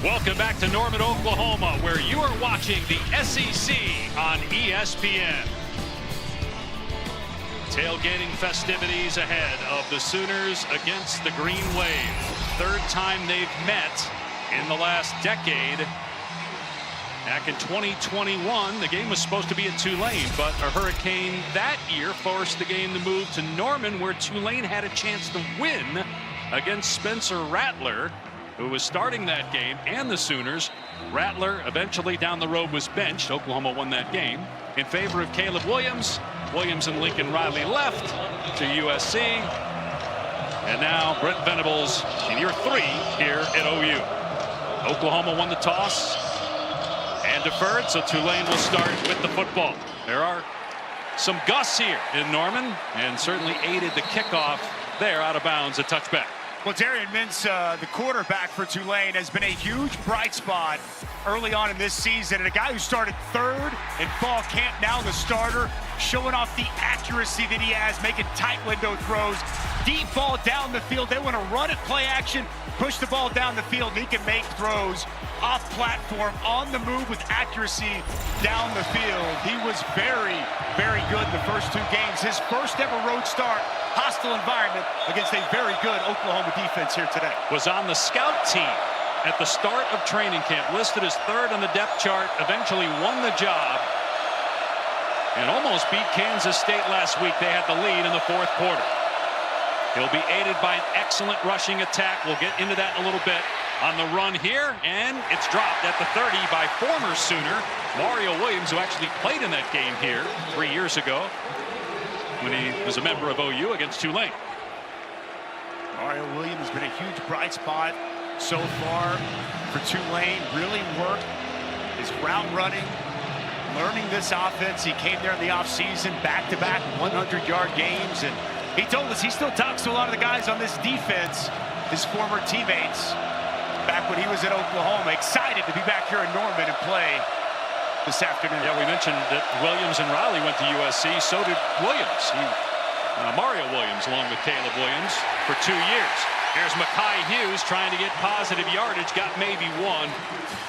Welcome back to Norman, Oklahoma, where you are watching the SEC on ESPN. Tailgating festivities ahead of the Sooners against the Green Wave. Third time they've met in the last decade. Back in 2021, the game was supposed to be at Tulane, but a hurricane that year forced the game to move to Norman, where Tulane had a chance to win against Spencer Rattler, who was starting that game, and the Sooners. Rattler eventually down the road was benched. Oklahoma won that game in favor of Caleb Williams. Williams and Lincoln Riley left to USC. And now Brent Venables in year 3 here at OU. Oklahoma won the toss and deferred, so Tulane will start with the football. There are some gusts here in Norman, and certainly aided the kickoff there out of bounds, a touchback. Well, Darian Mintz, the quarterback for Tulane, has been a huge bright spot early on in this season. And a guy who started third in fall camp, now the starter, showing off the accuracy that he has, making tight window throws, deep ball down the field. They want to run it, play action, push the ball down the field, and he can make throws off platform, on the move with accuracy down the field. He was very, very good in the first 2 games. His first ever road start, hostile environment against a very good Oklahoma defense here today. Was on the scout team at the start of training camp, listed as 3rd on the depth chart, eventually won the job and almost beat Kansas State last week. They had the lead in the 4th quarter. He'll be aided by an excellent rushing attack. We'll get into that in a little bit. On the run here, and it's dropped at the 30 by former Sooner Mario Williams, who actually played in that game here 3 years ago when he was a member of OU against Tulane. Mario Williams has been a huge bright spot so far for Tulane. Really worked his route running, learning this offense. He came there in the offseason, back-to-back 100-yard games, and he told us he still talks to a lot of the guys on this defense, his former teammates, back when he was at Oklahoma. Excited to be back here in Norman and play this afternoon. Yeah, we mentioned that Williams and Riley went to USC. So did Williams. Mario Williams along with Caleb Williams for 2 years. Here's Mekhi Hughes trying to get positive yardage. Got maybe 1.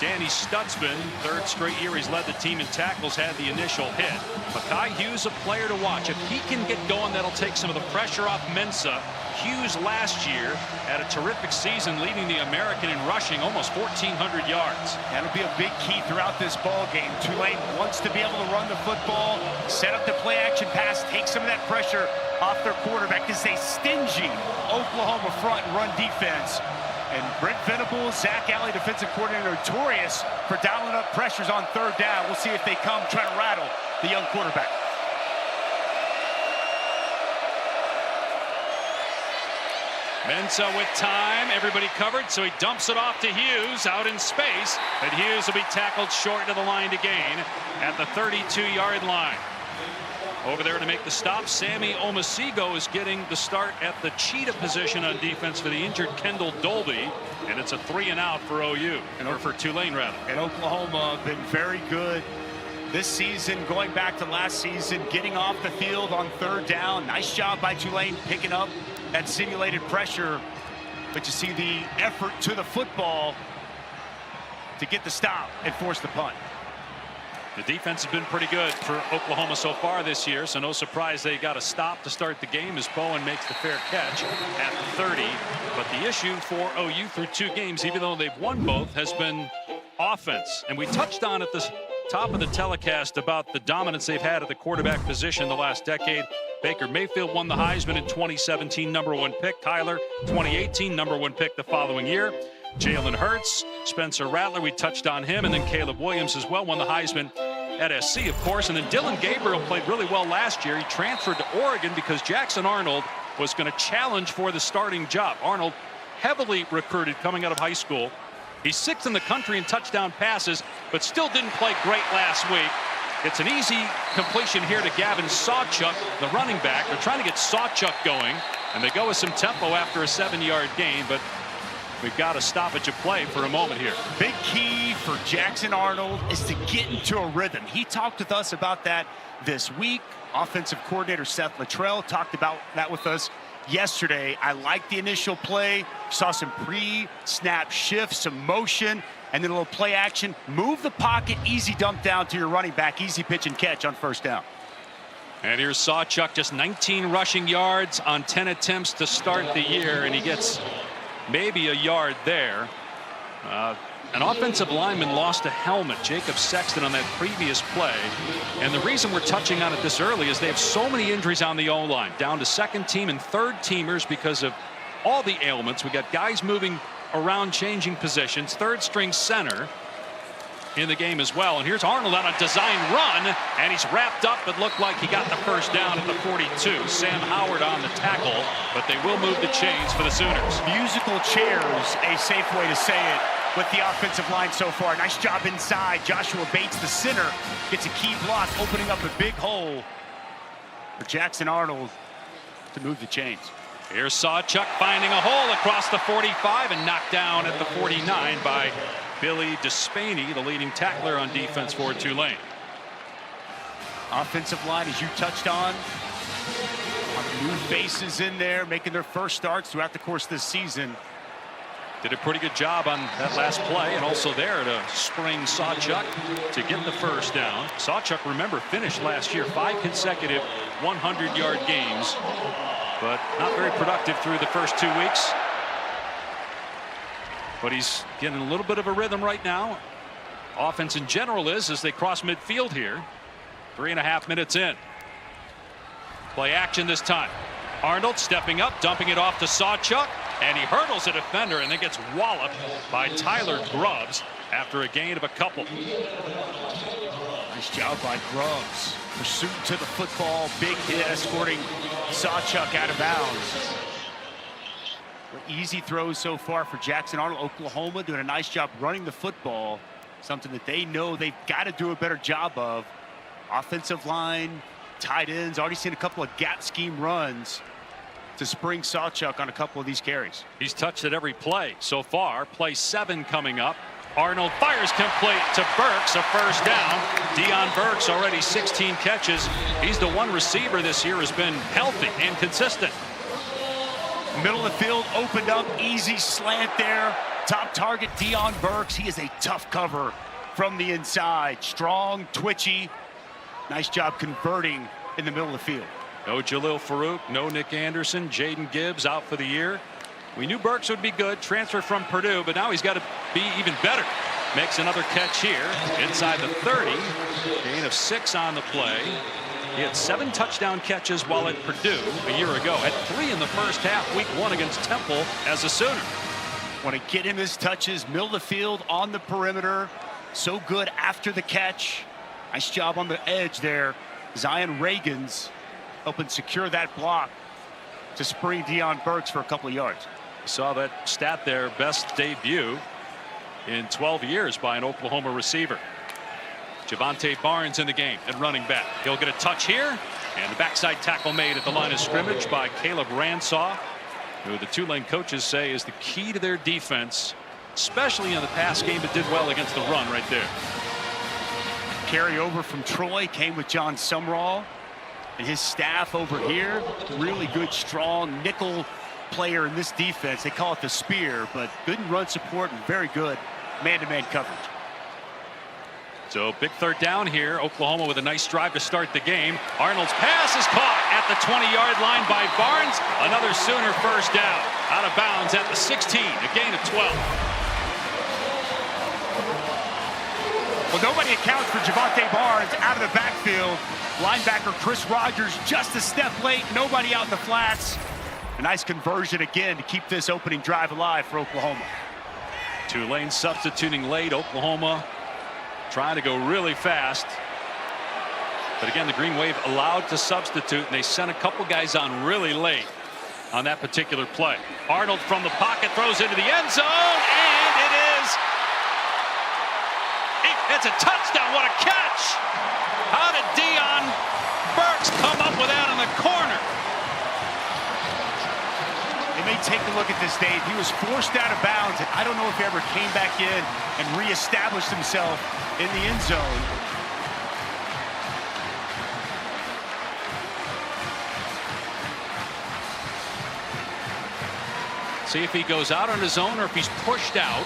Danny Stutzman, 3rd straight year he's led the team in tackles, had the initial hit. Mekhi Hughes, a player to watch. If he can get going, that'll take some of the pressure off Mensa. Hughes last year had a terrific season, leading the American in rushing, almost 1,400 yards. That'll be a big key throughout this ball game. Tulane wants to be able to run the football, set up the play action pass, take some of that pressure off their quarterback. This is a stingy Oklahoma front and run defense. And Brent Venables, Zach Alley, defensive coordinator, notorious for dialing up pressures on 3rd down. We'll see if they come try to rattle the young quarterback. Mensa with time, everybody covered, so he dumps it off to Hughes out in space, but Hughes will be tackled short of the line to gain at the 32-yard line. Over there to make the stop, Sammy Omasigo is getting the start at the cheetah position on defense for the injured Kendall Dolby, and it's a 3-and-out for OU, or for Tulane rather. And Oklahoma been very good this season, going back to last season, getting off the field on 3rd down. Nice job by Tulane picking up that simulated pressure, but you see the effort to the football to get the stop and force the punt. The defense has been pretty good for Oklahoma so far this year, so no surprise they got a stop to start the game as Bowen makes the fair catch at the 30. But the issue for OU through 2 games, even though they've won both, has been offense. And we touched on at the top of the telecast about the dominance they've had at the quarterback position the last decade. Baker Mayfield won the Heisman in 2017, #1 pick. Kyler, 2018, #1 pick the following year. Jalen Hurts, Spencer Rattler, we touched on him, and then Caleb Williams as well won the Heisman at SC, of course. And then Dylan Gabriel played really well last year. He transferred to Oregon because Jackson Arnold was going to challenge for the starting job. Arnold, heavily recruited coming out of high school. He's 6th in the country in touchdown passes, but still didn't play great last week. It's an easy completion here to Gavin Sawchuk, the running back. They're trying to get Sawchuk going, and they go with some tempo after a 7-yard gain, but we've got a stoppage of play for a moment here. Big key for Jackson Arnold is to get into a rhythm. He talked with us about that this week. Offensive coordinator Seth Luttrell talked about that with us yesterday. I liked the initial play. Saw some pre-snap shifts, some motion, and then a little play action. Move the pocket, easy dump down to your running back, easy pitch and catch on first down. And here's Sawchuk, just 19 rushing yards on 10 attempts to start the year, and he gets maybe a yard there. An offensive lineman lost a helmet, Jacob Sexton, on that previous play. And the reason we're touching on it this early is they have so many injuries on the O-line, down to second team and third teamers because of all the ailments. We got guys moving around, changing positions, third string center in the game as well. And here's Arnold on a design run, and he's wrapped up. It looked like he got the first down at the 42. Sam Howard on the tackle, but they will move the chains for the Sooners. Musical chairs, a safe way to say it, with the offensive line so far. Nice job inside. Joshua Bates, the center, gets a key block, opening up a big hole for Jackson Arnold to move the chains. Here's Sawchuk finding a hole across the 45 and knocked down at the 49 by Billy Despaney, the leading tackler on defense for Tulane. Offensive line, as you touched on, new faces in there, making their first starts throughout the course of this season. Did a pretty good job on that last play, and also there to spring Sawchuk to get the first down. Sawchuk, remember, finished last year 5 consecutive 100-yard games, but not very productive through the first 2 weeks. But he's getting a little bit of a rhythm right now. Offense in general is, as they cross midfield here. 3.5 minutes in. Play action this time. Arnold stepping up, dumping it off to Sawchuk, and he hurdles a defender and then gets walloped by Tyler Grubbs after a gain of a couple. Nice job by Grubbs. Pursuit to the football, big hit, escorting Sawchuk out of bounds. Easy throws so far for Jackson Arnold. Oklahoma doing a nice job running the football, something that they know they've got to do a better job of. Offensive line, tight ends, already seen a couple of gap scheme runs to spring Sawchuk on a couple of these carries. He's touched at every play so far. Play 7 coming up. Arnold fires complete to Burks, a first down. Deion Burks already 16 catches. He's the one receiver this year who's been healthy and consistent. Middle of the field opened up, easy slant there. Top target Deion Burks. He is a tough cover from the inside. Strong, twitchy. Nice job converting in the middle of the field. No Jalil Farouk, no Nick Anderson. Jaden Gibbs out for the year. We knew Burks would be good, transfer from Purdue, but now he's got to be even better. Makes another catch here inside the 30. Gain of 6 on the play. He had 7 touchdown catches while at Purdue a year ago. Had 3 in the first half, week 1 against Temple as a Sooner. Want to get him his touches, middle of the field on the perimeter. So good after the catch. Nice job on the edge there. Zion Reagans helping secure that block to spring Deion Burks for a couple of yards. Saw that stat there, best debut in 12 years by an Oklahoma receiver. Javante Barnes in the game at running back. He'll get a touch here, and the backside tackle made at the line of scrimmage by Caleb Ransaw, who the Tulane coaches say is the key to their defense, especially in the pass game, but did well against the run right there. Carry over from Troy came with John Sumrall and his staff over here. Really good, strong nickel player in this defense. They call it the spear, but good in run support and very good man-to-man coverage. So big third down here. Oklahoma with a nice drive to start the game. Arnold's pass is caught at the 20-yard line by Barnes. Another Sooner first down. Out of bounds at the 16, a gain of 12. Well, nobody accounts for Javante Barnes out of the backfield. Linebacker Chris Rogers just a step late. Nobody out in the flats. A nice conversion again to keep this opening drive alive for Oklahoma. Tulane substituting late. Oklahoma trying to go really fast. But again, the Green Wave allowed to substitute, and they sent a couple guys on really late on that particular play. Arnold from the pocket throws into the end zone, and it's a touchdown. What a catch! How did Deion Burks come up with that in the corner? They may take a look at this, Dave. He was forced out of bounds, and I don't know if he ever came back in and reestablished himself in the end zone. See if he goes out on his own or if he's pushed out.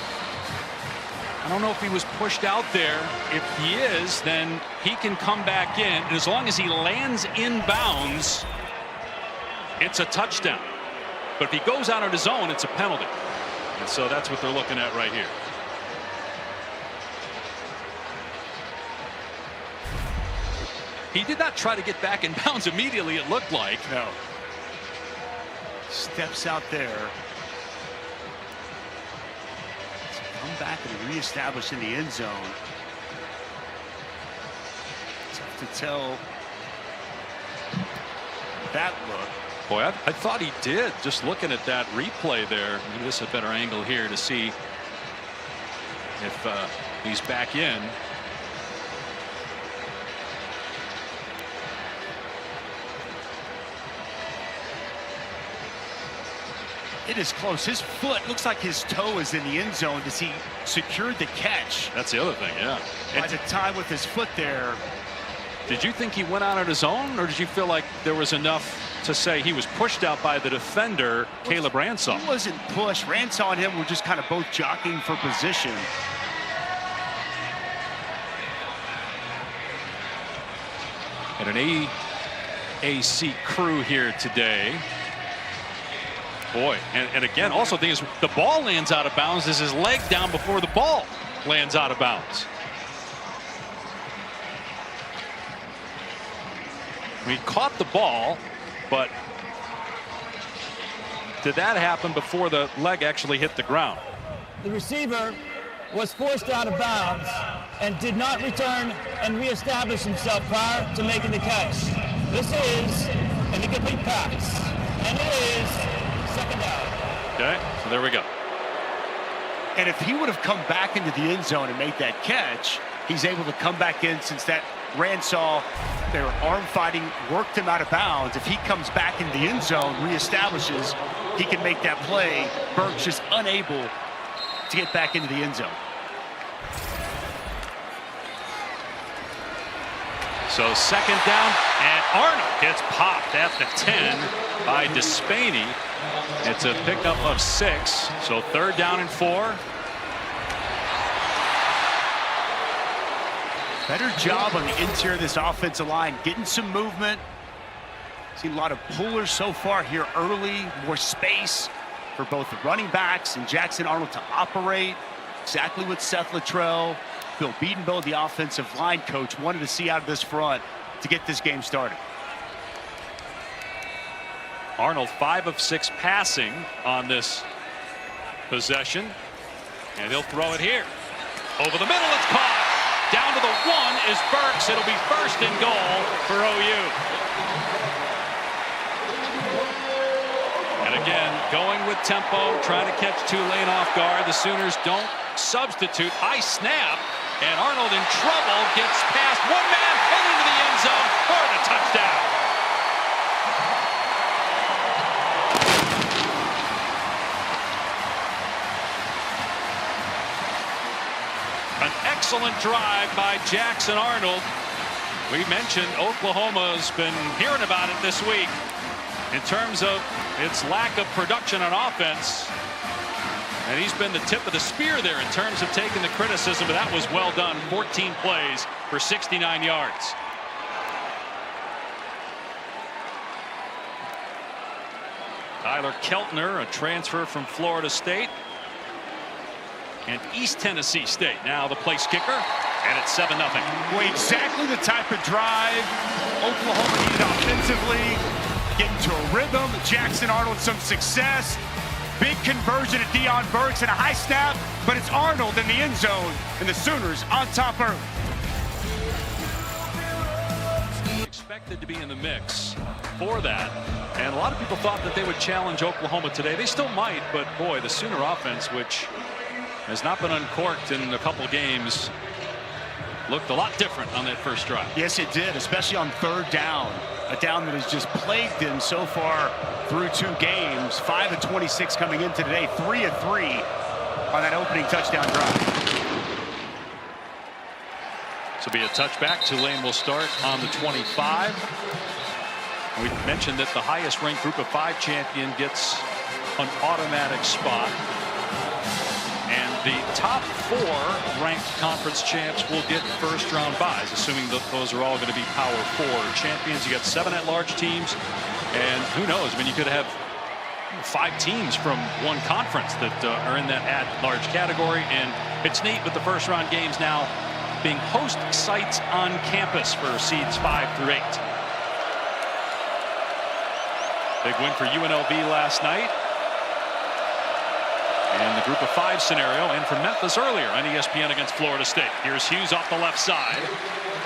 I don't know if he was pushed out there. If he is, then he can come back in. And as long as he lands in bounds, it's a touchdown. But if he goes out on his own, it's a penalty. And so that's what they're looking at right here. He did not try to get back in bounds immediately, it looked like. No. Steps out there. Come back and reestablish in the end zone. Tough to tell that look. Boy, I thought he did. Just looking at that replay there. Maybe this is a better angle here to see if he's back in. It is close. His foot looks like his toe is in the end zone as he secured the catch. That's the other thing, yeah. By the time with his foot there. Did you think he went out on his own, or did you feel like there was enough to say he was pushed out by the defender, Caleb Ransaw? He wasn't pushed. Ransaw and him were just kind of both jockeying for position. And an AAC crew here today. Boy, and again, also the thing is, the ball lands out of bounds as his leg down before the ball lands out of bounds. He caught the ball, but did that happen before the leg actually hit the ground? The receiver was forced out of bounds and did not return and reestablish himself prior to making the catch. This is an incomplete pass, and it is second down. Okay, so there we go. And if he would have come back into the end zone and made that catch, he's able to come back in since that Ransaw, their arm fighting, worked him out of bounds. If he comes back in the end zone, reestablishes, he can make that play. Burke's just unable to get back into the end zone. So second down, and Arnold gets popped at the 10 by Despaney. It's a pickup of 6, so third down and 4. Better job on the interior of this offensive line, getting some movement. Seen a lot of pullers so far here early, more space for both the running backs and Jackson Arnold to operate. Exactly what Seth Luttrell, Bill Beatonville, the offensive line coach, wanted to see out of this front to get this game started. Arnold 5 of 6 passing on this possession, and he'll throw it here. Over the middle, it's caught. Down to the 1 is Burks. It'll be first and goal for OU. And again, going with tempo, trying to catch Tulane off guard. The Sooners don't substitute. High snap, and Arnold in trouble, gets past one man and into the end zone for the touchdown. An excellent drive by Jackson Arnold. We mentioned Oklahoma's been hearing about it this week in terms of its lack of production on offense. And he's been the tip of the spear there in terms of taking the criticism, but that was well done. 14 plays for 69 yards. Tyler Keltner, a transfer from Florida State. And East Tennessee State now the place kicker, and it's 7-0. Well, exactly the type of drive Oklahoma needed offensively. Get into a rhythm. Jackson Arnold some success. Big conversion at Deion Burks and a high snap, but it's Arnold in the end zone, and the Sooners on top early. Expected to be in the mix for that, and a lot of people thought that they would challenge Oklahoma today. They still might, but boy, the Sooner offense, which has not been uncorked in a couple games, looked a lot different on that first drive. Yes, it did, especially on third down. A down that has just plagued them so far through 2 games. 5 of 26 coming into today, 3 of 3 on that opening touchdown drive. This will be a touchback. Tulane will start on the 25. We mentioned that the highest ranked group of 5 champion gets an automatic spot. And the top 4 ranked conference champs will get first-round buys, assuming that those are all going to be Power 4 champions. You got 7 at-large teams, and who knows? I mean, you could have 5 teams from one conference that are in that at-large category. And it's neat with the first-round games now being host sites on campus for seeds 5 through 8. Big win for UNLV last night. And the group of 5 scenario, and for Memphis earlier on ESPN against Florida State. Here's Hughes off the left side,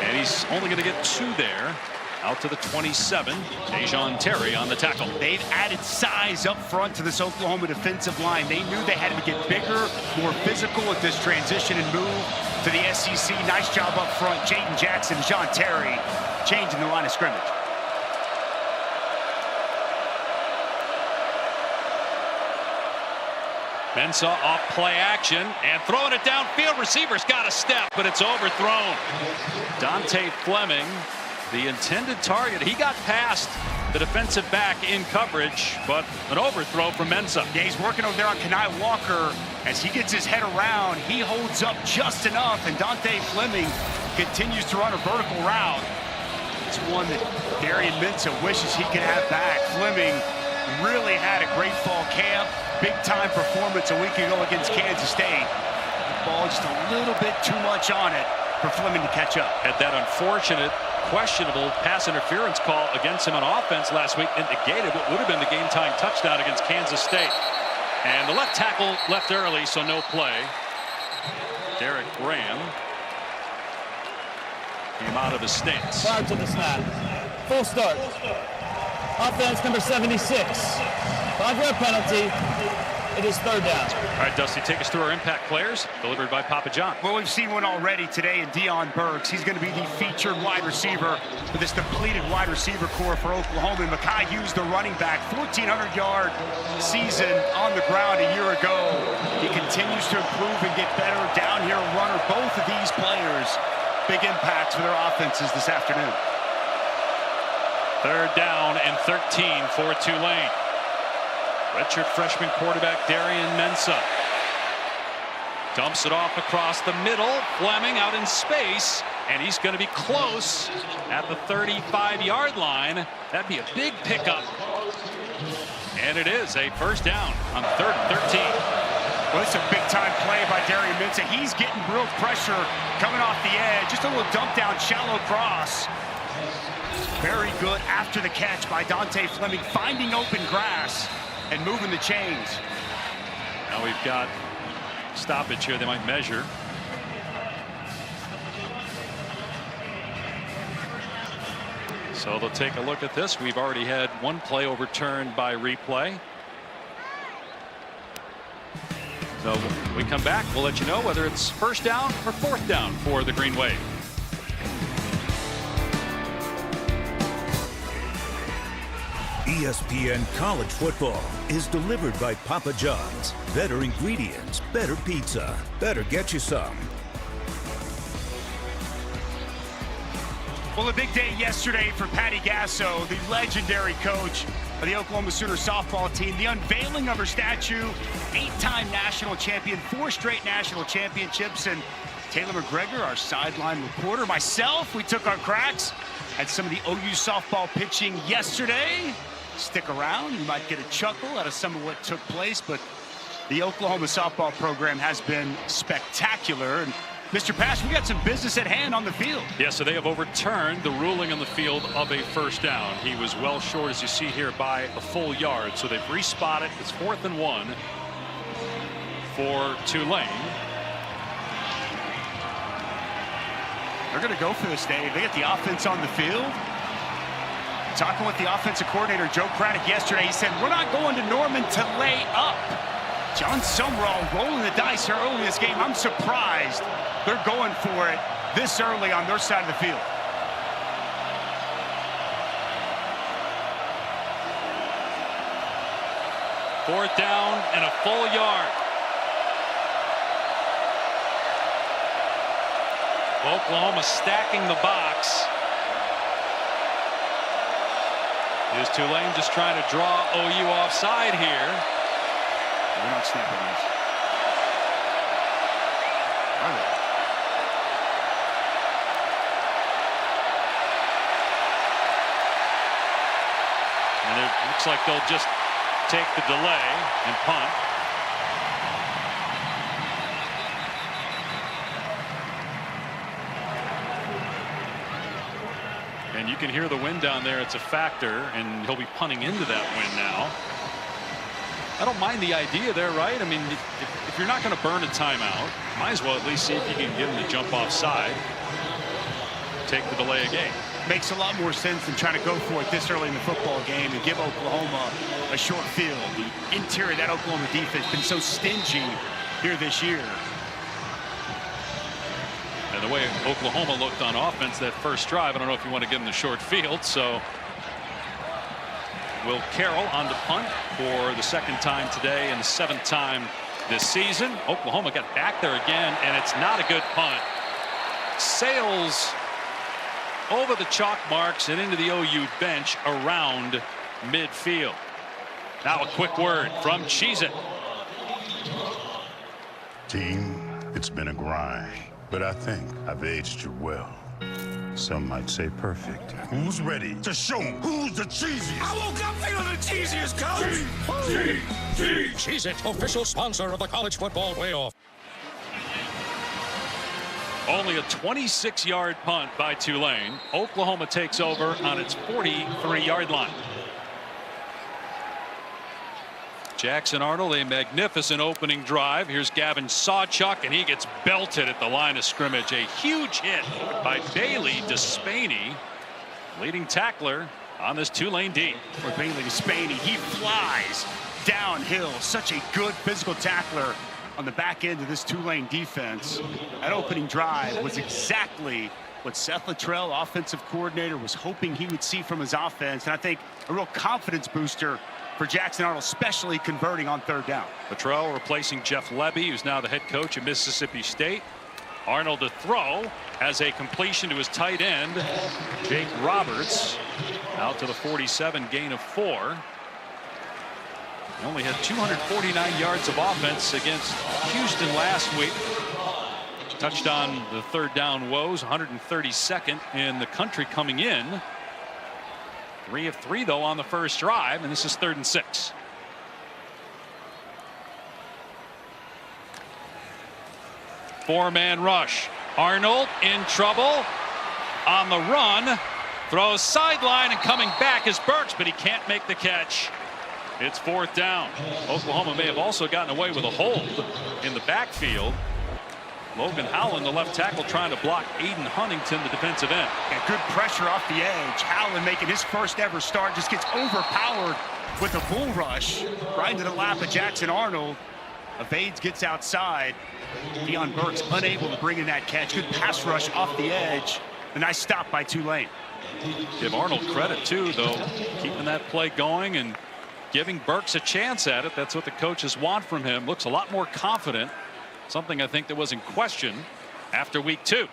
and he's only going to get 2 there. Out to the 27, Dejon Terry on the tackle. They've added size up front to this Oklahoma defensive line. They knew they had to get bigger, more physical with this transition and move to the SEC. Nice job up front. Jaden Jackson, Dejon Terry changing the line of scrimmage. Mensah off play action and throwing it downfield. Receiver's got a step, but it's overthrown. Dante Fleming, the intended target. He got past the defensive back in coverage, but an overthrow from Mensah. Yeah, he's working over there on Kenai Walker. As he gets his head around, he holds up just enough, and Dante Fleming continues to run a vertical route. It's one that Darian Mensah wishes he could have back. Fleming really had a great fall camp. Big-time performance a week ago against Kansas State. The ball just a little bit too much on it for Fleming to catch up. Had that unfortunate, questionable pass interference call against him on offense last week and negated what would have been the game-time touchdown against Kansas State. And the left tackle left early, so no play. Derek Graham came out of his stance. Prior to the snap. Full start. Offense number 76. 5-yard penalty. It is 3rd down. All right, Dusty, take us through our impact players, delivered by Papa John. Well, we've seen one already today in Deion Burks. He's going to be the featured wide receiver for this depleted wide receiver core for Oklahoma. And Mekhi Hughes, the running back, 1,400-yard season on the ground a year ago. He continues to improve and get better. Down here runner. Both of these players, big impacts for their offenses this afternoon. 3rd down and 13 for Tulane. Redshirt freshman quarterback Darian Mensah dumps it off across the middle. Fleming out in space, and he's going to be close at the 35-yard line. That'd be a big pickup. And it is a 1st down on 3rd and 13. Well, it's a big-time play by Darian Mensah. He's getting real pressure coming off the edge. Just a little dump down, shallow cross. Very good after the catch by Dante Fleming, finding open grass and moving the chains. Now we've got stoppage here. They might measure. So they'll take a look at this. We've already had one play overturned by replay. So when we come back, we'll let you know whether it's 1st down or 4th down for the Green Wave. ESPN College Football is delivered by Papa John's. Better ingredients, better pizza. Better get you some. Well, a big day yesterday for Patty Gasso, the legendary coach of the Oklahoma Sooner softball team. The unveiling of her statue, 8-time national champion, 4 straight national championships. And Taylor McGregor, our sideline reporter, myself, we took our cracks at some of the OU softball pitching yesterday. Stick around, you might get a chuckle out of some of what took place, but the Oklahoma softball program has been spectacular. And Mr. Pash, we got some business at hand on the field. Yeah, so they have overturned the ruling on the field of a 1st down. He was well short, as you see here, by a full yard. So they've respotted. It's 4th and 1 for Tulane. They're going to go for this, Dave. They get the offense on the field. Talking with the offensive coordinator, Joe Craddock, yesterday, he said, we're not going to Norman to lay up. John Sumrall rolling the dice here early in this game. I'm surprised they're going for it this early on their side of the field. Fourth down and a full yard. Oklahoma stacking the box. Is Tulane just trying to draw OU offside here? We're not snapping this. Are they? And it looks like they'll just take the delay and punt. And you can hear the wind down there. It's a factor, and he'll be punting into that wind now. I don't mind the idea there, right? I mean, if you're not going to burn a timeout, might as well at least see if you can get him to jump offside. Take the delay of game. Makes a lot more sense than trying to go for it this early in the football game and give Oklahoma a short field. The interior of that Oklahoma defense has been so stingy here this year. And the way Oklahoma looked on offense that first drive, I don't know if you want to give them the short field. So Will Carroll on to punt for the second time today and the 7th time this season. Oklahoma got back there again, and it's not a good punt. Sails over the chalk marks and into the OU bench around midfield. Now a quick word from Cheez-It. Team, it's been a grind, but I think I've aged you well. Some might say perfect. Who's ready to show 'em who's the cheesiest? I woke up feeling the cheesiest, coach. Cheez-It, official sponsor of the college football playoff. Only a 26-yard punt by Tulane. Oklahoma takes over on its 43-yard line. Jackson Arnold, a magnificent opening drive. Here's Gavin Sawchuk, and he gets belted at the line of scrimmage. A huge hit by Bailey Despaney, leading tackler on this Tulane D. For Bailey Despaney, he flies downhill. Such a good physical tackler on the back end of this Tulane defense. That opening drive was exactly what Seth Luttrell, offensive coordinator, was hoping he would see from his offense. And I think a real confidence booster for Jackson Arnold, especially converting on 3rd down. Luttrell replacing Jeff Lebby, who's now the head coach at Mississippi State. Arnold to throw, has a completion to his tight end, Jake Roberts, out to the 47, gain of 4. He only had 249 yards of offense against Houston last week. Touched on the 3rd down woes, 132nd in the country coming in. 3 of 3 though on the first drive, and this is 3rd and 6. Four-man rush. Arnold in trouble on the run. Throws sideline, and coming back is Burks, but he can't make the catch. It's 4th down. Oklahoma may have also gotten away with a hold in the backfield. Logan Howland, the left tackle, trying to block Aiden Huntington, the defensive end. Got good pressure off the edge. Howland making his first ever start, just gets overpowered with a bull rush right into the lap of Jackson Arnold. Evades, gets outside. Deion Burks unable to bring in that catch. Good pass rush off the edge. A nice stop by Tulane. Give Arnold credit too, though, keeping that play going and giving Burks a chance at it. That's what the coaches want from him. Looks a lot more confident. Something I think that was in question after week 2.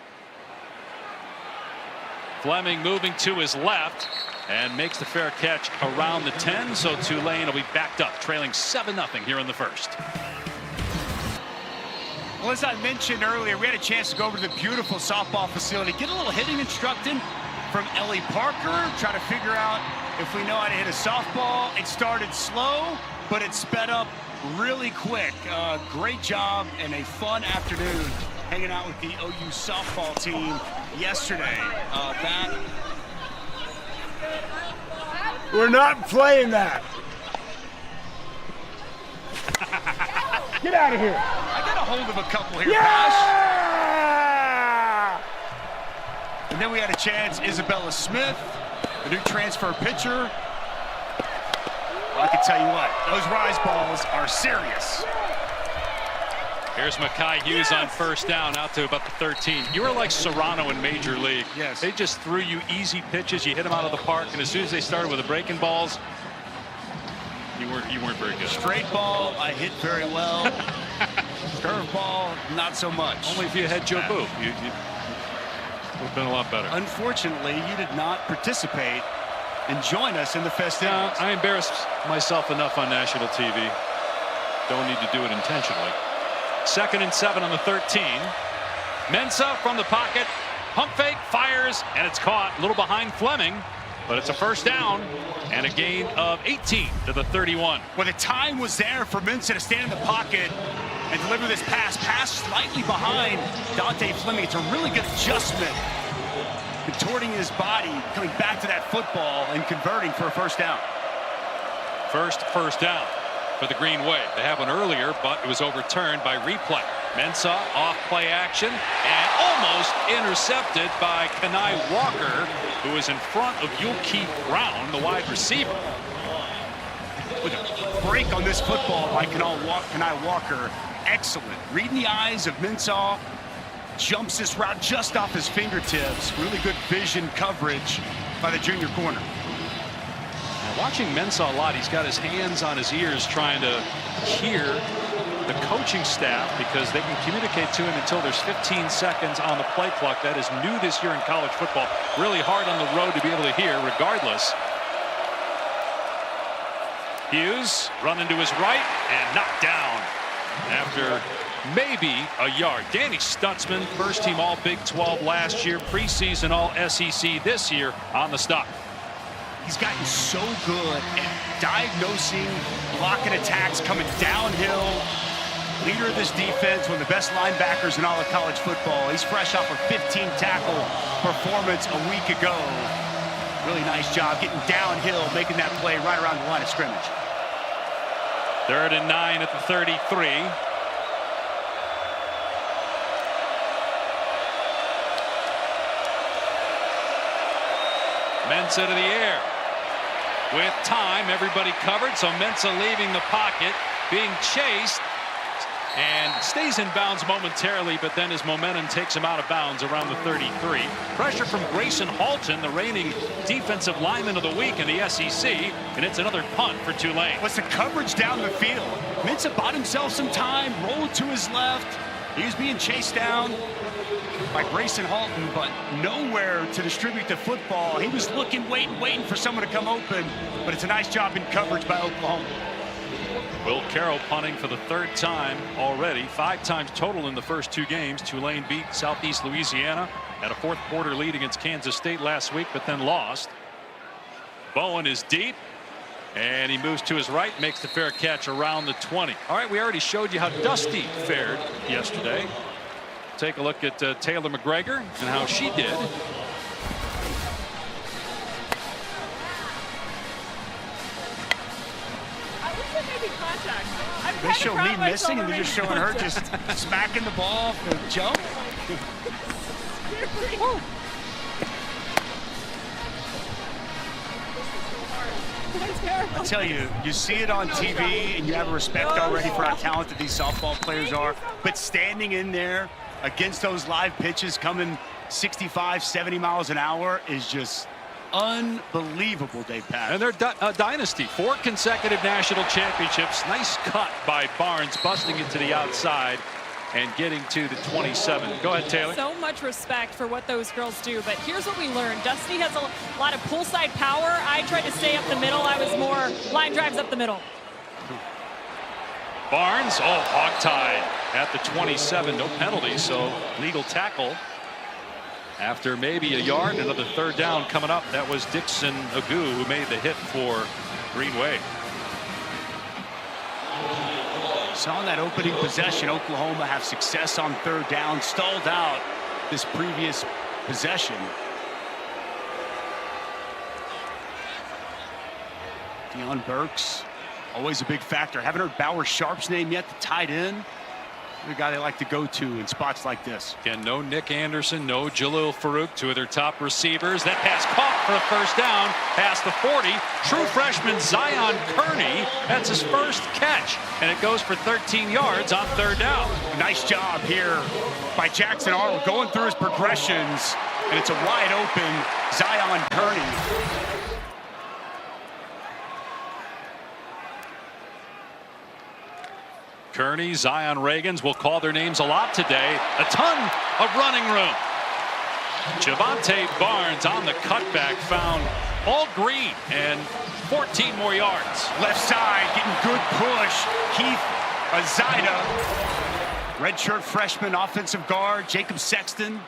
Fleming moving to his left and makes the fair catch around the 10. So Tulane will be backed up, trailing 7-0 here in the first. Well, as I mentioned earlier, we had a chance to go over to the beautiful softball facility, get a little hitting instruction from Ellie Parker, try to figure out if we know how to hit a softball. It started slow, but it sped up really quick. Great job and a fun afternoon hanging out with the OU softball team yesterday. We're not playing that. Get out of here. I got a hold of a couple here, Yeah! Pash. And then we had a chance, Isabella Smith, the new transfer pitcher. Well, I can tell you what, those rise balls are serious. Here's Mekhi Hughes on first down, out to about the 13. You were like Serrano in Major League. Yes. They just threw you easy pitches. You hit them out of the park, and as soon as they started with the breaking balls, you weren't very good. Straight ball, I hit very well. Curve ball, not so much. Only if you had Joe Boo. You would have been a lot better. Unfortunately, you did not participate and join us in the festivities. I embarrassed myself enough on national TV. Don't need to do it intentionally. 2nd and 7 on the 13. Mensah from the pocket. Pump fake, fires, and it's caught a little behind Fleming. But it's a first down and a gain of 18 to the 31. Well, the time was there for Mensah to stand in the pocket and deliver this pass. Pass slightly behind Dante Fleming. It's a really good adjustment. Contorting his body, coming back to that football and converting for a first down. First down for the Green Wave. They had one earlier, but it was overturned by replay. Mensah off play action and almost intercepted by Kenai Walker, who is in front of Yulkeith Brown, the wide receiver. With a break on this football by Kenai Walker. Excellent. Reading the eyes of Mensah. Jumps this route just off his fingertips. Really good vision coverage by the junior corner. Now, watching Mensah a lot, he's got his hands on his ears trying to hear the coaching staff because they can communicate to him until there's 15 seconds on the play clock. That is new this year in college football. Really hard on the road to be able to hear regardless. Hughes running to his right and knocked down after maybe a yard. Danny Stutzman, first team all Big 12 last year, preseason all SEC this year on the stop. He's gotten so good at diagnosing, blocking attacks, coming downhill. Leader of this defense, one of the best linebackers in all of college football. He's fresh off a 15-tackle performance a week ago. Really nice job getting downhill, making that play right around the line of scrimmage. 3rd and 9 at the 33. Mensah to the air. With time, everybody covered, so Mensah leaving the pocket, being chased, and stays in bounds momentarily, but then his momentum takes him out of bounds around the 33. Pressure from Grayson Halton, the reigning defensive lineman of the week in the SEC, and it's another punt for Tulane. What's the coverage down the field? Mensah bought himself some time, rolled to his left. He was being chased down by Grayson Halton, but nowhere to distribute the football. He was looking, waiting for someone to come open, but it's a nice job in coverage by Oklahoma. Will Carroll punting for the 3rd time already. 5 times total in the first 2 games. Tulane beat Southeast Louisiana, had a 4th quarter lead against Kansas State last week, but then lost. Bowen is deep, and he moves to his right, makes the fair catch around the 20. All right, we already showed you how Dusty fared yesterday. Take a look at Taylor McGregor and how she did. They show me missing, and they're just showing her just smacking the ball off the jump. I tell you, you see it on TV, and you have a respect already for how talented these softball players are. But standing in there against those live pitches coming 65, 70 miles an hour is just unbelievable, Dave Pat. And they're dynasty. 4 consecutive national championships. Nice cut by Barnes, busting it to the outside and getting to the 27. Go ahead, Taylor. So much respect for what those girls do, but here's what we learned. Dusty has a lot of poolside power. I tried to stay up the middle. I was more line drives up the middle. Barnes, hog-tied at the 27. No penalty, so legal tackle. After maybe a yard, another 3rd down coming up. That was Dixon Agu who made the hit for Green Wave. Saw in that opening possession, Oklahoma have success on 3rd down, stalled out this previous possession. Deion Burks, always a big factor. Haven't heard Bauer Sharp's name yet, the tight end. The guy they like to go to in spots like this. Again, no Nick Anderson, no Jalil Farouk, 2 of their top receivers. That pass caught for a first down past the 40. True freshman Zion Kearney, that's his first catch, and it goes for 13 yards on 3rd down. Nice job here by Jackson Arnold going through his progressions, and it's a wide open Zion Kearney. Kearney, Zion Reagans will call their names a lot today. A ton of running room. Javante Barnes on the cutback found all green and 14 more yards. Left side getting good push. Keith Azida, redshirt freshman offensive guard, Jacob Sexton.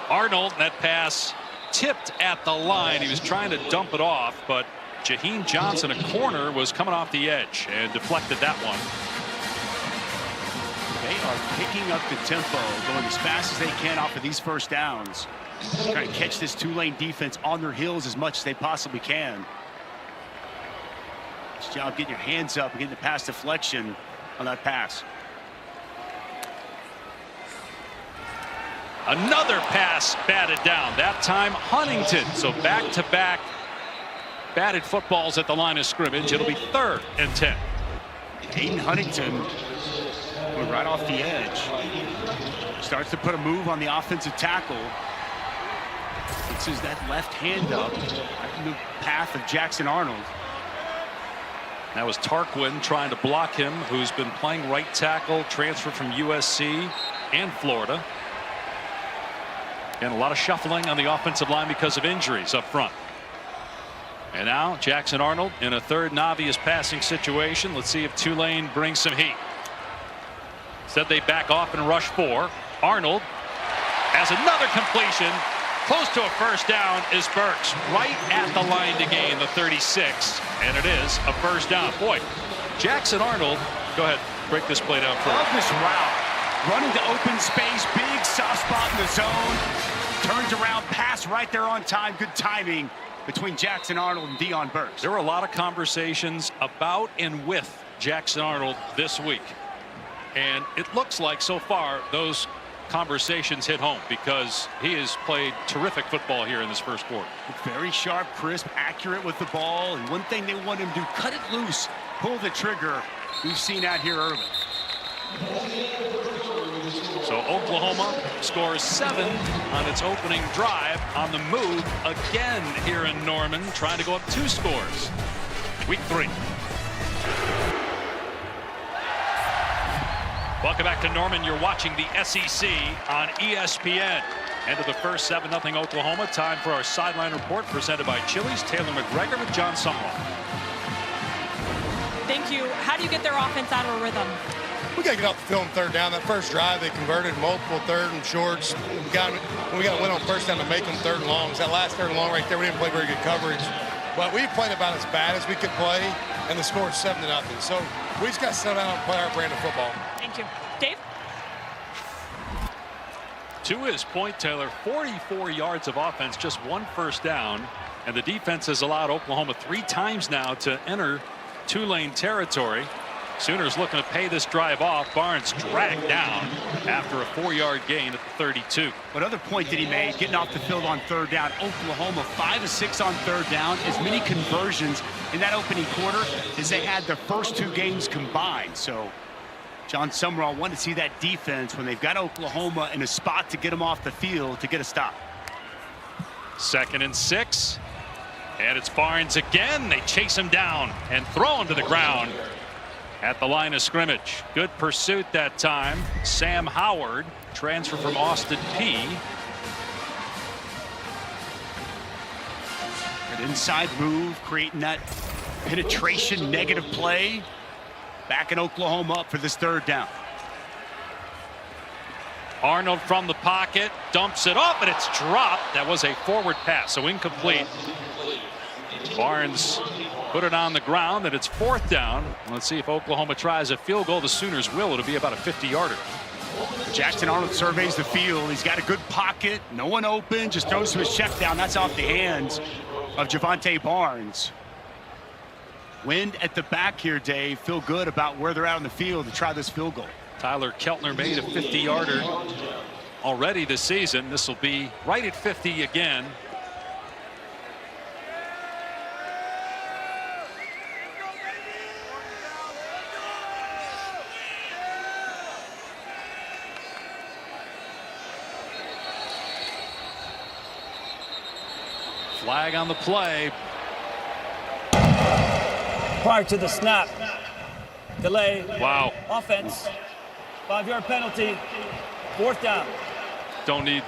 Arnold, that pass tipped at the line. He was trying to dump it off, but Jaheim Johnson, a corner, was coming off the edge and deflected that one. They are picking up the tempo, going as fast as they can off of these first downs. Trying to catch this Tulane defense on their heels as much as they possibly can. Nice job getting your hands up and getting the pass deflection on that pass. Another pass batted down, that time Huntington. So back-to-back batted footballs at the line of scrimmage. It'll be 3rd and 10. Aiden Huntington went right off the edge. Starts to put a move on the offensive tackle. Fixes that left hand up right in the path of Jackson Arnold. That was Tarquin trying to block him, who's been playing right tackle, transferred from USC and Florida. And a lot of shuffling on the offensive line because of injuries up front. And now Jackson Arnold in a 3rd and obvious passing situation. Let's see if Tulane brings some heat. Said they back off and rush 4. Arnold has another completion. Close to a first down is Burks, right at the line to gain the 36. And it is a first down. Boy, Jackson Arnold, go ahead, break this play down for Love this route. Running to open space, big soft spot in the zone. Turns around, pass right there on time. Good timing between Jackson Arnold and Deion Burks. There were a lot of conversations about and with Jackson Arnold this week. And it looks like so far those conversations hit home because he has played terrific football here in this first quarter. Very sharp, crisp, accurate with the ball. And one thing they want him to do, cut it loose, pull the trigger. We've seen that here early. So Oklahoma scores 7 on its opening drive on the move again here in Norman, trying to go up 2 scores. Week 3. Welcome back to Norman. You're watching the SEC on ESPN. End of the first, 7-0 Oklahoma. Time for our sideline report presented by Chili's. Taylor McGregor with John Sumrall. Thank you. How do you get their offense out of a rhythm? We got to get off the field on 3rd down. That first drive, they converted multiple 3rd and shorts. We got to win on first down to make them 3rd and longs. That last 3rd and long right there, we didn't play very good coverage. But we played about as bad as we could play, and the score is 7-0. So we just got to settle down and play our brand of football. Thank you. Dave? To his point, Taylor, 44 yards of offense, just 1 first down. And the defense has allowed Oklahoma 3 times now to enter Tulane territory. Sooners looking to pay this drive off. Barnes dragged down after a 4-yard gain at the 32. Another point that he made, getting off the field on 3rd down. Oklahoma 5 of 6 on 3rd down. As many conversions in that opening quarter as they had their first 2 games combined. So John Sumrall wanted to see that defense when they've got Oklahoma in a spot to get them off the field to get a stop. 2nd and 6. And it's Barnes again. They chase him down and throw him to the ground at the line of scrimmage. Good pursuit that time. Sam Howard, transfer from Austin Peay. An inside move, creating that penetration negative play. Backing Oklahoma up for this 3rd down. Arnold from the pocket, dumps it off, and it's dropped. That was a forward pass, so incomplete. Barnes put it on the ground, and it's 4th down. Let's see if Oklahoma tries a field goal. The Sooners will. It'll be about a 50-yarder. Jackson Arnold surveys the field. He's got a good pocket. No one open. Just throws to his check down. That's off the hands of Javante Barnes. Wind at the back here, Dave. Feel good about where they're out on the field to try this field goal. Tyler Keltner made a 50-yarder already this season. This will be right at 50 again. Flag on the play. Prior to the snap, delay. Wow. Offense. 5-yard penalty. 4th down. Don't need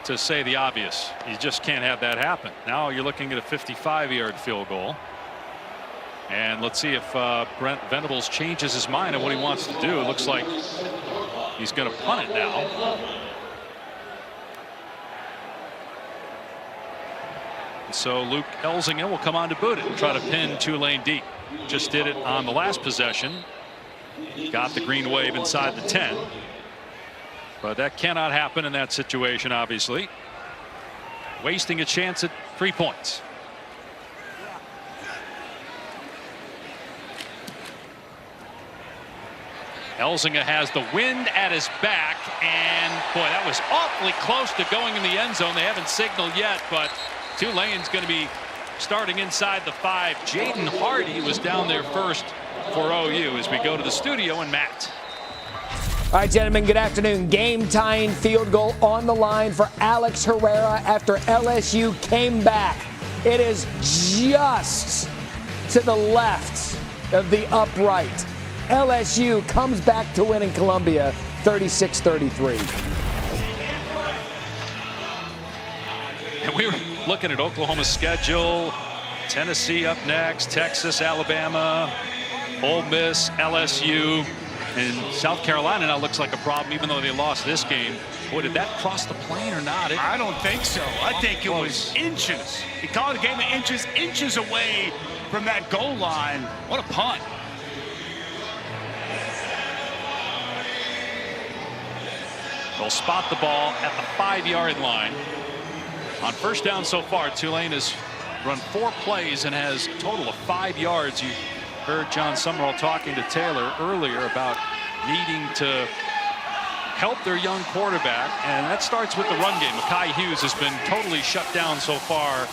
to say the obvious. You just can't have that happen. Now you're looking at a 55-yard field goal. And let's see if Brent Venables changes his mind on what he wants to do. It looks like he's going to punt it now. So Luke Elzinga will come on to boot it and try to pin Tulane deep. Just did it on the last possession. Got the green wave inside the 10. But that cannot happen in that situation, obviously. Wasting a chance at 3 points. Elzinga has the wind at his back, and boy, that was awfully close to going in the end zone. They haven't signaled yet, but Tulane's going to be starting inside the 5. Jaden Hardy was down there first for OU as we go to the studio and Matt. All right, gentlemen, good afternoon. Game-tying field goal on the line for Alex Herrera after LSU came back. It is just to the left of the upright. LSU comes back to win in Columbia, 36-33. And we were looking at Oklahoma's schedule. Tennessee up next, Texas, Alabama, Ole Miss, LSU, and South Carolina now looks like a problem, even though they lost this game. Boy, did that cross the plane or not? I don't think so. I think it was inches. He called the game of inches away from that goal line. What a punt. They'll spot the ball at the 5-yard line. On first down so far, Tulane has run 4 plays and has a total of 5 yards. You heard John Summerall talking to Taylor earlier about needing to help their young quarterback, and that starts with the run game. Mekhi Hughes has been totally shut down so far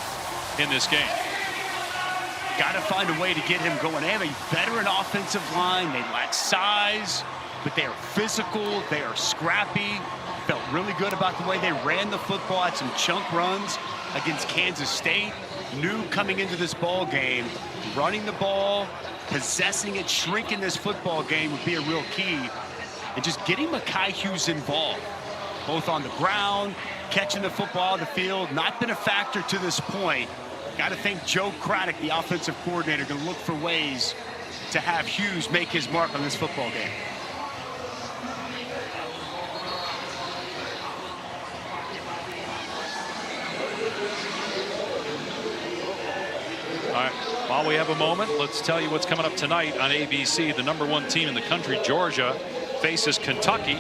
in this game. Got to find a way to get him going. They have a veteran offensive line. They lack size, but they are physical. They are scrappy. Felt really good about the way they ran the football. Had some chunk runs against Kansas State. Knew coming into this ball game, running the ball, possessing it, shrinking this football game would be a real key. And just getting Mekhi Hughes involved, both on the ground, catching the football on the field, not been a factor to this point. Got to think Joe Craddock, the offensive coordinator, going to look for ways to have Hughes make his mark on this football game. All right, while we have a moment, let's tell you what's coming up tonight on ABC. The #1 team in the country, Georgia, faces Kentucky.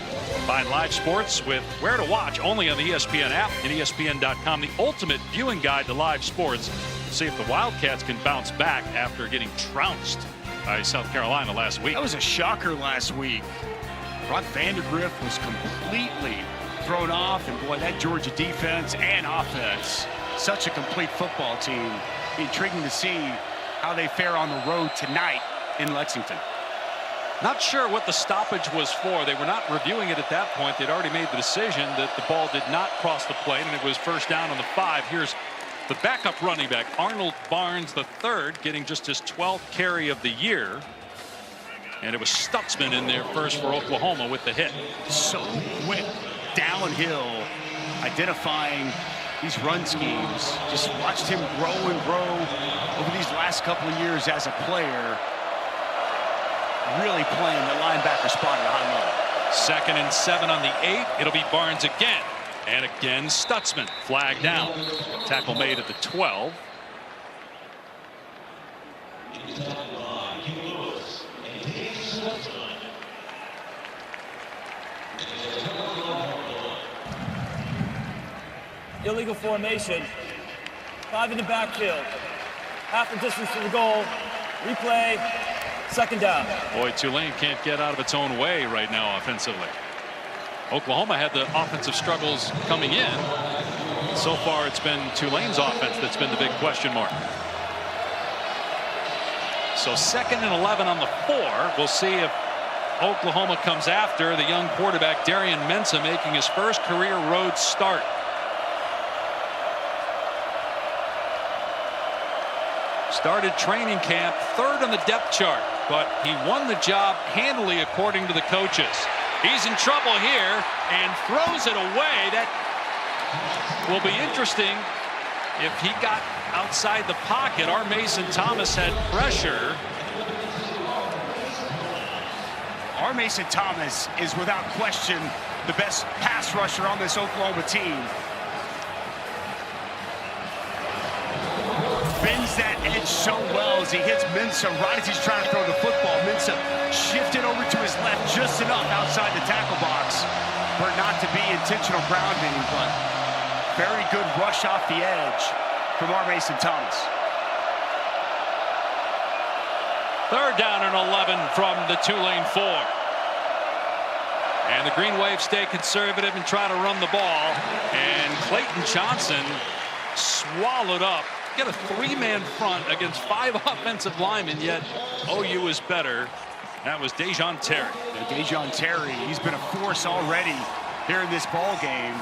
Find live sports with where to watch only on the ESPN app and ESPN.com. The ultimate viewing guide to live sports. See if the Wildcats can bounce back after getting trounced by South Carolina last week. That was a shocker last week. Brock Vandagriff was completely thrown off, and boy, that Georgia defense and offense, such a complete football team. Intriguing to see how they fare on the road tonight in Lexington. Not sure what the stoppage was for. They were not reviewing it at that point. They'd already made the decision that the ball did not cross the plate, and it was first down on the 5. Here's the backup running back, Arnold Barnes III, getting just his 12th carry of the year. And it was Stutzman in there first for Oklahoma with the hit. So quick downhill, identifying these run schemes. Just watched him grow and grow over these last couple of years as a player. Really playing the linebacker spot at a high level. 2nd and 7 on the 8. It'll be Barnes again. And again, Stutzman flagged down. Tackle made at the 12. Illegal formation. 5 in the backfield. Half the distance to the goal. Replay. 2nd down. Boy, Tulane can't get out of its own way right now offensively. Oklahoma had the offensive struggles coming in. So far, it's been Tulane's offense that's been the big question mark. So 2nd and 11 on the 4. We'll see if Oklahoma comes after the young quarterback, Darian Mensah, making his first career road start. Started training camp 3rd on the depth chart, but he won the job handily according to the coaches. He's in trouble here and throws it away. That will be interesting if he got outside the pocket, our Mason Thomas had pressure. Our Mason Thomas is without question the best pass rusher on this Oklahoma team. Bends that edge so well as he hits Mensah right as he's trying to throw the football. Mensah shifted over to his left just enough outside the tackle box for it not to be intentional grounding, but very good rush off the edge from our Mason Thomas. 3rd down and 11 from the Tulane 4. And the Green Wave stay conservative and try to run the ball. And Clayton Johnson swallowed up. Get a 3-man front against 5 offensive linemen, yet OU is better. That was Dejon Terry. Dejon Terry, he's been a force already here in this ball game.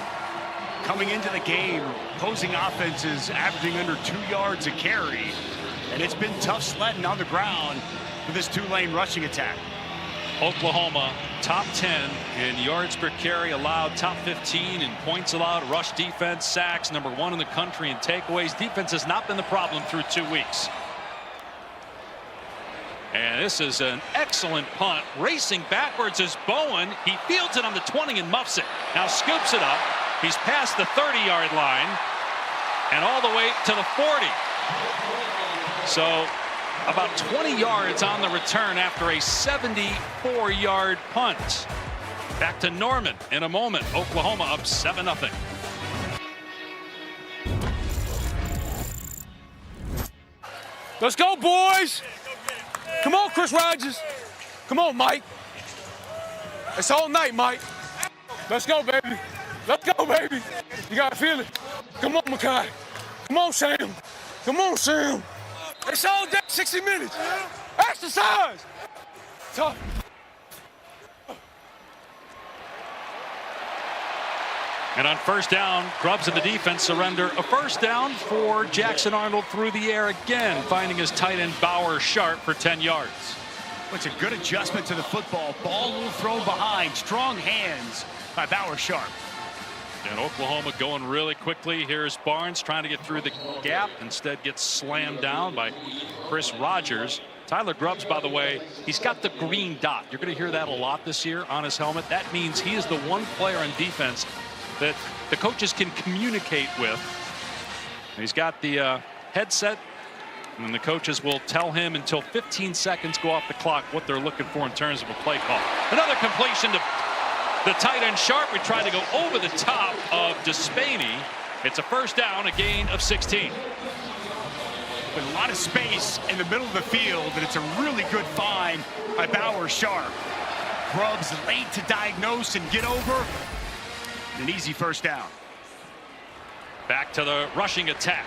Coming into the game, opposing offenses averaging under 2 yards a carry. And it's been tough sledding on the ground for this Tulane rushing attack. Oklahoma top 10 in yards per carry allowed, top 15 in points allowed, rush defense, sacks, number 1 in the country in takeaways. Defense has not been the problem through 2 weeks. And this is an excellent punt. Racing backwards is Bowen. He fields it on the 20 and muffs it. Now scoops it up. He's past the 30-yard line and all the way to the 40. So about 20 yards on the return after a 74-yard punt. Back to Norman in a moment. Oklahoma up 7-0. Let's go, boys. Come on, Chris Rogers. Come on, Mike. It's all night, Mike. Let's go, baby. Let's go, baby. You got to feel it. Come on, Makai. Come on, Sam. Come on, Sam. It's all day, 60 minutes. Exercise. Tough. And on 1st down, Grubbs and the defense surrender a 1st down for Jackson Arnold through the air again, finding his tight end Bauer Sharp for 10 yards. It's a good adjustment to the football. Ball a little thrown behind. Strong hands by Bauer Sharp. And Oklahoma going really quickly. Here's Barnes trying to get through the gap. Instead gets slammed down by Chris Rogers. Tyler Grubbs, by the way, he's got the green dot. You're going to hear that a lot this year on his helmet. That means he is the one player on defense that the coaches can communicate with. He's got the headset, and the coaches will tell him until 15 seconds go off the clock what they're looking for in terms of a play call. Another completion to the tight end Sharp. We tried to go over the top of Despaney. It's a 1st down, a gain of 16. With a lot of space in the middle of the field, and it's a really good find by Bauer Sharp. Grubbs late to diagnose and get over. An easy 1st down. Back to the rushing attack.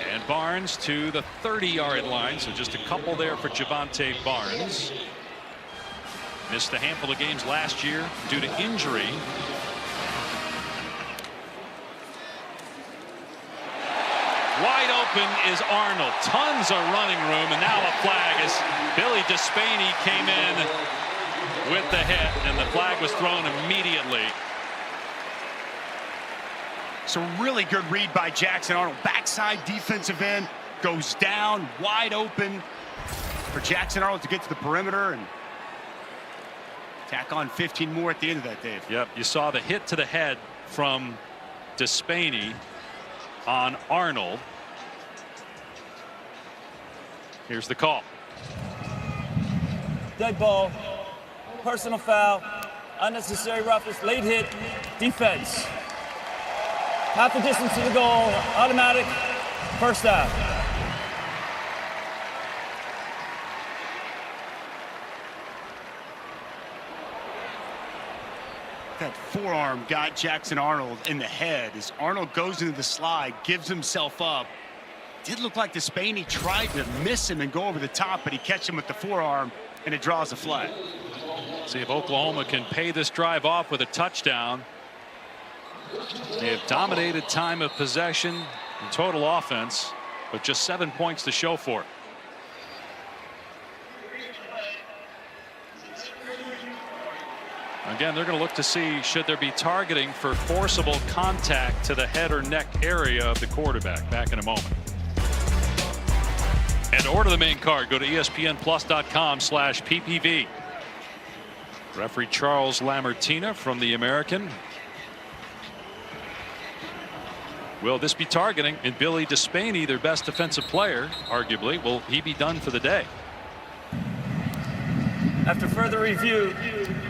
And Barnes to the 30-yard line, so just a couple there for Javante Barnes. Missed a handful of games last year due to injury. Wide open is Arnold. Tons of running room, and now a flag as Billy Despaney came in with the hit, and the flag was thrown immediately. So really good read by Jackson Arnold. Backside defensive end goes down wide open for Jackson Arnold to get to the perimeter and tack on 15 more at the end of that, Dave. Yep, you saw the hit to the head from Despaney on Arnold. Here's the call. Dead ball, personal foul, unnecessary roughness, late hit, defense. Half the distance to the goal, automatic, 1st down. That forearm got Jackson Arnold in the head as Arnold goes into the slide, gives himself up. Did look like Despaney tried to miss him and go over the top, but he catches him with the forearm, and it draws a flag. See if Oklahoma can pay this drive off with a touchdown. They have dominated time of possession and total offense, but just 7 points to show for it. Again, they're going to look to see should there be targeting for forcible contact to the head or neck area of the quarterback. Back in a moment. And to order the main card, go to ESPNplus.com/PPV. Referee Charles Lamartina from the American. Will this be targeting? And Billy Despaney, their best defensive player, arguably, will he be done for the day? After further review,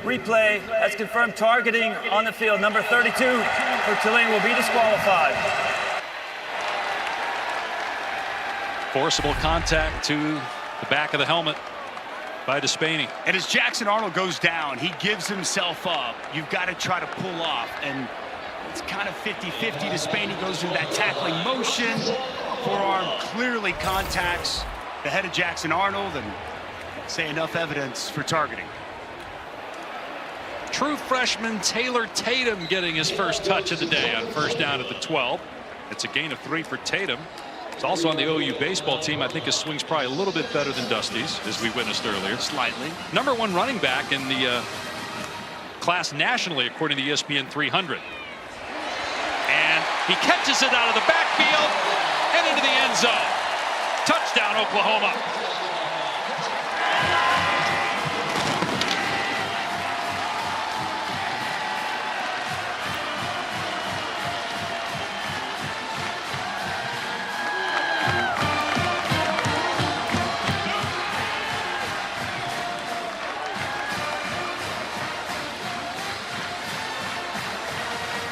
replay has confirmed targeting on the field. Number 32 for Tulane will be disqualified. Forcible contact to the back of the helmet by Despaney. And as Jackson Arnold goes down, he gives himself up. You've got to try to pull off. And it's kind of 50-50. Despaney goes into that tackling motion. Forearm clearly contacts the head of Jackson Arnold, and say enough evidence for targeting. True freshman Taylor Tatum getting his first touch of the day on first down at the 12. It's a gain of 3 for Tatum. He's also on the OU baseball team. I think his swing's probably a little bit better than Dusty's, as we witnessed earlier. Slightly. Number 1 running back in the class nationally, according to ESPN 300. And he catches it out of the backfield and into the end zone. Touchdown, Oklahoma.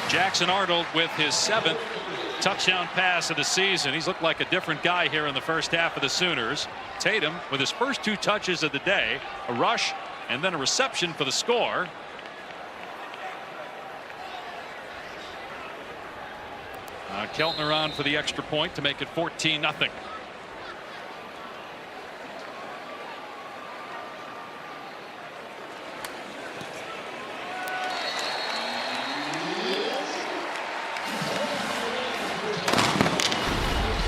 Jackson Arnold with his 7th touchdown pass of the season. He's looked like a different guy here in the first half of the Sooners. Tatum with his first 2 touches of the day, a rush and then a reception for the score. Keltner on for the extra point to make it 14-0.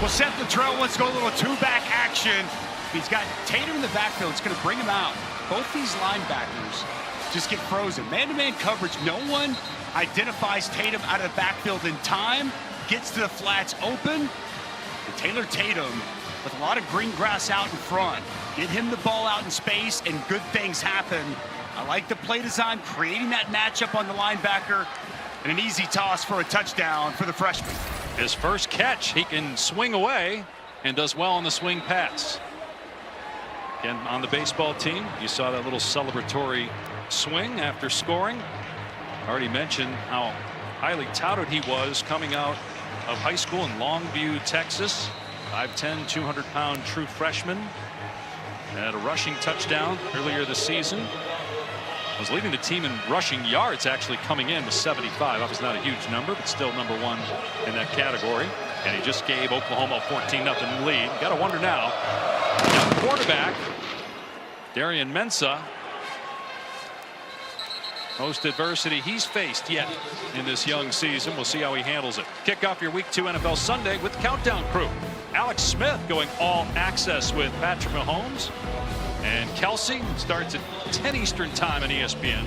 Well, Seth Luttrell wants to go a little 2-back action. He's got Tatum in the backfield. It's going to bring him out. Both these linebackers just get frozen. Man-to-man coverage. No one identifies Tatum out of the backfield in time. Gets to the flats open. And Taylor Tatum with a lot of green grass out in front. Get him the ball out in space and good things happen. I like the play design, creating that matchup on the linebacker. And an easy toss for a touchdown for the freshman. His first catch, he can swing away and does well on the swing pass. Again, on the baseball team, you saw that little celebratory swing after scoring. I already mentioned how highly touted he was coming out of high school in Longview, Texas. 5'10", 200-pound true freshman. Had a rushing touchdown earlier this season. Was leading the team in rushing yards, actually coming in with 75. Obviously not a huge number, but still number 1 in that category. And he just gave Oklahoma a 14-0 lead. Got to wonder now, young quarterback Darian Mensah, most adversity he's faced yet in this young season. We'll see how he handles it. Kick off your Week 2 NFL Sunday with the Countdown Crew. Alex Smith going all access with Patrick Mahomes. And Kelsey starts at 10 Eastern time on ESPN.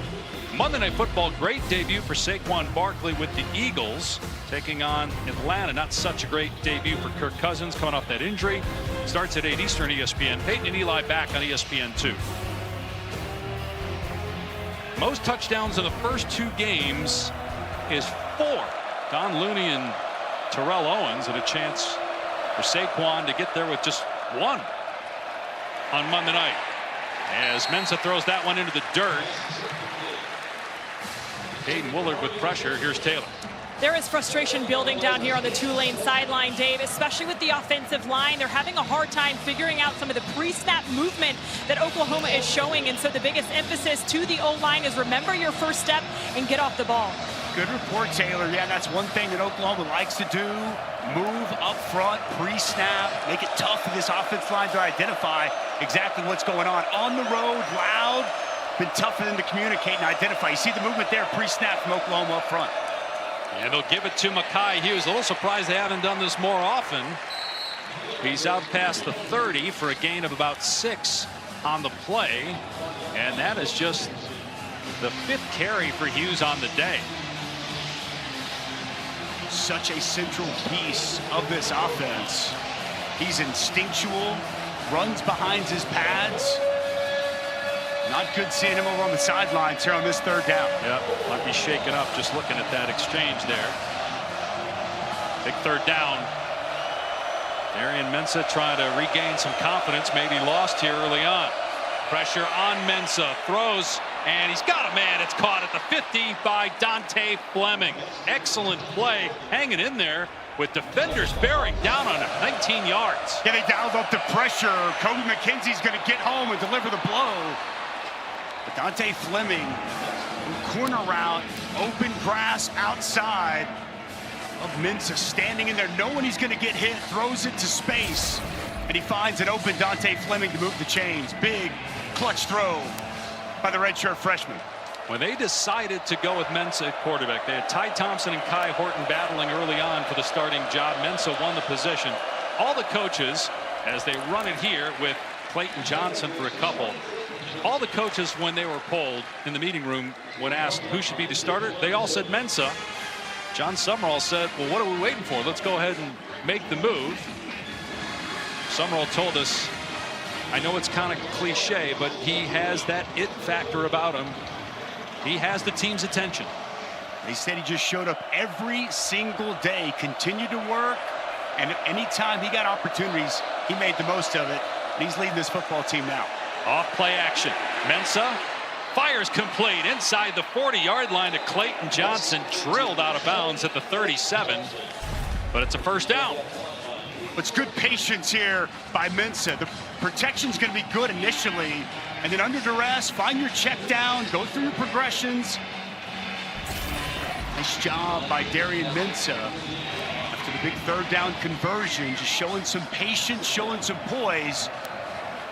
Monday Night Football, great debut for Saquon Barkley with the Eagles taking on Atlanta. Not such a great debut for Kirk Cousins coming off that injury. Starts at 8 Eastern ESPN. Peyton and Eli back on ESPN2. Most touchdowns in the first 2 games is 4. Don Looney and Terrell Owens, and a chance for Saquon to get there with just 1 on Monday night. As Mensah throws that one into the dirt. Hayden Willard with pressure. Here's Taylor. There is frustration building down here on the Tulane sideline, Dave, especially with the offensive line. They're having a hard time figuring out some of the pre-snap movement that Oklahoma is showing. And so the biggest emphasis to the O-line is remember your first step and get off the ball. Good report, Taylor. Yeah, that's one thing that Oklahoma likes to do. Move up front, pre-snap, make it tough for this offensive line to identify exactly what's going on. On the road, loud, been tough for them to communicate and identify. You see the movement there, pre-snap from Oklahoma up front. And they'll give it to Mekhi Hughes. A little surprised they haven't done this more often. He's out past the 30 for a gain of about 6 on the play. And that is just the 5th carry for Hughes on the day. Such a central piece of this offense. He's instinctual, runs behind his pads. Not good seeing him over on the sidelines here on this 3rd down. Yep, might be shaken up just looking at that exchange there. Big 3rd down. Darian Mensah trying to regain some confidence, maybe lost here early on. Pressure on Mensah, throws, and he's got a man. It's caught at the 50 by Dante Fleming. Excellent play, hanging in there with defenders bearing down on him, 19 yards. Yeah, they dialed up the pressure. Kobe McKenzie's going to get home and deliver the blow. But Dante Fleming, corner route, open grass outside of Mensah, standing in there, knowing he's going to get hit, throws it to space, and he finds an open Dante Fleming to move the chains. Big clutch throw by the redshirt freshman. When they decided to go with Mensah at quarterback, they had Ty Thompson and Kai Horton battling early on for the starting job. Mensah won the position. All the coaches, as they run it here with Clayton Johnson for a couple, all the coaches, when they were polled in the meeting room, when asked who should be the starter, they all said Mensah. John Summerall said, well, what are we waiting for? Let's go ahead and make the move. Summerall told us, I know it's kind of cliche, but he has that it factor about him. He has the team's attention. They said he just showed up every single day, continued to work, and anytime he got opportunities, he made the most of it. And he's leading this football team now. Off play action. Mensah fires complete inside the 40-yard line to Clayton Johnson, drilled out of bounds at the 37, but it's a 1st down. It's good patience here by Mensah. The protection's going to be good initially, and then under duress, find your check down, go through your progressions. Nice job by Darian Mensah after the big 3rd down conversion, just showing some patience, showing some poise,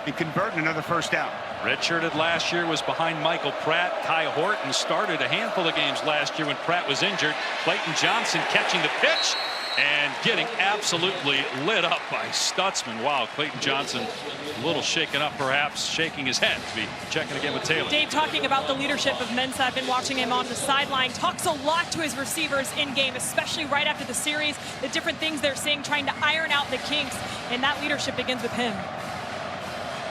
and converting another 1st down. Redshirted last year, was behind Michael Pratt. Kai Horton started a handful of games last year when Pratt was injured. Clayton Johnson catching the pitch and getting absolutely lit up by Stutzman. Wow, Clayton Johnson a little shaken up, perhaps shaking his head to be checking again with Taylor. Dave, talking about the leadership of Mensah, I've been watching him on the sideline, talks a lot to his receivers in game, especially right after the series, the different things they're seeing, trying to iron out the kinks, and that leadership begins with him.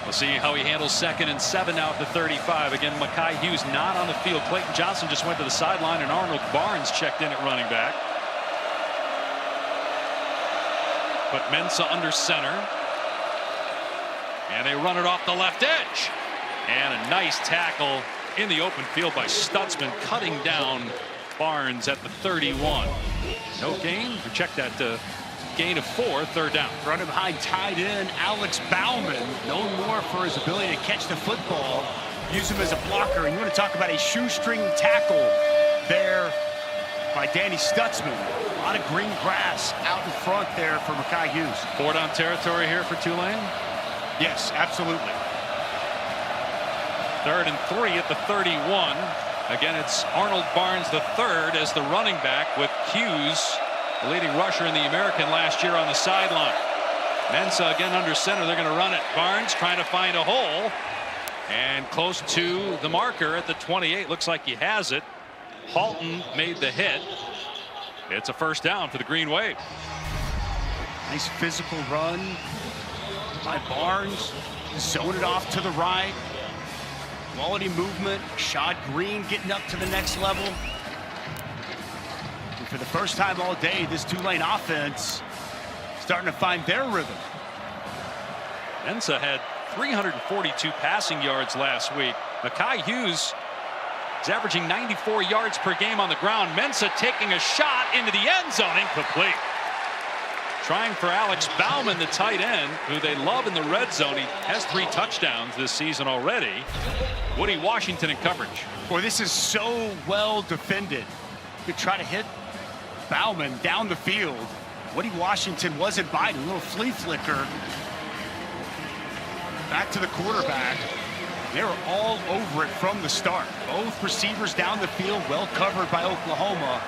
We'll see how he handles 2nd and 7 now at the 35. Again, Mekhi Hughes not on the field. Clayton Johnson just went to the sideline, and Arnold Barnes checked in at running back. But Mensah under center. And they run it off the left edge. And a nice tackle in the open field by Stutzman, cutting down Barnes at the 31. No gain. Check that gain of 4, 3rd down. Running behind tight end Alex Bauman, known more for his ability to catch the football, use him as a blocker. And you want to talk about a shoestring tackle there by Danny Stutzman. A lot of green grass out in front there for Mekhi Hughes. 4 down territory here for Tulane? Yes, absolutely. 3rd and 3 at the 31. Again, it's Arnold Barnes the 3rd as the running back, with Hughes, the leading rusher in the American last year, on the sideline. Mensah again under center. They're going to run it. Barnes trying to find a hole, and close to the marker at the 28. Looks like he has it. Halton made the hit. It's a 1st down for the Green Wave. Nice physical run by Barnes. Zone it off to the right. Quality movement. Shad Green getting up to the next level. And for the first time all day, this Tulane offense starting to find their rhythm. Mensah had 342 passing yards last week. Mekhi Hughes is averaging 94 yards per game on the ground. Mensah taking a shot into the end zone, incomplete. Trying for Alex Bauman, the tight end, who they love in the red zone. He has 3 touchdowns this season already. Woody Washington in coverage. Boy, this is so well defended. Could try to hit Bauman down the field. Woody Washington wasn't biting. A little flea flicker. Back to the quarterback. They were all over it from the start. Both receivers down the field, well covered by Oklahoma.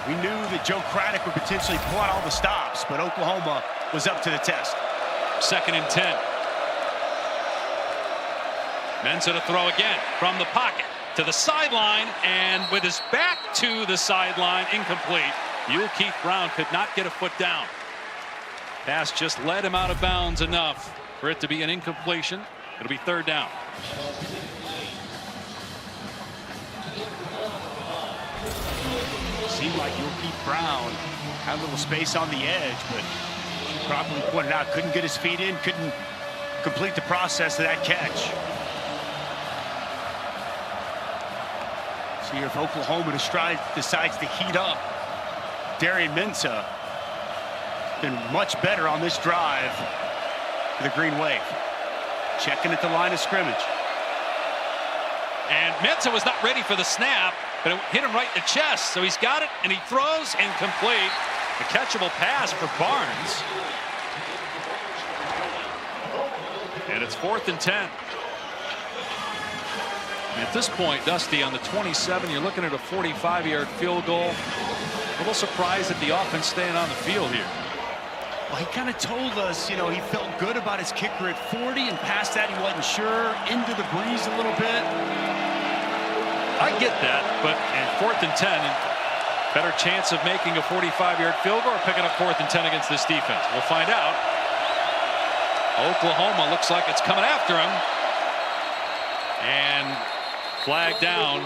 We knew that Joe Craddock would potentially pull out all the stops, but Oklahoma was up to the test. 2nd and 10. Mensa to throw again from the pocket to the sideline, and with his back to the sideline, incomplete. Keith Brown could not get a foot down. Pass just led him out of bounds enough for it to be an incompletion. It'll be third down. Seemed like Keith Brown had a little space on the edge, but properly pointed out, couldn't get his feet in, couldn't complete the process of that catch. See if Oklahoma decides to heat up. Darian Mensa been much better on this drive for the Green Wave. Checking at the line of scrimmage. And Mensa was not ready for the snap, but it hit him right in the chest. So he's got it, and he throws incomplete. A catchable pass for Barnes. And it's 4th and 10. At this point, Dusty, on the 27, you're looking at a 45-yard field goal. A little surprised at the offense staying on the field here. Well, he kind of told us, he felt good about his kicker at 40, and past that he wasn't sure. Into the breeze a little bit. I get that, but in 4th and 10, better chance of making a 45-yard field goal or picking up 4th and 10 against this defense. We'll find out. Oklahoma looks like it's coming after him. And flag down.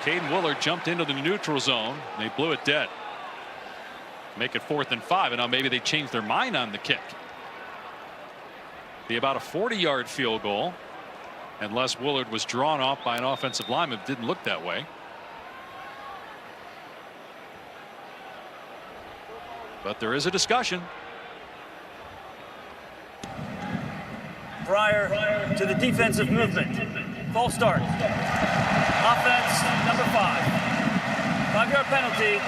Caden Willard jumped into the neutral zone. They blew it dead. Make it 4th and 5, and now maybe they changed their mind on the kick. Be about a 40-yard field goal, unless Willard was drawn off by an offensive lineman. It didn't look that way. But there is a discussion. Prior to the defensive movement. False start. Offense number 5. 5-yard penalty.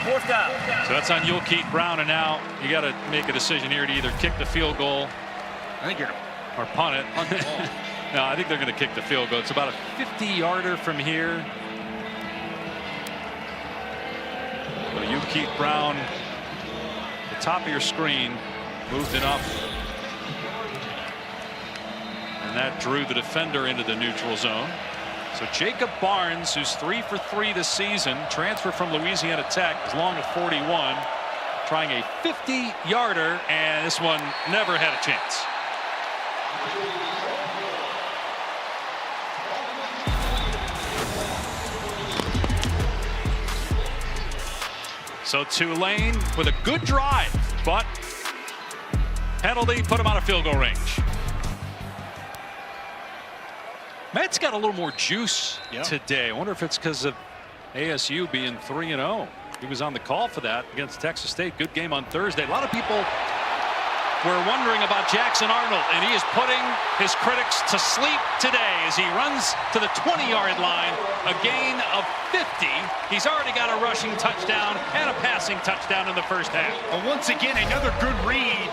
4th down. So that's on Keith Brown, and now you got to make a decision here to either kick the field goal or punt it. No, I think they're going to kick the field goal. It's about a 50-yarder from here. So Keith Brown, the top of your screen, moved enough. And that drew the defender into the neutral zone. So Jacob Barnes, who's 3 for 3 this season, transferred from Louisiana Tech, as long as 41, trying a 50-yarder, and this one never had a chance. So Tulane with a good drive, but penalty put him out of field goal range. Matt's got a little more juice today. I wonder if it's because of ASU being 3-0. He was on the call for that against Texas State. Good game on Thursday. A lot of people were wondering about Jackson Arnold, and he is putting his critics to sleep today as he runs to the 20-yard line. A gain of 50. He's already got a rushing touchdown and a passing touchdown in the first half. Well, once again, another good read.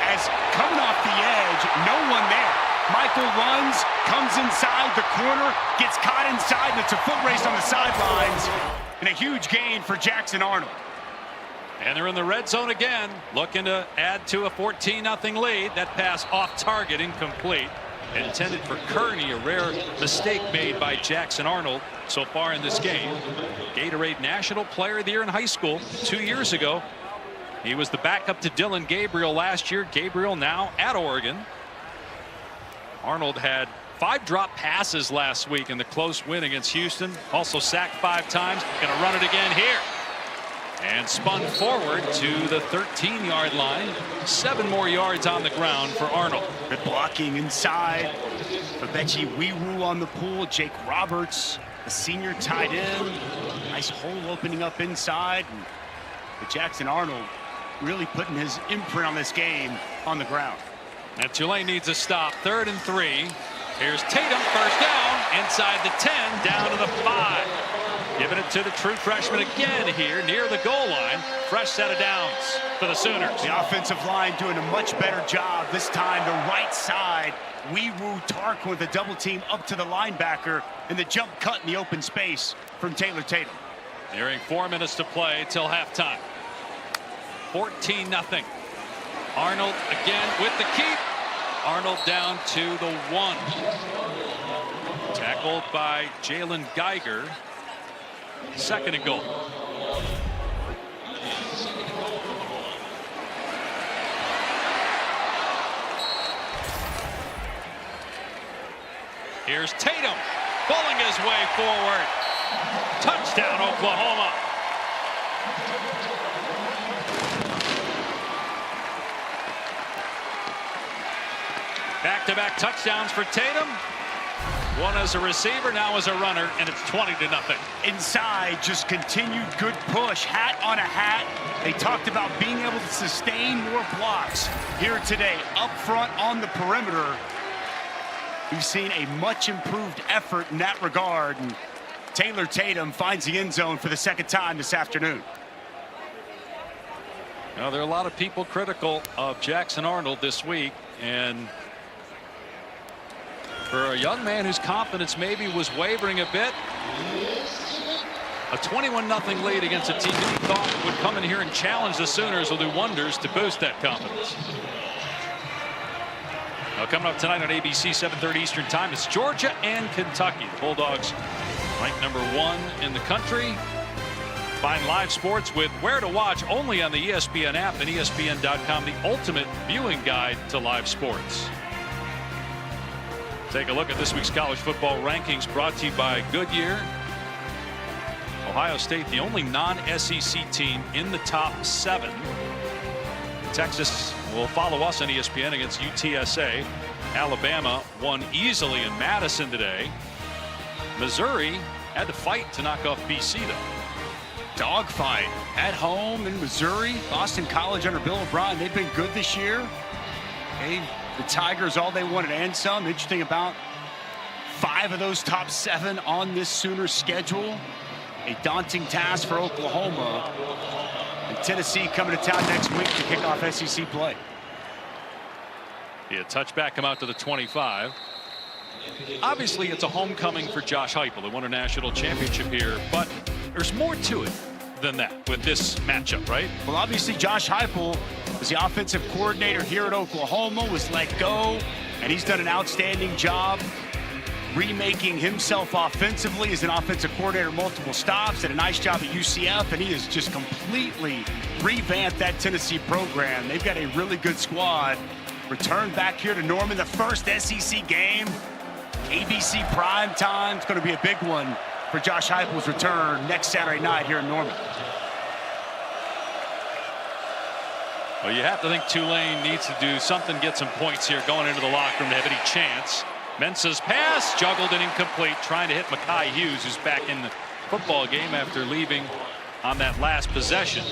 As coming off the edge, no one there. Michael runs, comes inside the corner, gets caught inside, and it's a foot race on the sidelines. And a huge gain for Jackson Arnold. And they're in the red zone again, looking to add to a 14-0 lead. That pass off target, incomplete. Intended for Kearney, a rare mistake made by Jackson Arnold so far in this game. Gatorade National Player of the Year in high school 2 years ago. He was the backup to Dylan Gabriel last year. Gabriel now at Oregon. Arnold had 5 drop passes last week in the close win against Houston. Also sacked 5 times. Going to run it again here. And spun forward to the 13-yard line. 7 more yards on the ground for Arnold. Good blocking inside. Babechi Weewu on the pool. Jake Roberts, the senior tight end. Nice hole opening up inside. But Jackson Arnold really putting his imprint on this game on the ground. And Tulane needs a stop. 3rd and 3. Here's Tatum, first down, inside the 10, down to the 5. Giving it to the true freshman again here near the goal line. Fresh set of downs for the Sooners. The offensive line doing a much better job this time. The right side. Weewu Tark with a double team up to the linebacker, and the jump cut in the open space from Taylor Tatum. Nearing 4 minutes to play till halftime. 14-0. Arnold again with the keep. Arnold down to the 1. Tackled by Jalen Geiger. 2nd and goal. Here's Tatum pulling his way forward. Touchdown, Oklahoma. Back-to-back touchdowns for Tatum. One as a receiver, now as a runner, and it's 20-0. Inside, just continued good push, hat on a hat. They talked about being able to sustain more blocks here today. Up front on the perimeter, we've seen a much improved effort in that regard. And Taylor Tatum finds the end zone for the 2nd time this afternoon. Now, there are a lot of people critical of Jackson Arnold this week, and for a young man whose confidence maybe was wavering a bit, a 21-0 lead against a team that he thought would come in here and challenge the Sooners will do wonders to boost that confidence. Now, coming up tonight on ABC, 7:30 Eastern Time, it's Georgia and Kentucky. The Bulldogs ranked number 1 in the country. Find live sports with Where to Watch only on the ESPN app and ESPN.com, the ultimate viewing guide to live sports. Take a look at this week's college football rankings brought to you by Goodyear. Ohio State, the only non-SEC team in the top 7. Texas will follow us on ESPN against UTSA. Alabama won easily in Madison today. Missouri had to fight to knock off BC, though. Dogfight at home in Missouri. Boston College under Bill O'Brien, they've been good this year. Gave the Tigers all they wanted and some. Interesting about 5 of those top 7 on this Sooners schedule. A daunting task for Oklahoma. And Tennessee coming to town next week to kick off SEC play. Yeah, touchback come out to the 25. Obviously, it's a homecoming for Josh Heupel, who won a national championship here, but there's more to it than that with this matchup, right? Well, obviously, Josh Heupel was the offensive coordinator here at Oklahoma, was let go, and he's done an outstanding job remaking himself offensively as an offensive coordinator, multiple stops, did a nice job at UCF, and he has just completely revamped that Tennessee program. They've got a really good squad. Returned back here to Norman, the first SEC game. ABC prime time. It's going to be a big one for Josh Heupel's return next Saturday night here in Norman. Well, you have to think Tulane needs to do something, get some points here going into the locker room to have any chance. Mensah's pass juggled and incomplete, trying to hit Mekhi Hughes, who's back in the football game after leaving on that last possession.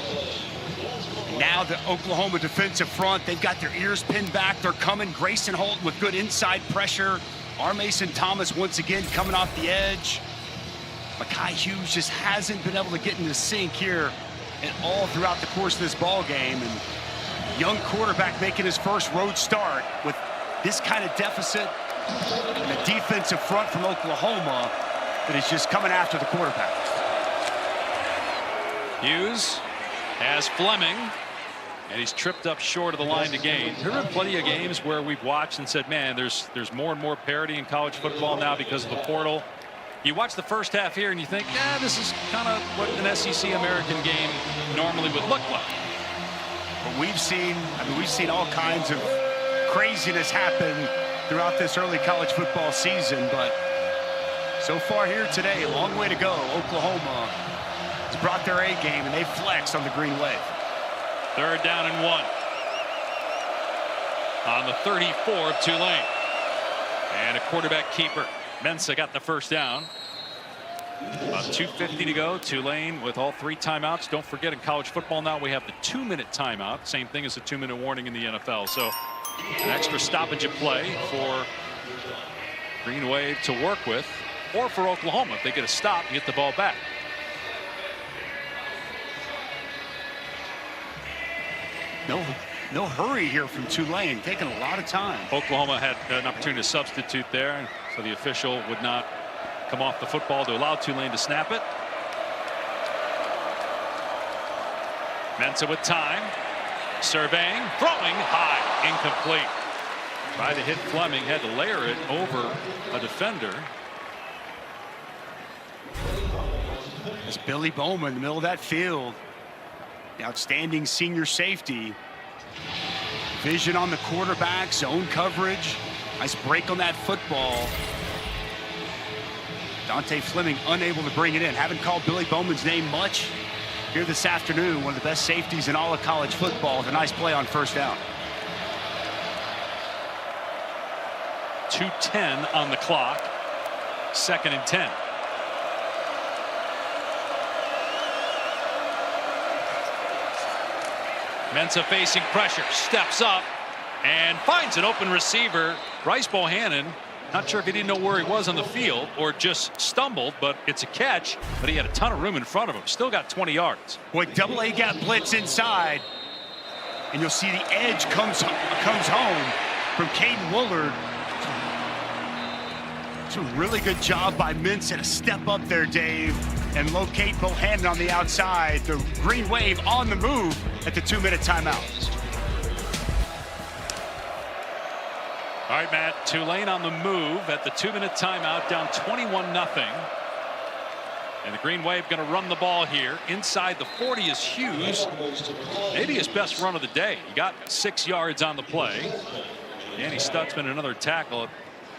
Now the Oklahoma defensive front, they've got their ears pinned back. They're coming. Grayson Holton with good inside pressure. R. Mason Thomas once again coming off the edge. Mekhi Hughes just hasn't been able to get in the sync here at all throughout the course of this ball game. And young quarterback making his first road start with this kind of deficit and a defensive front from Oklahoma that is just coming after the quarterback. Hughes has Fleming, and he's tripped up short of the line to gain. There have been plenty of games where we've watched and said, man, there's more and more parity in college football now because of the portal. You watch the first half here and you think, yeah, this is kind of what an SEC American game normally would look like. But we've seen all kinds of craziness happen throughout this early college football season, but so far here today, a long way to go. Oklahoma has brought their A game and they flexed on the green wave. 3rd down and 1 on the 34 of Tulane, and a quarterback keeper. Mensah got the first down. About 2:50 to go. Tulane with all 3 timeouts. Don't forget, in college football now we have the 2-minute timeout. Same thing as a 2-minute warning in the NFL. So an extra stoppage of play for Green Wave to work with, or for Oklahoma if they get a stop and get the ball back. No hurry here from Tulane, taking a lot of time. Oklahoma had an opportunity to substitute there, so the official would not come off the football to allow Tulane to snap it. Mensah with time, surveying, throwing high, incomplete. Tried to hit Fleming, had to layer it over a defender. It's Billy Bowman in the middle of that field. The outstanding senior safety. Vision on the quarterback, zone coverage. Nice break on that football. Dante Fleming unable to bring it in. Haven't called Billy Bowman's name much here this afternoon. One of the best safeties in all of college football with a nice play on first down. 2:10 on the clock. 2nd and 10. Mensah facing pressure, steps up and finds an open receiver. Bryce Bohannon, not sure if he didn't know where he was on the field or just stumbled, but it's a catch. But he had a ton of room in front of him. Still got 20 yards. Boy, double A gap blitz inside. And you'll see the edge comes home from Caden Woolard. It's a really good job by Mensah to step up there, Dave, and locate Bohannon on the outside. The green wave on the move at the 2-minute timeout. All right, Matt, Tulane on the move at the 2-minute timeout, down 21-0. And the green wave going to run the ball here. Inside the 40 is Hughes. Maybe his best run of the day. He got 6 yards on the play. Danny Stutzman, another tackle.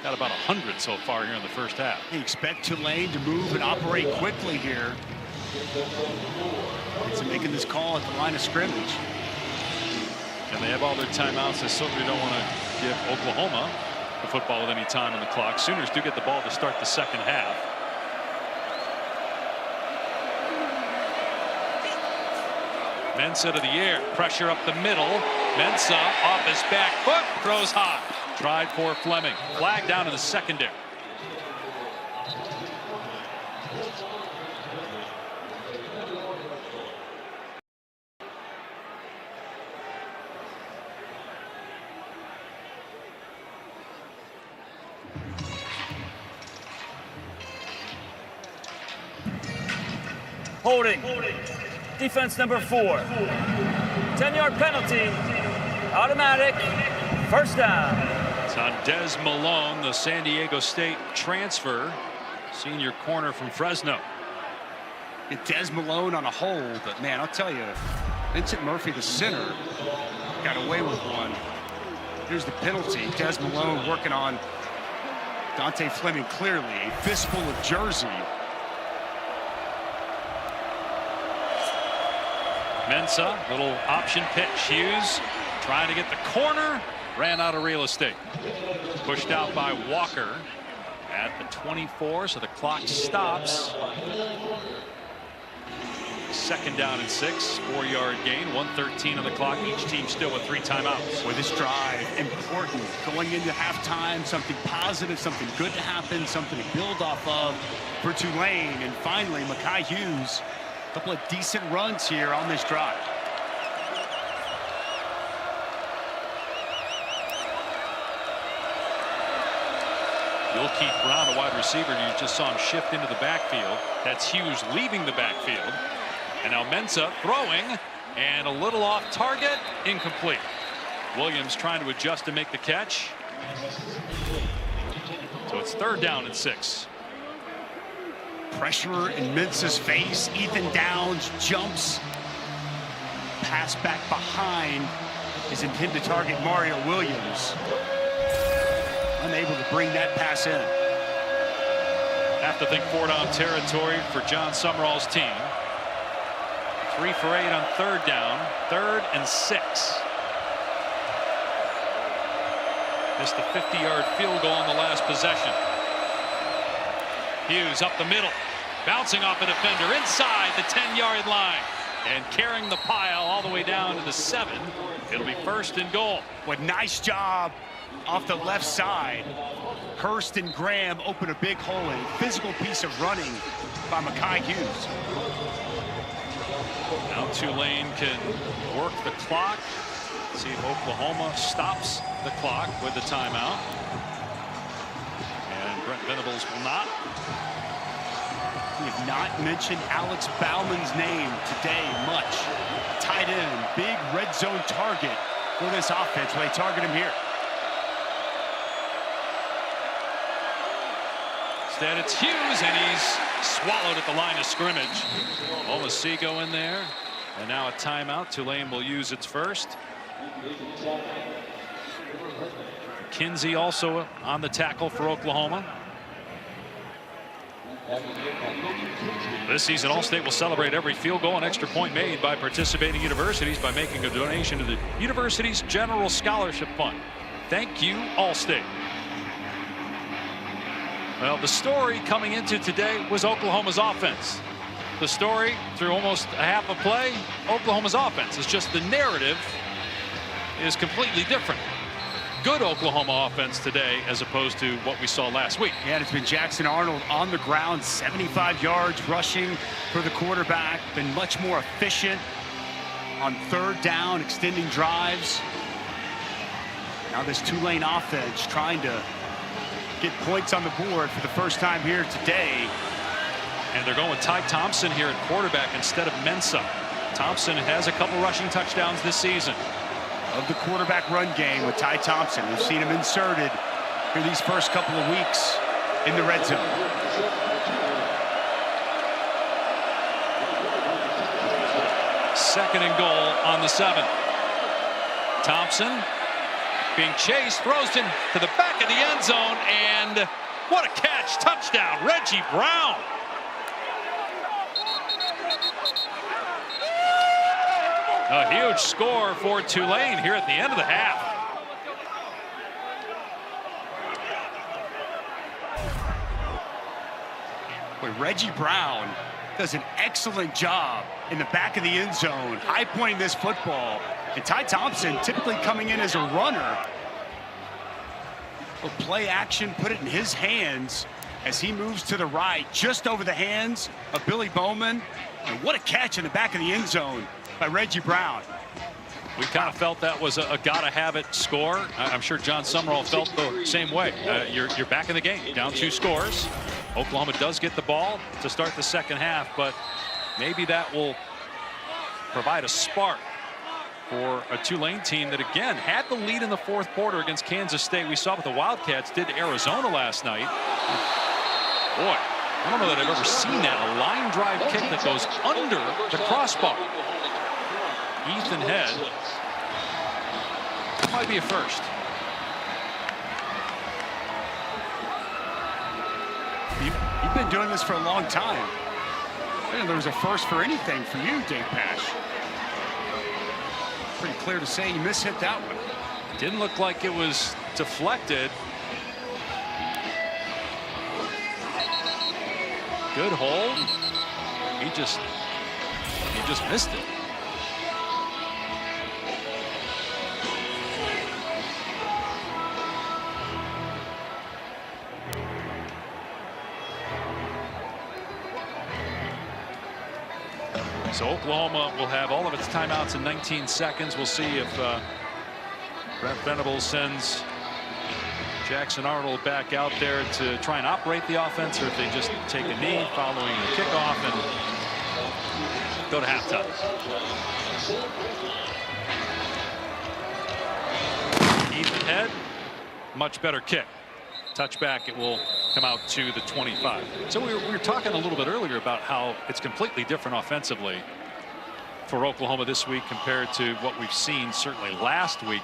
Got about 100 so far here in the first half. You expect Tulane to move and operate quickly here. It's making this call at the line of scrimmage. And they have all their timeouts. They certainly don't want to give Oklahoma the football with any time on the clock. Sooners do get the ball to start the second half. Mensah to the air. Pressure up the middle. Mensah off his back foot. Throws high. Tried for Fleming. Flag down in the secondary. Holding. Defense number 4. 10-yard penalty. Automatic. First down. It's on Des Malone, the San Diego State transfer. Senior corner from Fresno. Des Malone on a hold, but man, I'll tell you, Vincent Murphy, the center, got away with one. Here's the penalty. Des Malone working on Dante Fleming, clearly a fistful of jersey. Mensah, little option pitch. Hughes trying to get the corner, ran out of real estate. Pushed out by Walker at the 24, so the clock stops. 2nd down and 6, 4-yard gain, 1:13 on the clock. Each team still with 3 timeouts. With this drive, important. Going into halftime, something positive, something good to happen, something to build off of for Tulane. And finally, Mekhi Hughes, a couple of decent runs here on this drive. Keith Brown, the wide receiver, you just saw him shift into the backfield. That's Hughes leaving the backfield. And now Mensah throwing, and a little off target, incomplete. Williams trying to adjust to make the catch. So it's 3rd down and 6. Pressure in Mensah's face. Ethan Downs jumps. Pass back behind is intended to target Mario Williams. Unable to bring that pass in. Have to think 4-down territory for John Summerall's team. 3 for 8 on 3rd down. 3rd and 6. Missed a 50-yard field goal on the last possession. Hughes up the middle, bouncing off a defender inside the 10-yard line, and carrying the pile all the way down to the 7. It'll be 1st and goal. What nice job off the left side. Hurst and Graham open a big hole. A physical piece of running by Mekhi Hughes. Now Tulane can work the clock. See if Oklahoma stops the clock with the timeout. And Brent Venables will not. We have not mentioned Alex Bauman's name today much. Tight end, big red zone target for this offense when they target him here. Instead, it's Hughes, and he's swallowed at the line of scrimmage. Omasigo in there, and now a timeout. Tulane will use its first. Kinsey also on the tackle for Oklahoma. This season, All-State will celebrate every field goal and extra point made by participating universities by making a donation to the university's General Scholarship Fund. Thank you, All-State. Well, the story coming into today was Oklahoma's offense. The story through almost a half a play, Oklahoma's offense. It's just the narrative is completely different. Good Oklahoma offense today as opposed to what we saw last week. Yeah, and it's been Jackson Arnold on the ground, 75 yards rushing for the quarterback. Been much more efficient on third down, extending drives. Now this Tulane offense trying to get points on the board for the first time here today. And they're going with Ty Thompson here at quarterback instead of Mensah. Thompson has a couple rushing touchdowns this season. Of the quarterback run game with Ty Thompson. We've seen him inserted for these first couple of weeks in the red zone. Second and goal on the 7. Thompson being chased, throws him to the back of the end zone, and what a catch. Touchdown, Reggie Brown. A huge score for Tulane here at the end of the half. Boy, Reggie Brown does an excellent job in the back of the end zone, high pointing this football. And Ty Thompson typically coming in as a runner. Will play action, put it in his hands as he moves to the right, just over the hands of Billy Bowman. And what a catch in the back of the end zone by Reggie Brown. We kind of felt that was a gotta-have-it score. I'm sure John Summerall felt the same way. You're back in the game, down 2 scores. Oklahoma does get the ball to start the second half, but maybe that will provide a spark for a Tulane team that, again, had the lead in the fourth quarter against Kansas State. We saw what the Wildcats did to Arizona last night. Boy, I don't know that I've ever seen that. A line drive kick that goes under the crossbar. Ethan Head. That might be a first. You've been doing this for a long time. I didn't know there was a first for anything for you, Dave Pash. Pretty clear to say you mishit that one. Didn't look like it was deflected. Good hold. He just missed it. So Oklahoma will have all of its timeouts in 19 seconds. We'll see if Brent Venables sends Jackson Arnold back out there to try and operate the offense, or if they just take a knee following the kickoff and go to halftime. Ethan Head, much better kick. Touchback, it will come out to the 25. So we were talking a little bit earlier about how it's completely different offensively for Oklahoma this week compared to what we've seen certainly last week.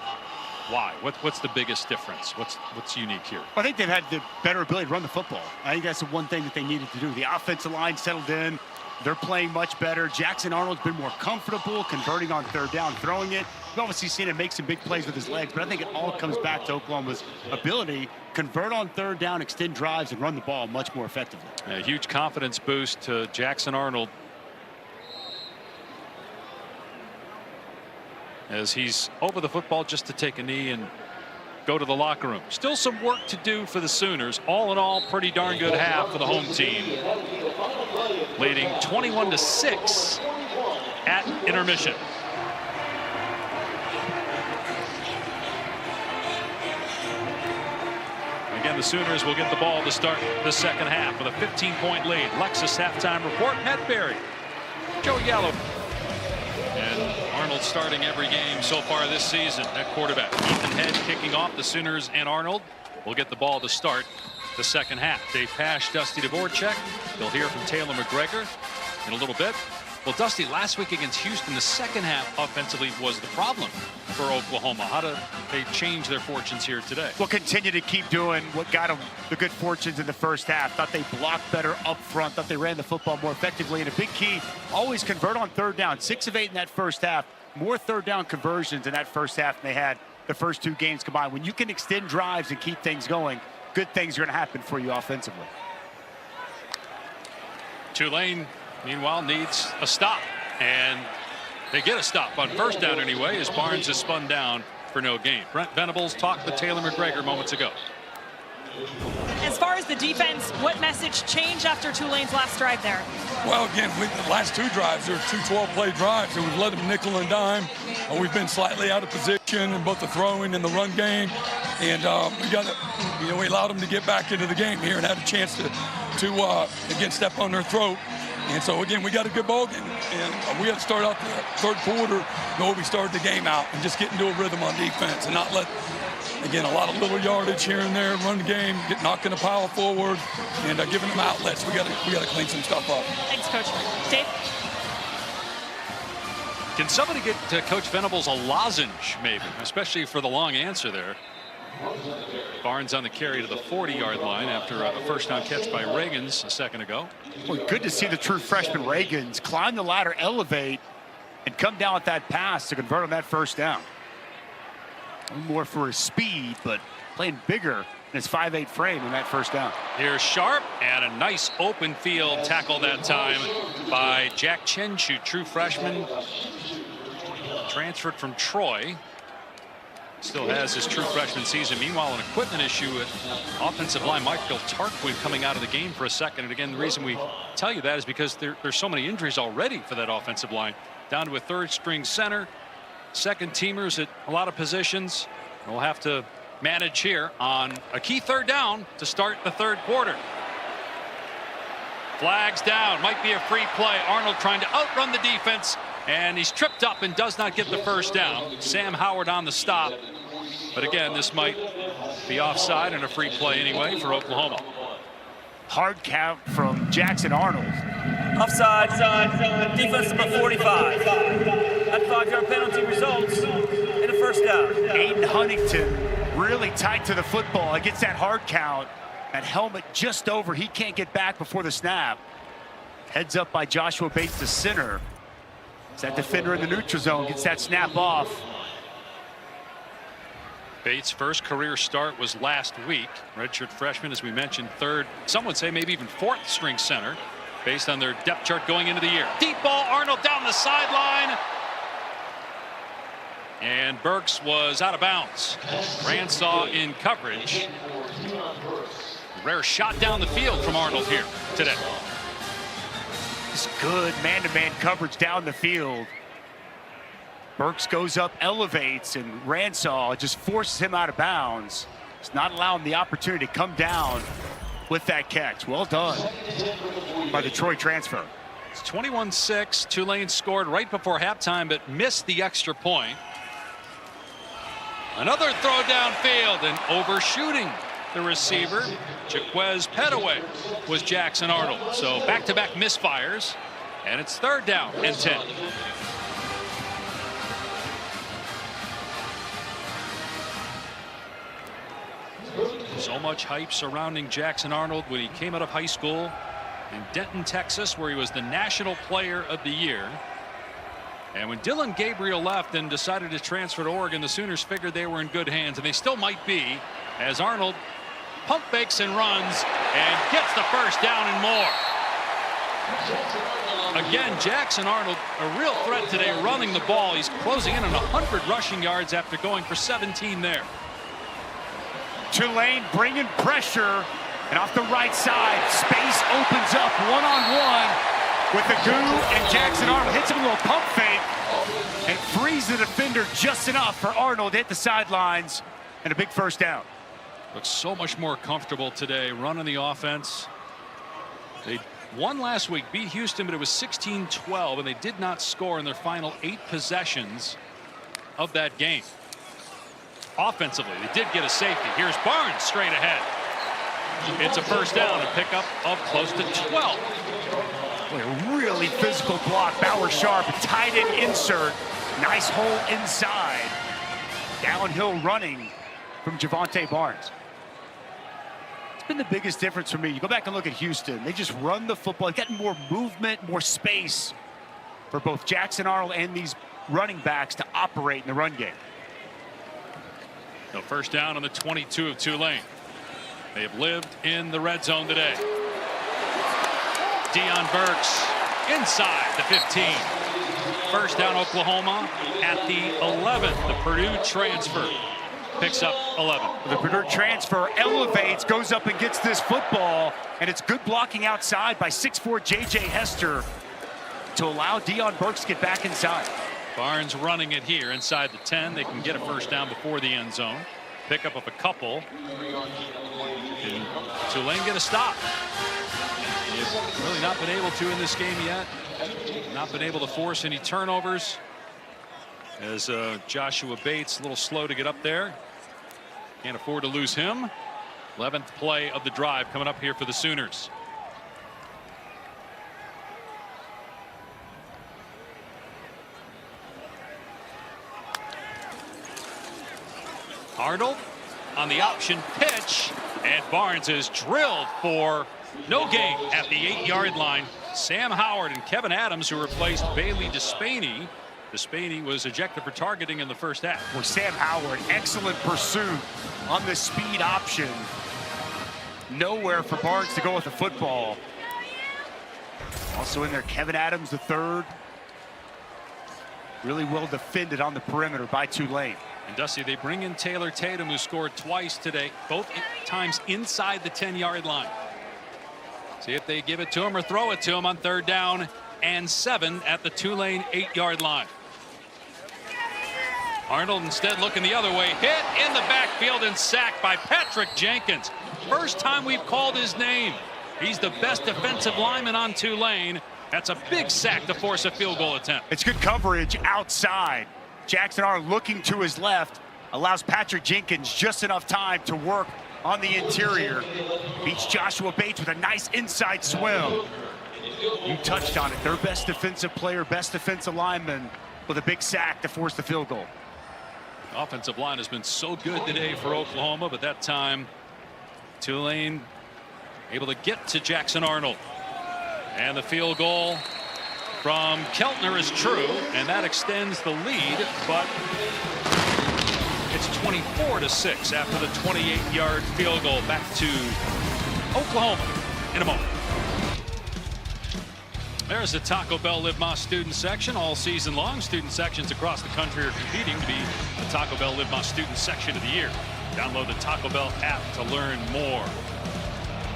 Why? What's the biggest difference? What's unique here? I think they've had the better ability to run the football. I think that's the one thing that they needed to do. The offensive line settled in. They're playing much better. Jackson Arnold's been more comfortable converting on third down, throwing it. We've obviously seen him make some big plays with his legs, but I think it all comes back to Oklahoma's ability convert on third down, extend drives, and run the ball much more effectively. A huge confidence boost to Jackson Arnold as he's over the football just to take a knee and go to the locker room. Still some work to do for the Sooners. All in all, pretty darn good half for the home team, leading 21-6 at intermission. Again, the Sooners will get the ball to start the second half with a 15-point lead. Lexus halftime report. Matt Berry, Joe Gallo, and Arnold starting every game so far this season at quarterback. Ethan Head kicking off. The Sooners and Arnold will get the ball to start the second half. They passed Dusty Dvorak. You'll hear from Taylor McGregor in a little bit. Well, Dusty, last week against Houston, the second half offensively was the problem for Oklahoma. How do they change their fortunes here today? We'll continue to keep doing what got them the good fortunes in the first half. Thought they blocked better up front. Thought they ran the football more effectively. And a big key, always convert on third down. 6 of 8 in that first half. More third down conversions in that first half than they had the first 2 games combined. When you can extend drives and keep things going, good things are going to happen for you offensively. Tulane, meanwhile, needs a stop, and they get a stop on first down anyway as Barnes is spun down for no gain. Brent Venables talked with Taylor McGregor moments ago. As far as the defense, what message changed after Tulane's last drive there? Well, again, the last 2 drives, there were 2 12-play drives, and we've let them nickel and dime. We've been slightly out of position in both the throwing and the run game, and we allowed them to get back into the game here and had a chance to again step on their throat. And so again, we got a good ball game, and we had to start out the third quarter the way we started the game out and just get into a rhythm on defense and not let. Again, a lot of little yardage here and there, run the game, knocking the pile forward, and giving them outlets. We got to clean some stuff up. Thanks, Coach. Dave? Can somebody get Coach Venables a lozenge, maybe, especially for the long answer there? Barnes on the carry to the 40-yard line after a first-down catch by Reagans a second ago. Well, good to see the true freshman Reagans climb the ladder, elevate, and come down with that pass to convert on that first down. More for his speed, but playing bigger in his 5'8" frame in that first down. Here's Sharp, and a nice open field tackle that time by Jack Chenchu, true freshman, transferred from Troy. Still has his true freshman season. Meanwhile, an equipment issue at offensive line. Michael Tarquin coming out of the game for a second. And again, the reason we tell you that is because there's so many injuries already for that offensive line. Down to a third-string center. Second teamers at a lot of positions. We'll have to manage here on a key third down to start the third quarter. Flags down, might be a free play. Arnold trying to outrun the defense, and he's tripped up and does not get the first down. Sam Howard on the stop, but again, this might be offside and a free play anyway for Oklahoma. Hard count from Jackson Arnold. Offside, defense number 45. That 5-yard penalty results in a first down. Aiden Huntington really tight to the football. It gets that hard count. That helmet just over. He can't get back before the snap. Heads up by Joshua Bates, the center. That defender in the neutral zone gets that snap off. Bates' first career start was last week. Redshirt freshman, as we mentioned, third, some would say maybe even 4th string center based on their depth chart going into the year. Deep ball, Arnold down the sideline. And Burks was out of bounds. Ransaw in coverage. Rare shot down the field from Arnold here today. It's good man-to-man coverage down the field. Burks goes up, elevates, and Ransaw just forces him out of bounds. It's not allowing the opportunity to come down with that catch. Well done by the Troy transfer. It's 21-6. Tulane scored right before halftime, but missed the extra point. Another throw downfield and overshooting the receiver. Jaquez Petaway was Jackson Arnold. So back-to-back misfires, and it's third down and 10. So much hype surrounding Jackson Arnold when he came out of high school in Denton, Texas, where he was the National Player of the Year. And when Dylan Gabriel left and decided to transfer to Oregon, the Sooners figured they were in good hands, and they still might be, as Arnold pump fakes and runs and gets the first down and more. Again, Jackson Arnold, a real threat today running the ball. He's closing in on 100 rushing yards after going for 17 there. Tulane bringing pressure, and off the right side, space opens up one-on-one with the goo, and Jackson Arnold hits him a little pump fake and frees the defender just enough for Arnold to hit the sidelines, and a big first down. Looks so much more comfortable today running the offense. They won last week, beat Houston, but it was 16-12, and they did not score in their final 8 possessions of that game. Offensively, they did get a safety. Here's Barnes straight ahead. It's a first down, a pickup of close to 12. Boy, a really physical block. Bauer sharp, tight end insert. Nice hole inside. Downhill running from Javonte Barnes. It's been the biggest difference for me. You go back and look at Houston. They just run the football. They've gotten more movement, more space for both Jackson Arnold and these running backs to operate in the run game. No, first down on the 22 of Tulane. They have lived in the red zone today. Deion Burks inside the 15. First down Oklahoma at the 11. The Purdue transfer picks up 11. The Purdue transfer elevates, goes up and gets this football, and it's good blocking outside by 6'4" J.J. Hester to allow Deion Burks to get back inside. Barnes running it here inside the 10. They can get a first down before the end zone. Pickup of a couple. And Tulane get a stop. They've really not been able to in this game yet. Not been able to force any turnovers. As Joshua Bates a little slow to get up there. Can't afford to lose him. 11th play of the drive coming up here for the Sooners. Arnold on the option pitch, and Barnes is drilled for no gain at the 8-yard line. Sam Howard and Kevin Adams, who replaced Bailey Despaney. Despaney was ejected for targeting in the first half. Well, Sam Howard, excellent pursuit on the speed option. Nowhere for Barnes to go with the football. Also in there, Kevin Adams, the third. Really well defended on the perimeter by Tulane. And Dusty, they bring in Taylor Tatum, who scored twice today, both times inside the 10-yard line. See if they give it to him or throw it to him on 3rd down and 7 at the Tulane 8-yard line. Arnold instead looking the other way, hit in the backfield and sacked by Patrick Jenkins. First time we've called his name. He's the best defensive lineman on Tulane. That's a big sack to force a field goal attempt. It's good coverage outside. Jackson Arnold looking to his left, allows Patrick Jenkins just enough time to work on the interior. Beats Joshua Bates with a nice inside swim. You touched on it. Their best defensive player, best defensive lineman with a big sack to force the field goal. Offensive line has been so good today for Oklahoma, but that time Tulane able to get to Jackson Arnold. And the field goal from Keltner is true, and that extends the lead, but it's 24-6 after the 28-yard field goal. Back to Oklahoma in a moment. There's the Taco Bell Live Más student section all season long. Student sections across the country are competing to be the Taco Bell Live Más student section of the year. Download the Taco Bell app to learn more.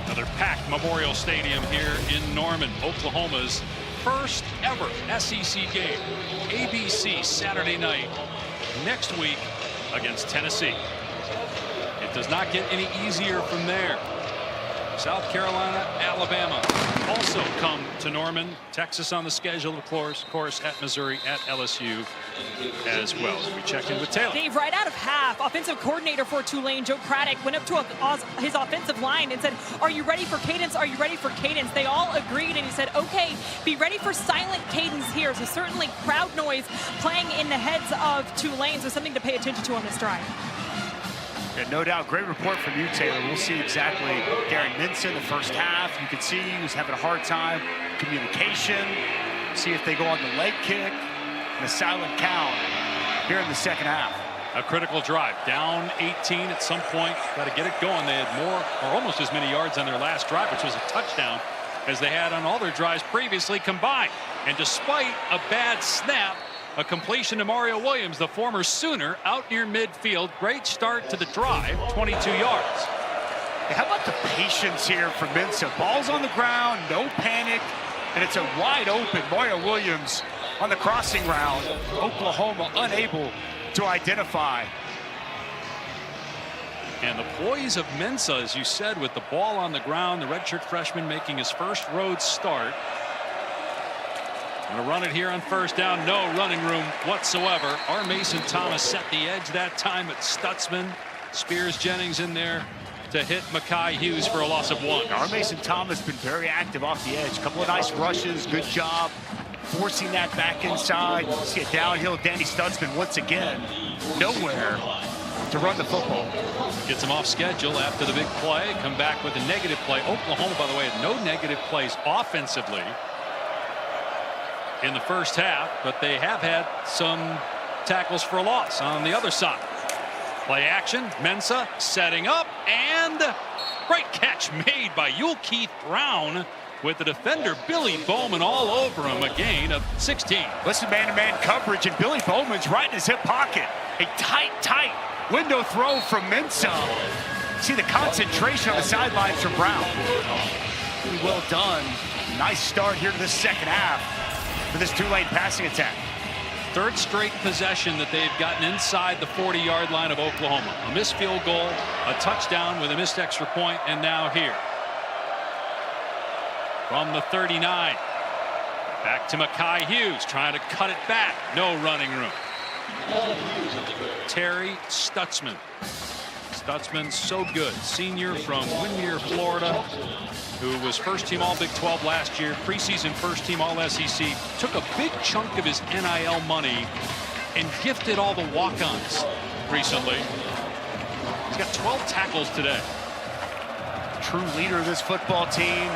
Another packed Memorial Stadium here in Norman. Oklahoma's first ever SEC game. ABC Saturday night next week against Tennessee. It does not get any easier from there. South Carolina, Alabama also come to Norman. Texas on the schedule, of course, at Missouri, at LSU as well. We check in with Taylor. Dave, right out of half, offensive coordinator for Tulane, Joe Craddock, went up to his offensive line and said, "Are you ready for cadence? Are you ready for cadence?" They all agreed, and he said, "Okay, be ready for silent cadence here." So certainly crowd noise playing in the heads of Tulane, so something to pay attention to on this drive. Yeah, no doubt. Great report from you, Taylor. We'll see exactly Gary Minson in the first half. You can see he was having a hard time. Communication. See if they go on the leg kick and a silent count here in the second half. A critical drive. Down 18 at some point. Got to get it going. They had more or almost as many yards on their last drive, which was a touchdown, as they had on all their drives previously combined. And despite a bad snap, a completion to Mario Williams, the former Sooner, out near midfield. Great start to the drive, 22 yards. How about the patience here from Minson? Ball's on the ground, no panic, and it's a wide open Mario Williams on the crossing route. Oklahoma unable to identify. And the poise of Mensa, as you said, with the ball on the ground, the redshirt freshman making his first road start. Going to run it here on first down. No running room whatsoever. Mason Thomas set the edge that time at Stutzman. Spears Jennings in there to hit Mekhi Hughes for a loss of 1. Our Mason Thomas been very active off the edge. A couple of nice rushes. Good job forcing that back inside. See a downhill. Danny Stutzman once again nowhere to run the football. Gets him off schedule after the big play. Come back with a negative play. Oklahoma, by the way, had no negative plays offensively in the first half, but they have had some tackles for a loss on the other side. Play action. Mensah setting up, and great catch made by Yul Keith Brown with the defender Billy Bowman all over him. A gain of 16. Listen, man-to-man coverage, and Billy Bowman's right in his hip pocket. A tight window throw from Mensah. See the concentration on the sidelines from Brown. Really well done. Nice start here to the second half for this Tulane passing attack. Third straight possession that they've gotten inside the 40-yard line of Oklahoma. A missed field goal, a touchdown with a missed extra point, and now here. From the 39. Back to Mekhi Hughes, trying to cut it back. No running room. Terry Stutzman. Stutzman, so good. Senior from Windermere, Florida, who was first-team All-Big 12 last year, preseason first-team All-SEC, took a big chunk of his NIL money and gifted all the walk-ons recently. He's got 12 tackles today. True leader of this football team.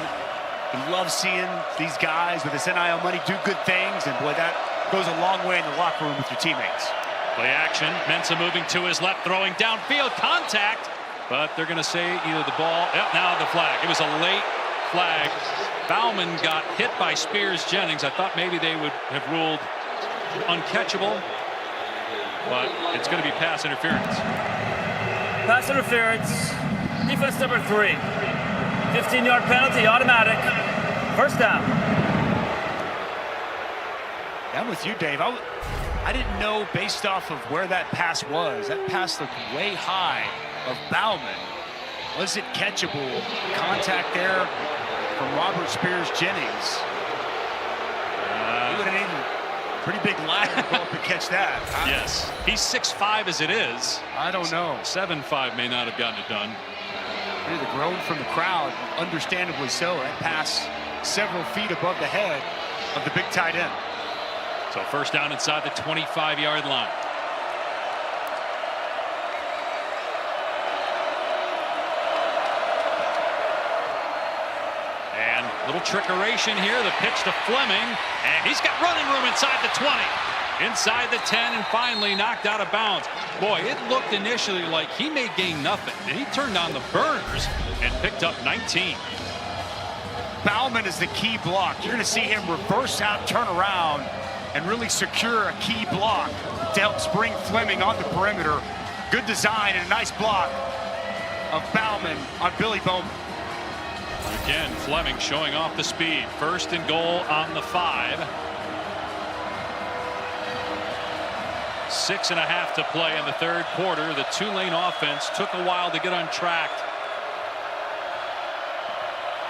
We love seeing these guys with this NIL money do good things, and boy, that goes a long way in the locker room with your teammates. Play action. Mensah moving to his left, throwing downfield, contact, but they're going to say either the ball. Yep, now the flag. It was a late flag. Bauman got hit by Spears-Jennings. I thought maybe they would have ruled uncatchable, but it's going to be pass interference. Pass interference. Defense number 3. 15-yard penalty, automatic. First down. I'm with you, Dave. I didn't know based off of where that pass was. That pass looked way high of Bauman. Was it catchable? Contact there from Robert Spears-Jennings. He would have needed a pretty big lag to go up and catch that. Yes. He's 6'5" as it is. I don't know. 7'5" may not have gotten it done. The groan from the crowd, understandably so. That pass several feet above the head of the big tight end. So first down inside the 25-yard line. And little trickeration here. The pitch to Fleming, and he's got running room inside the 20. Inside the 10, and finally knocked out of bounds. Boy, it looked initially like he may gain nothing, and he turned on the burners and picked up 19. Bauman is the key block. You're going to see him reverse out, turn around, and really secure a key block to help spring Fleming on the perimeter. Good design and a nice block of Bauman on Billy Bowman. Again, Fleming showing off the speed. First and goal on the 5. 6.5 to play in the third quarter. The Tulane offense took a while to get on track.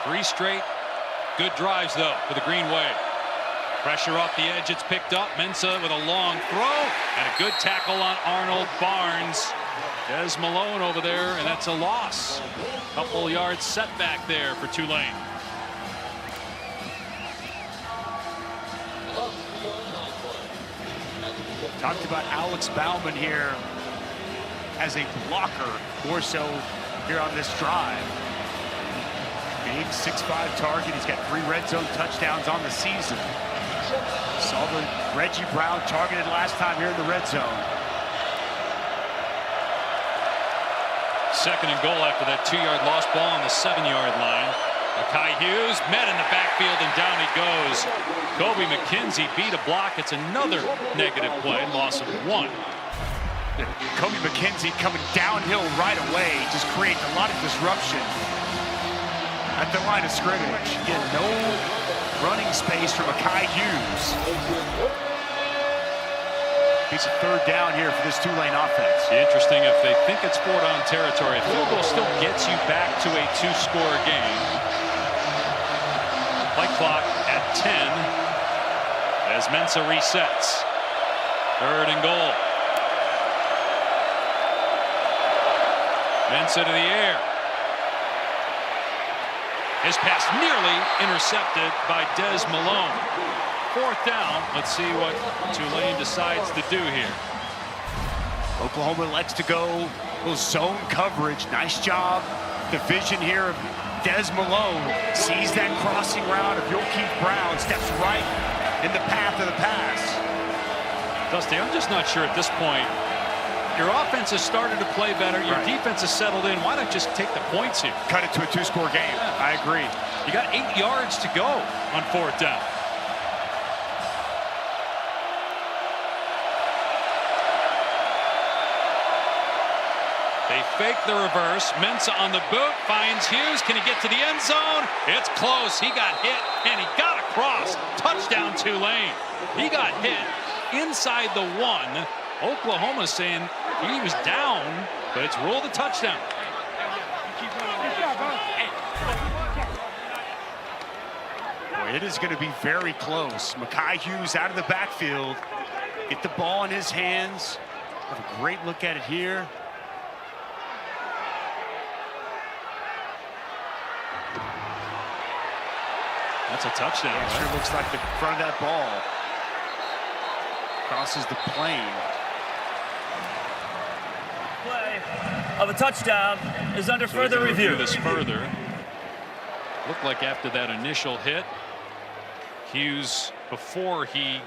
3 straight good drives, though, for the Green Wave. Pressure off the edge. It's picked up. Mensah with a long throw and a good tackle on Arnold Barnes. Des Malone over there, and that's a loss. Couple yards setback there for Tulane. Talked about Alex Bauman here as a blocker, more so here on this drive. Big 6'5" target. He's got 3 red zone touchdowns on the season. Saw the Reggie Brown targeted last time here in the red zone. Second and goal after that 2-yard lost ball on the 7-yard line. Mekhi Hughes met in the backfield, and down he goes. Kobe McKenzie beat a block. It's another negative play, loss of 1. Kobe McKenzie coming downhill right away, just creating a lot of disruption at the line of scrimmage. Again, no running space for Mekhi Hughes. It's a third down here for this Tulane offense. Interesting, if they think it's 4-down territory, a field goal still gets you back to a 2-score game. Play clock at 10 as Mensah resets. Third and goal. Mensah to the air. His pass nearly intercepted by Des Malone. 4th down. Let's see what Tulane decides to do here. Oklahoma likes to go zone coverage. Nice job. The vision here of Des Malone. Sees that crossing route of Keith Brown. Steps right in the path of the pass. Dusty, I'm just not sure at this point. Your offense has started to play better. Your defense has settled in. Why not just take the points here? Cut it to a 2-score game. Yeah. I agree. You got 8 yards to go on 4th down. They fake the reverse. Mensah on the boot, finds Hughes. Can he get to the end zone? It's close. He got hit, and he got across. Touchdown, Tulane. He got hit inside the 1. Oklahoma saying he was down, but it's ruled a touchdown. Boy, it is going to be very close. Mekhi Hughes out of the backfield. Get the ball in his hands. Have a great look at it here. That's a touchdown. Yeah, right? sure looks like the front of that ball crosses the plane. Play of a touchdown is under further review. This further. Looked like after that initial hit, Hughes, before he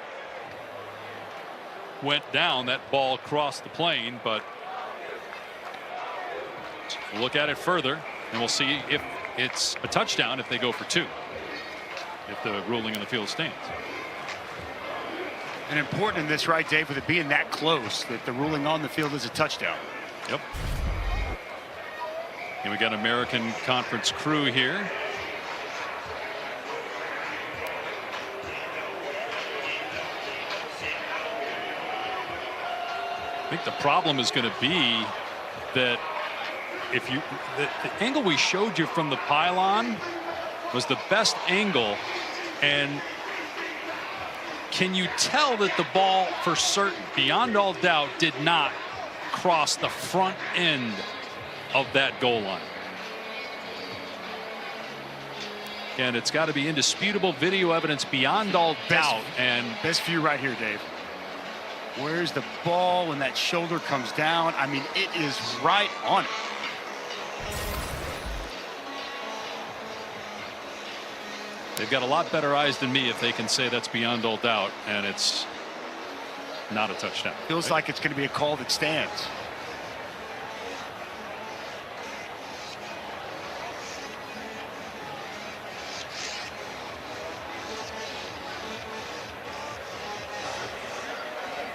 went down, that ball crossed the plane, but we'll look at it further and we'll see if it's a touchdown if they go for 2. If the ruling on the field stands. And important in this, right, Dave, with it being that close, that the ruling on the field is a touchdown. Yep. And we got American Conference crew here. I think the problem is going to be that if you the angle we showed you from the pylon was the best angle, and can you tell that the ball for certain, beyond all doubt, did not cross the front end of that goal line? And it's got to be indisputable video evidence beyond all doubt. And best view right here, Dave. Where's the ball when that shoulder comes down? I mean, it is right on it. They've got a lot better eyes than me if they can say that's beyond all doubt and it's not a touchdown. Feels like it's going to be a call that stands.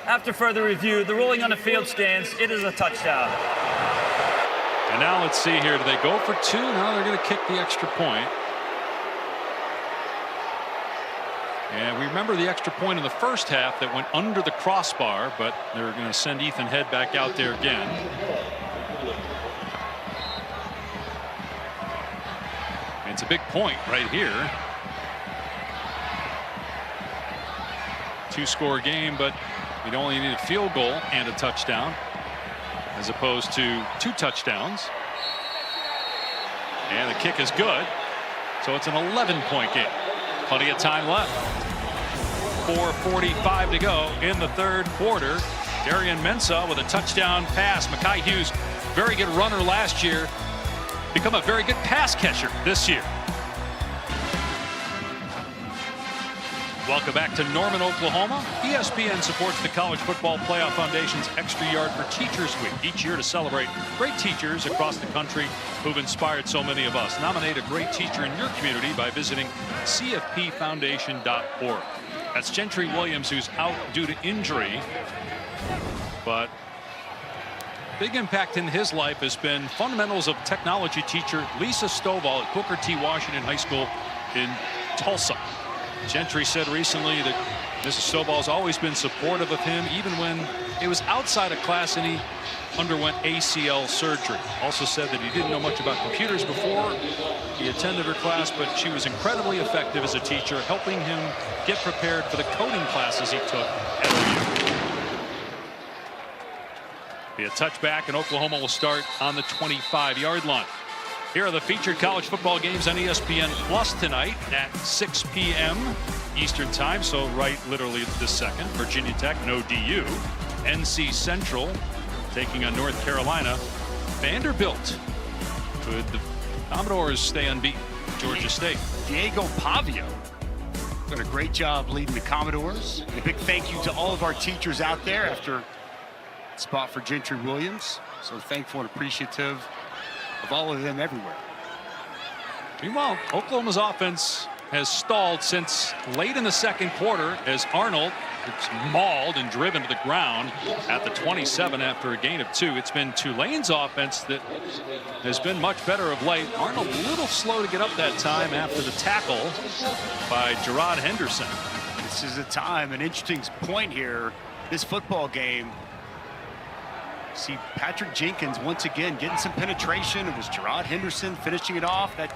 After further review, the ruling on the field stands. It is a touchdown. And now let's see here. Do they go for 2? Now they're going to kick the extra point. And we remember the extra point in the first half that went under the crossbar, but they're going to send Ethan Head back out there again. And it's a big point right here. 2-score game, but you'd only need a field goal and a touchdown as opposed to 2 touchdowns. And the kick is good. So it's an 11-point game. Plenty of time left. 4:45 to go in the 3rd quarter. Darian Mensah with a touchdown pass. Mekhi Hughes, very good runner last year. Become a very good pass catcher this year. Welcome back to Norman, Oklahoma. ESPN supports the College Football Playoff Foundation's Extra Yard for Teachers Week each year to celebrate great teachers across the country who've inspired so many of us. Nominate a great teacher in your community by visiting cfpfoundation.org. That's Gentry Williams, who's out due to injury, but big impact in his life has been fundamentals of technology teacher Lisa Stovall at Booker T. Washington High School in Tulsa. Gentry said recently that Mrs. Stovall's always been supportive of him, even when it was outside of class and he underwent ACL surgery. Also said that he didn't know much about computers before he attended her class, but she was incredibly effective as a teacher, helping him get prepared for the coding classes he took at OU. Be a touchback, and Oklahoma will start on the 25-yard line. Here are the featured college football games on ESPN Plus tonight at 6 p.m. Eastern time. So right literally this second. Virginia Tech, no DU. NC Central taking on North Carolina. Vanderbilt. Could the Commodores stay unbeaten? Georgia State. Diego Pavio done a great job leading the Commodores. And a big thank you to all of our teachers out there after spot for Gentry Williams. So thankful and appreciative of all of them everywhere. Meanwhile, Oklahoma's offense has stalled since late in the second quarter as Arnold is mauled and driven to the ground at the 27 after a gain of 2. It's been Tulane's offense that has been much better of late. Arnold a little slow to get up that time after the tackle by Gerard Henderson. This is a time, an interesting point here. This football game. See Patrick Jenkins once again getting some penetration. It was Gerard Henderson finishing it off. That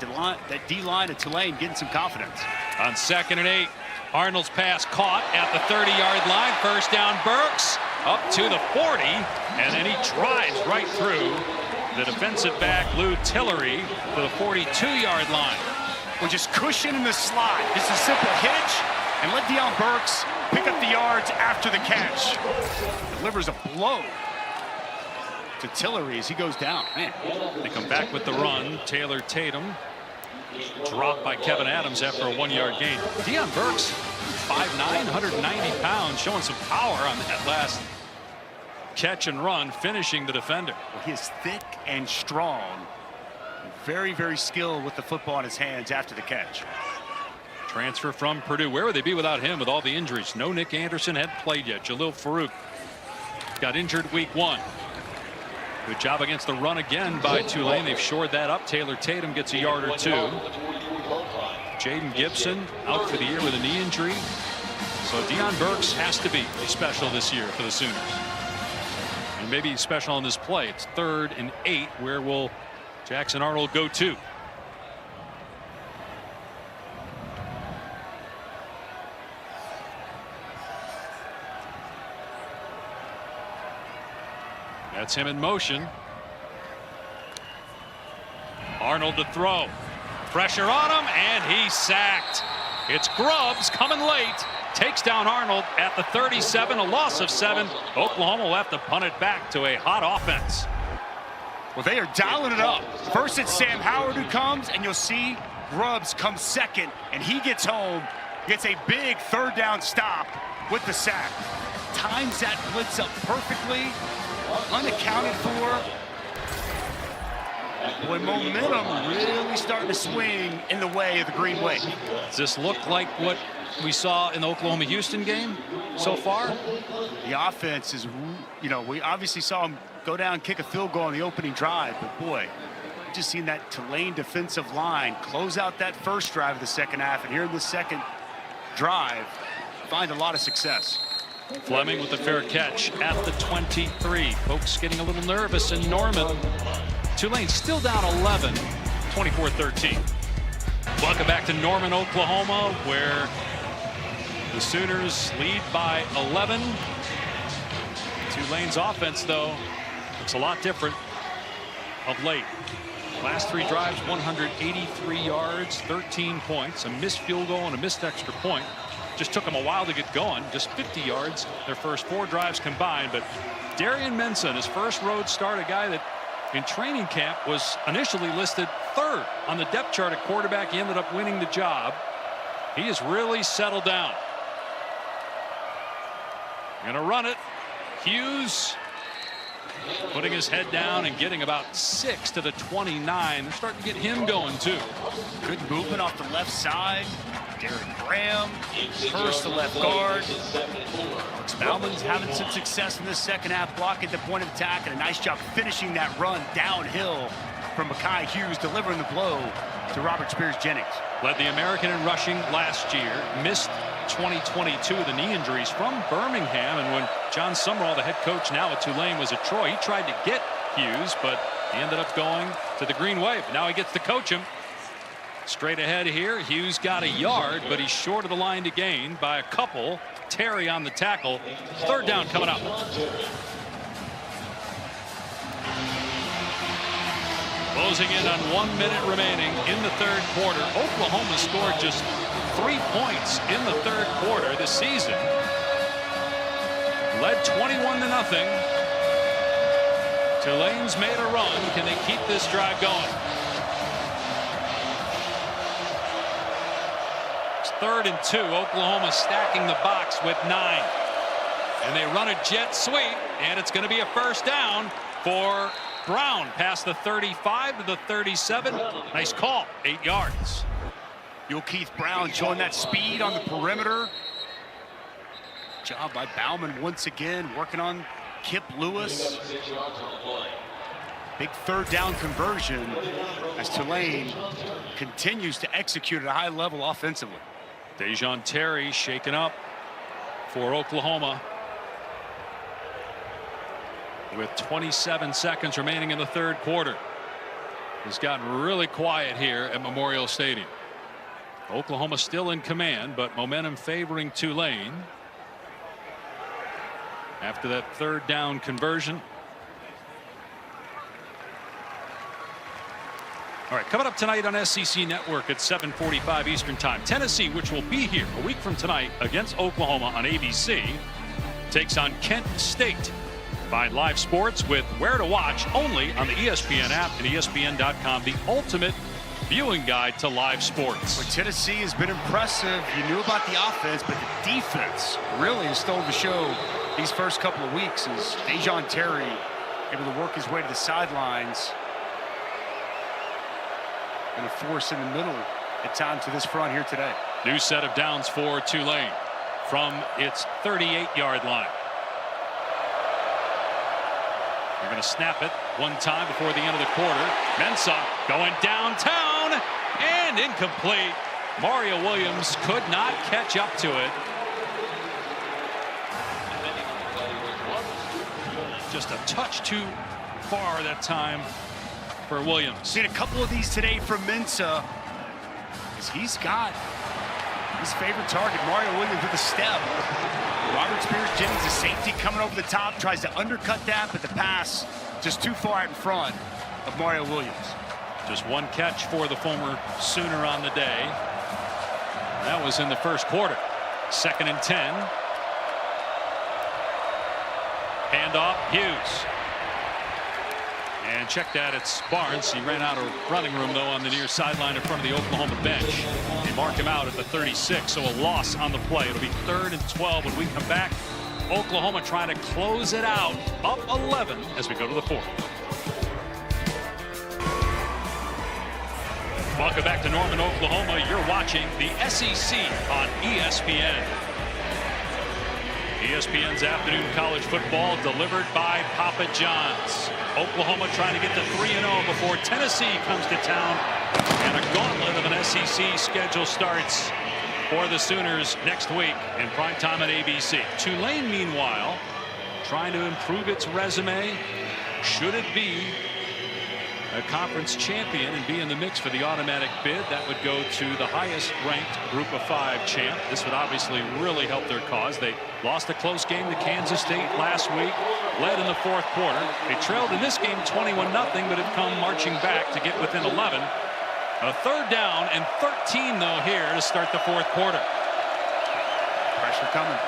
D-line of Tulane getting some confidence. On 2nd and 8, Arnold's pass caught at the 30-yard line. First down, Burks up to the 40, and then he drives right through the defensive back, Lou Tillery, to the 42-yard line. We're just cushioning the slide. Just a simple hitch, and let Deion Burks pick up the yards after the catch. Delivers a blow to Tillery as he goes down. Man. They come back with the run. Taylor Tatum dropped by Kevin Adams after a 1-yard gain. Deion Burks, 5'9", 190 pounds, showing some power on that last catch and run, finishing the defender. Well, he is thick and strong. Very, very skilled with the football in his hands after the catch. Transfer from Purdue. Where would they be without him with all the injuries? No Nick Anderson hadn't played yet. Jalil Farouk got injured week 1. Good job against the run again by Tulane. They've shored that up. Taylor Tatum gets a yard or 2. Jaden Gibson out for the year with a knee injury. So Deion Burks has to be special this year for the Sooners. And maybe special on this play. It's 3rd and 8. Where will Jackson Arnold go to? That's him in motion. Arnold to throw. Pressure on him, and he's sacked. It's Grubbs coming late. Takes down Arnold at the 37, a loss of 7. Oklahoma will have to punt it back to a hot offense. Well, they are dialing it up. First it's Sam Howard who comes, and you'll see Grubbs comes second, and he gets home, gets a big 3rd down stop with the sack. Times that blitz up perfectly. Unaccounted for. When momentum really starting to swing in the way of the Green Wave. Does this look like what we saw in the Oklahoma-Houston game so far? The offense is, you know, we obviously saw him go down, kick a field goal on the opening drive, but boy, just seen that Tulane defensive line close out that first drive of the second half, and here in the second drive, find a lot of success. Fleming with the fair catch at the 23. Folks getting a little nervous in Norman. Tulane still down 11, 24-13. Welcome back to Norman, Oklahoma, where the Sooners lead by 11. Tulane's offense, though, looks a lot different of late. Last 3 drives, 183 yards, 13 points, a missed field goal and a missed extra point. Just took them a while to get going. Just 50 yards their first 4 drives combined. But Darian Menson, his first road start, a guy that in training camp was initially listed 3rd on the depth chart at quarterback. He ended up winning the job. He has really settled down. Gonna run it. Hughes putting his head down and getting about 6 to the 29. They're starting to get him going too. Good movement off the left side. Derek Graham, first the left guard. Alex Bauman's having some success in this second half, blocking the point of attack, and a nice job finishing that run downhill from Mekhi Hughes, delivering the blow to Robert Spears Jennings. Led the American in rushing last year, missed 2022 with the knee injuries from Birmingham, and when John Summerall, the head coach now at Tulane, was at Troy, he tried to get Hughes, but he ended up going to the Green Wave. Now he gets to coach him. Straight ahead here, Hughes got a yard, but he's short of the line to gain by a couple. Terry on the tackle. 3rd down coming up. Closing in on 1 minute remaining in the third quarter. Oklahoma scored just 3 points in the third quarter this season. Led 21-0. Tulane's made a run. Can they keep this drive going? It's 3rd and 2. Oklahoma stacking the box with 9. And they run a jet sweep, and it's going to be a first down for Brown. Past the 35 to the 37. Nice call. 8 yards. Keith Brown showing that speed on the perimeter. Job by Bauman once again, working on Kip Lewis. Big 3rd down conversion as Tulane continues to execute at a high level offensively. Dejon Terry shaken up for Oklahoma with 27 seconds remaining in the third quarter. It's gotten really quiet here at Memorial Stadium. Oklahoma still in command, but momentum favoring Tulane after that 3rd down conversion. All right, coming up tonight on SEC Network at 7:45 Eastern Time. Tennessee, which will be here a week from tonight against Oklahoma on ABC, takes on Kent State. Find live sports with Where to Watch only on the ESPN app and ESPN.com, the ultimate viewing guide to live sports. Well, Tennessee has been impressive. You knew about the offense, but the defense really has stole the show these first couple of weeks as Dejon Terry able to work his way to the sidelines. And a force in the middle at times to this front here today. New set of downs for Tulane from its 38-yard line. They're going to snap it one time before the end of the quarter. Mensah going downtown and incomplete. Mario Williams could not catch up to it. Just a touch too far that time for Williams. Seen a couple of these today from Mensah, as he's got his favorite target, Mario Williams, with a step. Robert Spears-Jennings, the safety, coming over the top, tries to undercut that, but the pass just too far out in front of Mario Williams. Just one catch for the former Sooner on the day. That was in the first quarter. 2nd and 10. Handoff, Hughes. And check that, it's Barnes. He ran out of running room, though, on the near sideline in front of the Oklahoma bench. They mark him out at the 36, so a loss on the play. It'll be 3rd and 12 when we come back. Oklahoma trying to close it out, up 11 as we go to the 4th. Welcome back to Norman, Oklahoma. You're watching the SEC on ESPN. ESPN's afternoon college football delivered by Papa John's. Oklahoma trying to get to 3-0 before Tennessee comes to town. And a gauntlet of an SEC schedule starts for the Sooners next week in primetime on ABC. Tulane, meanwhile, trying to improve its resume. Should it be a conference champion and be in the mix for the automatic bid, that would go to the highest ranked Group of 5 champ. This would obviously really help their cause. They lost a close game to Kansas State last week, led in the 4th quarter. They trailed in this game 21-0, but have come marching back to get within 11. A 3rd down and 13, though, here to start the 4th quarter. Pressure coming.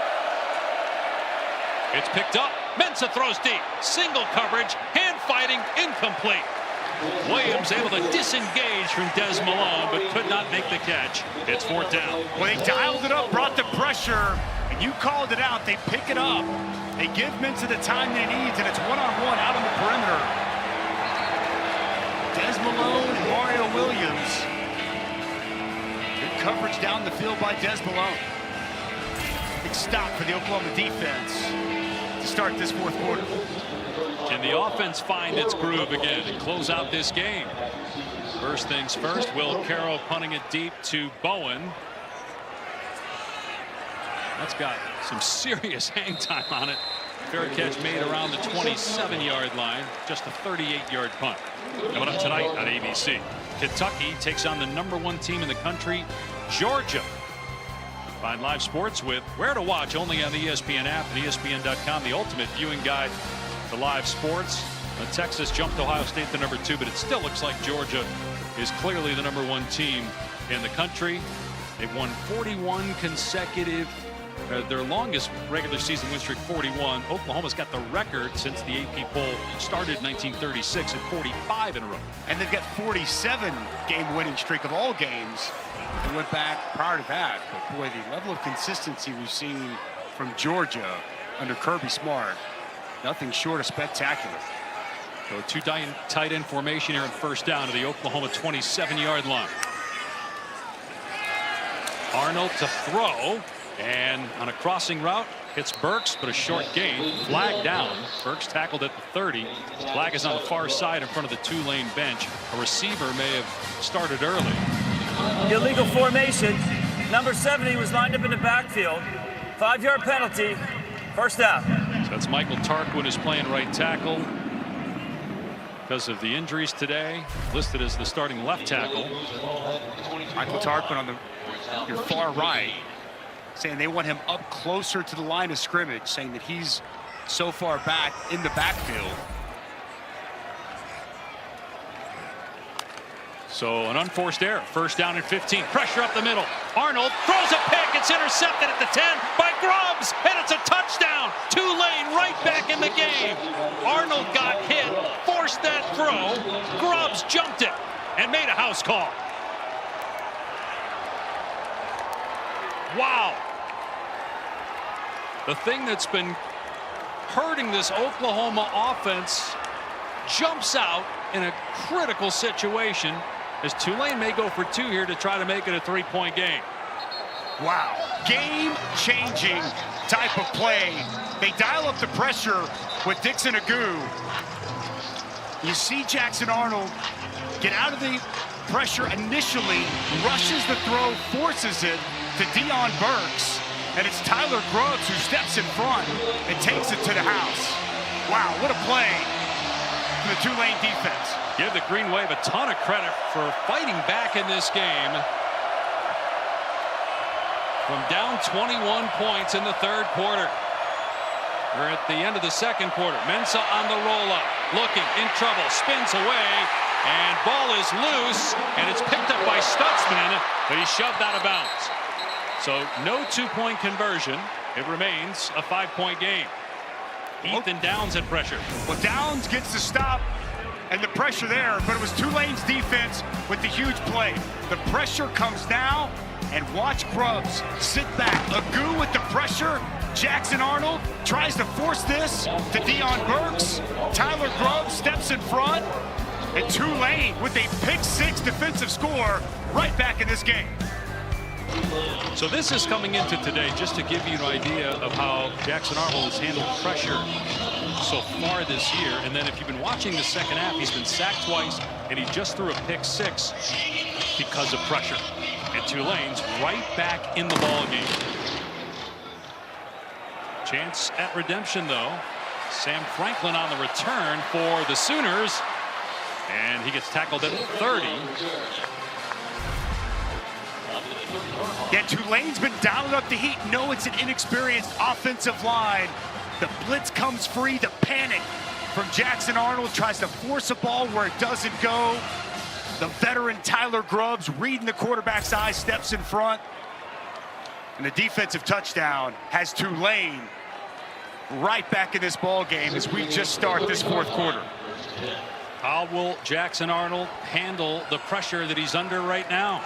It's picked up. Mensah throws deep. Single coverage. Hand fighting. Incomplete. Williams able to disengage from Des Malone, but could not make the catch. It's 4th down. Well, they dialed it up, brought the pressure, and you called it out. They pick it up. They give Mensah the time they need, and it's one-on-one out on the perimeter. Des Malone and Mario Williams. Good coverage down the field by Des Malone. Big stop for the Oklahoma defense to start this 4th quarter. Can the offense find its groove again and close out this game? First things first, Will Carroll punting it deep to Bowen. That's got some serious hang time on it. Fair catch made around the 27-yard line. Just a 38-yard punt. Coming up tonight on ABC. Kentucky takes on the #1 team in the country, Georgia. Find live sports with Where to Watch only on the ESPN app and ESPN.com, the ultimate viewing guide to live sports. Texas jumped Ohio State to number 2, but it still looks like Georgia is clearly the number 1 team in the country. They've won 41 consecutive. Their longest regular season win streak, 41. Oklahoma's got the record since the AP poll started in 1936 at 45 in a row. And they've got 47 game winning streak of all games. They went back prior to that. But boy, the level of consistency we've seen from Georgia under Kirby Smart, nothing short of spectacular. So 2 tight end formation here on first down to the Oklahoma 27-yard line. Arnold to throw, and on a crossing route hits Burks, but a short gain. Flag down. Burks tackled at the 30. Flag is on the far side in front of the Tulane bench. A receiver may have started early. Illegal formation. Number 70 was lined up in the backfield. 5-yard penalty. First down. So that's Michael Tarquin is playing right tackle because of the injuries today. Listed as the starting left tackle. Michael Tarquin on your far right, saying they want him up closer to the line of scrimmage, saying that he's so far back in the backfield. So an unforced error. First down and 15. Pressure up the middle. Arnold throws a pick. It's intercepted at the 10 by Grubbs, and it's a touchdown. Tulane right back in the game. Arnold got hit, forced that throw. Grubbs jumped it and made a house call. Wow. The thing that's been hurting this Oklahoma offense jumps out in a critical situation, as Tulane may go for 2 here to try to make it a 3-point game. Wow. Game-changing type of play. They dial up the pressure with Dixon Agu. You see Jackson Arnold get out of the pressure initially, rushes the throw, forces it to Deion Burks, and it's Tyler Grubbs who steps in front and takes it to the house. Wow, what a play from the Tulane defense. Give the Green Wave a ton of credit for fighting back in this game. From down 21 points in the 3rd quarter. We're at the end of the 2nd quarter. Mensah on the roll-up, looking in trouble, spins away, and ball is loose, and it's picked up by Stutzman, but he's shoved out of bounds. So no 2-point conversion. It remains a 5-point game. Ethan Downs had pressure. Well, Downs gets the stop and the pressure there, but it was Tulane's defense with the huge play. The pressure comes now, and watch Grubbs sit back. Agu with the pressure. Jackson Arnold tries to force this to Deion Burks. Tyler Grubbs steps in front, and Tulane with a pick-6 defensive score right back in this game. So this is coming into today just to give you an idea of how Jackson Arnold has handled pressure so far this year. And then if you've been watching the 2nd half, he's been sacked twice, and he just threw a pick-6 because of pressure. And Tulane's right back in the ball game. Chance at redemption, though. Sam Franklin on the return for the Sooners, and he gets tackled at the 30. Yeah, Tulane's been dialing up the heat. No, it's an inexperienced offensive line. The blitz comes free. The panic from Jackson Arnold tries to force a ball where it doesn't go. The veteran Tyler Grubbs, reading the quarterback's eyes, steps in front. And the defensive touchdown has Tulane right back in this ball game as we just start this 4th quarter. How will Jackson Arnold handle the pressure that he's under right now?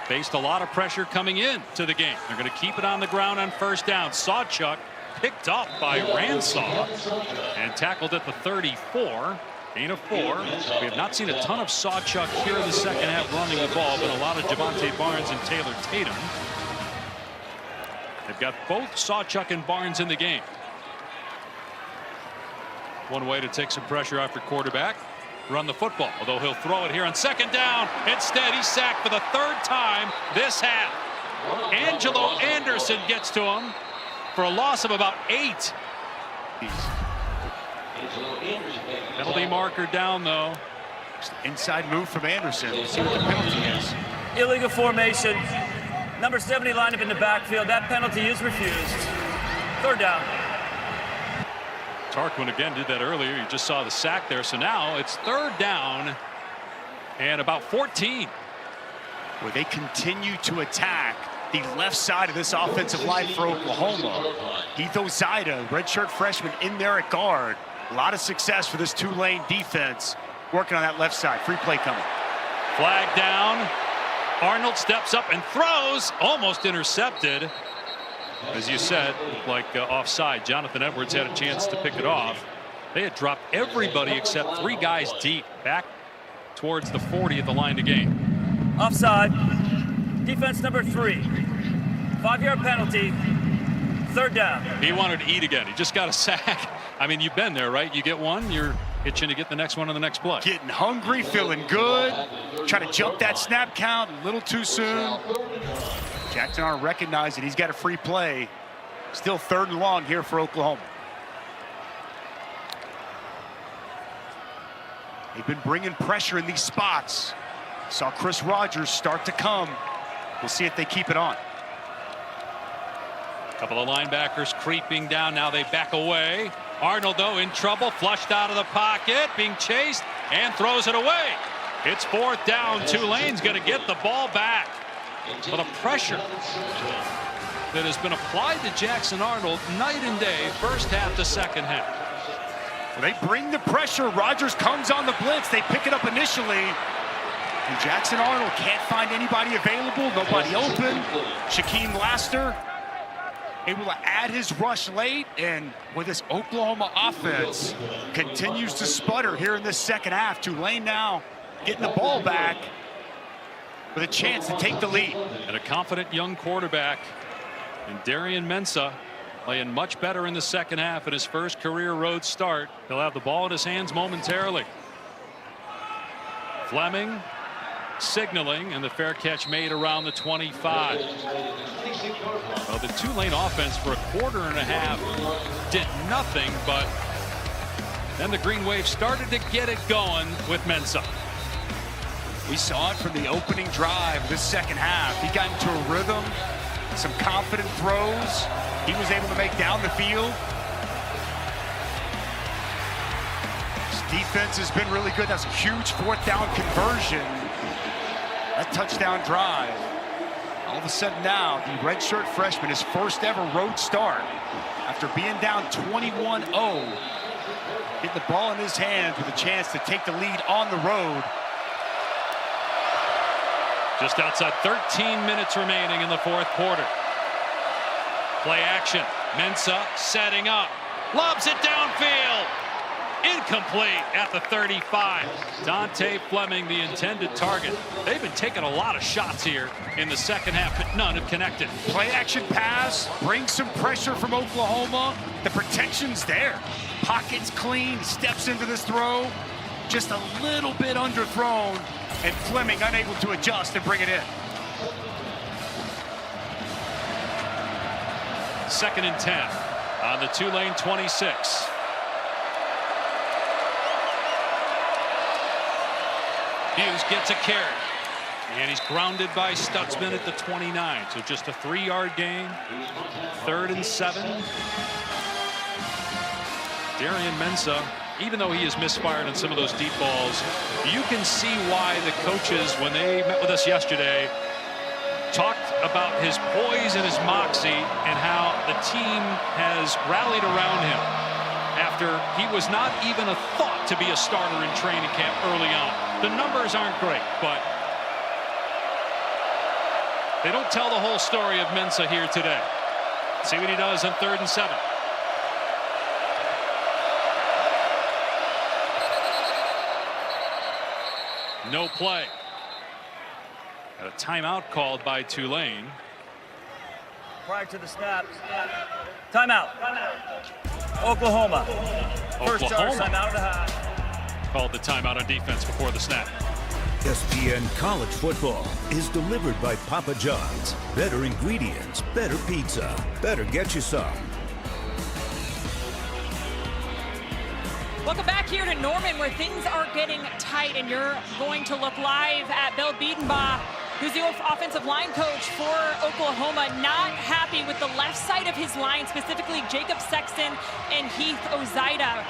Faced a lot of pressure coming in to the game. They're going to keep it on the ground on first down. Sawchuk picked up by Ransaw and tackled at the 34. Gain of 4. We have not seen a ton of Sawchuk here in the 2nd half running the ball, but a lot of Javonte Barnes and Taylor Tatum. They've got both Sawchuk and Barnes in the game. One way to take some pressure off your quarterback. Run the football, although he'll throw it here on 2nd down. Instead, he's sacked for the 3rd time this half. Angelo Anderson gets to him for a loss of about 8. Penalty marker down, though. Inside move from Anderson. Let's see what the penalty is. Illegal formation. Number 70 lined up in the backfield. That penalty is refused. 3rd down. Tarquin again did that earlier. You just saw the sack there. So now it's 3rd down and about 14. Where they continue to attack the left side of this offensive line for Oklahoma. Etho Zaida, redshirt freshman, in there at guard. A lot of success for this Tulane defense working on that left side. Free play coming. Flag down. Arnold steps up and throws. Almost intercepted. As you said, like offside. Jonathan Edwards had a chance to pick it off. They had dropped everybody except 3 guys deep back towards the 40 at the line to gain. Offside. Defense number 3. 5-yard penalty. 3rd down. He wanted to eat again. He just got a sack. I mean, you've been there, right? You get one, you're itching to get the next one on the next play. Getting hungry, feeling good. Trying to jump that snap count a little too soon. Jackson Arnold recognized that he's got a free play. Still 3rd and long here for Oklahoma. They've been bringing pressure in these spots. Saw Chris Rogers start to come. We'll see if they keep it on. A couple of linebackers creeping down. Now they back away. Arnold, though, in trouble. Flushed out of the pocket. Being chased and throws it away. It's 4th down. Tulane's going to get the ball back. But the pressure that has been applied to Jackson Arnold night and day, first half to second half. Well, they bring the pressure. Rogers comes on the blitz. They pick it up initially. And Jackson Arnold can't find anybody available. Nobody open. Shaquem Laster able to add his rush late. And with this Oklahoma offense continues to sputter here in this second half. Tulane now getting the ball back with a chance to take the lead. And a confident young quarterback in Darian Mensah playing much better in the second half in his first career road start. He'll have the ball in his hands momentarily. Fleming signaling, and the fair catch made around the 25. Well, the Tulane offense for a quarter and a half did nothing, but then the Green Wave started to get it going with Mensah. We saw it from the opening drive of this second half. He got into a rhythm, some confident throws. He was able to make down the field. His defense has been really good. That's a huge 4th down conversion. That touchdown drive. All of a sudden now, the redshirt freshman, his first ever road start after being down 21-0. Getting the ball in his hands with a chance to take the lead on the road. Just outside 13 minutes remaining in the 4th quarter. Play action. Mensah setting up. Lobs it downfield. Incomplete at the 35. Dante Fleming, the intended target. They've been taking a lot of shots here in the second half, but none have connected. Play action pass. Brings some pressure from Oklahoma. The protection's there. Pocket's clean. Steps into this throw. Just a little bit underthrown. And Fleming unable to adjust and bring it in. 2nd and 10 on the Tulane 26. Hughes gets a carry. And he's grounded by Stutzman at the 29. So just a 3-yard gain. 3rd and 7. Darian Mensah, even though he has misfired on some of those deep balls, you can see why the coaches, when they met with us yesterday, talked about his poise and his moxie and how the team has rallied around him after he was not even a thought to be a starter in training camp early on. The numbers aren't great, but they don't tell the whole story of Mensah here today. See what he does on 3rd and 7. No play. Got a timeout called by Tulane. Prior to the snap. Timeout. Oklahoma. First charge, timeout of the half. Called the timeout on defense before the snap. ESPN College Football is delivered by Papa John's. Better ingredients, better pizza. Better get you some. Welcome back here to Norman, where things are getting tight, and you're going to look live at Bill Biedenbach, who's the offensive line coach for Oklahoma not happy with the left side of his line, specifically Jacob Sexton and Heath Ozida.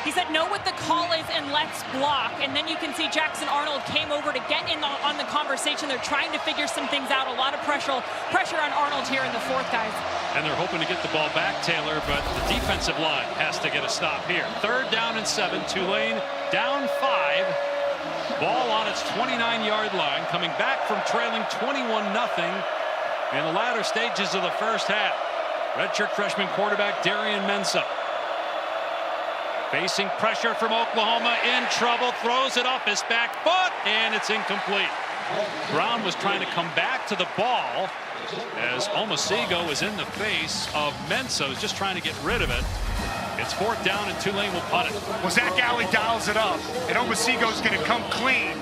He said, know what the call is and let's block. And then you can see Jackson Arnold came over to get in on the conversation. They're trying to figure some things out. A lot of pressure on Arnold here in the fourth, guys. And they're hoping to get the ball back, Taylor, but the defensive line has to get a stop here. 3rd down and 7. Tulane down 5. Ball on its 29-yard line, coming back from trailing 21-0 in the latter stages of the first half. Redshirt freshman quarterback Darian Mensah facing pressure from Oklahoma, in trouble, throws it off his back foot, and it's incomplete. Brown was trying to come back to the ball as Omosigo was in the face of Mensah, who's just trying to get rid of it. It's 4th down, and Tulane will punt it. Well, Zach Alley dials it up, and Omosigo's going to come clean,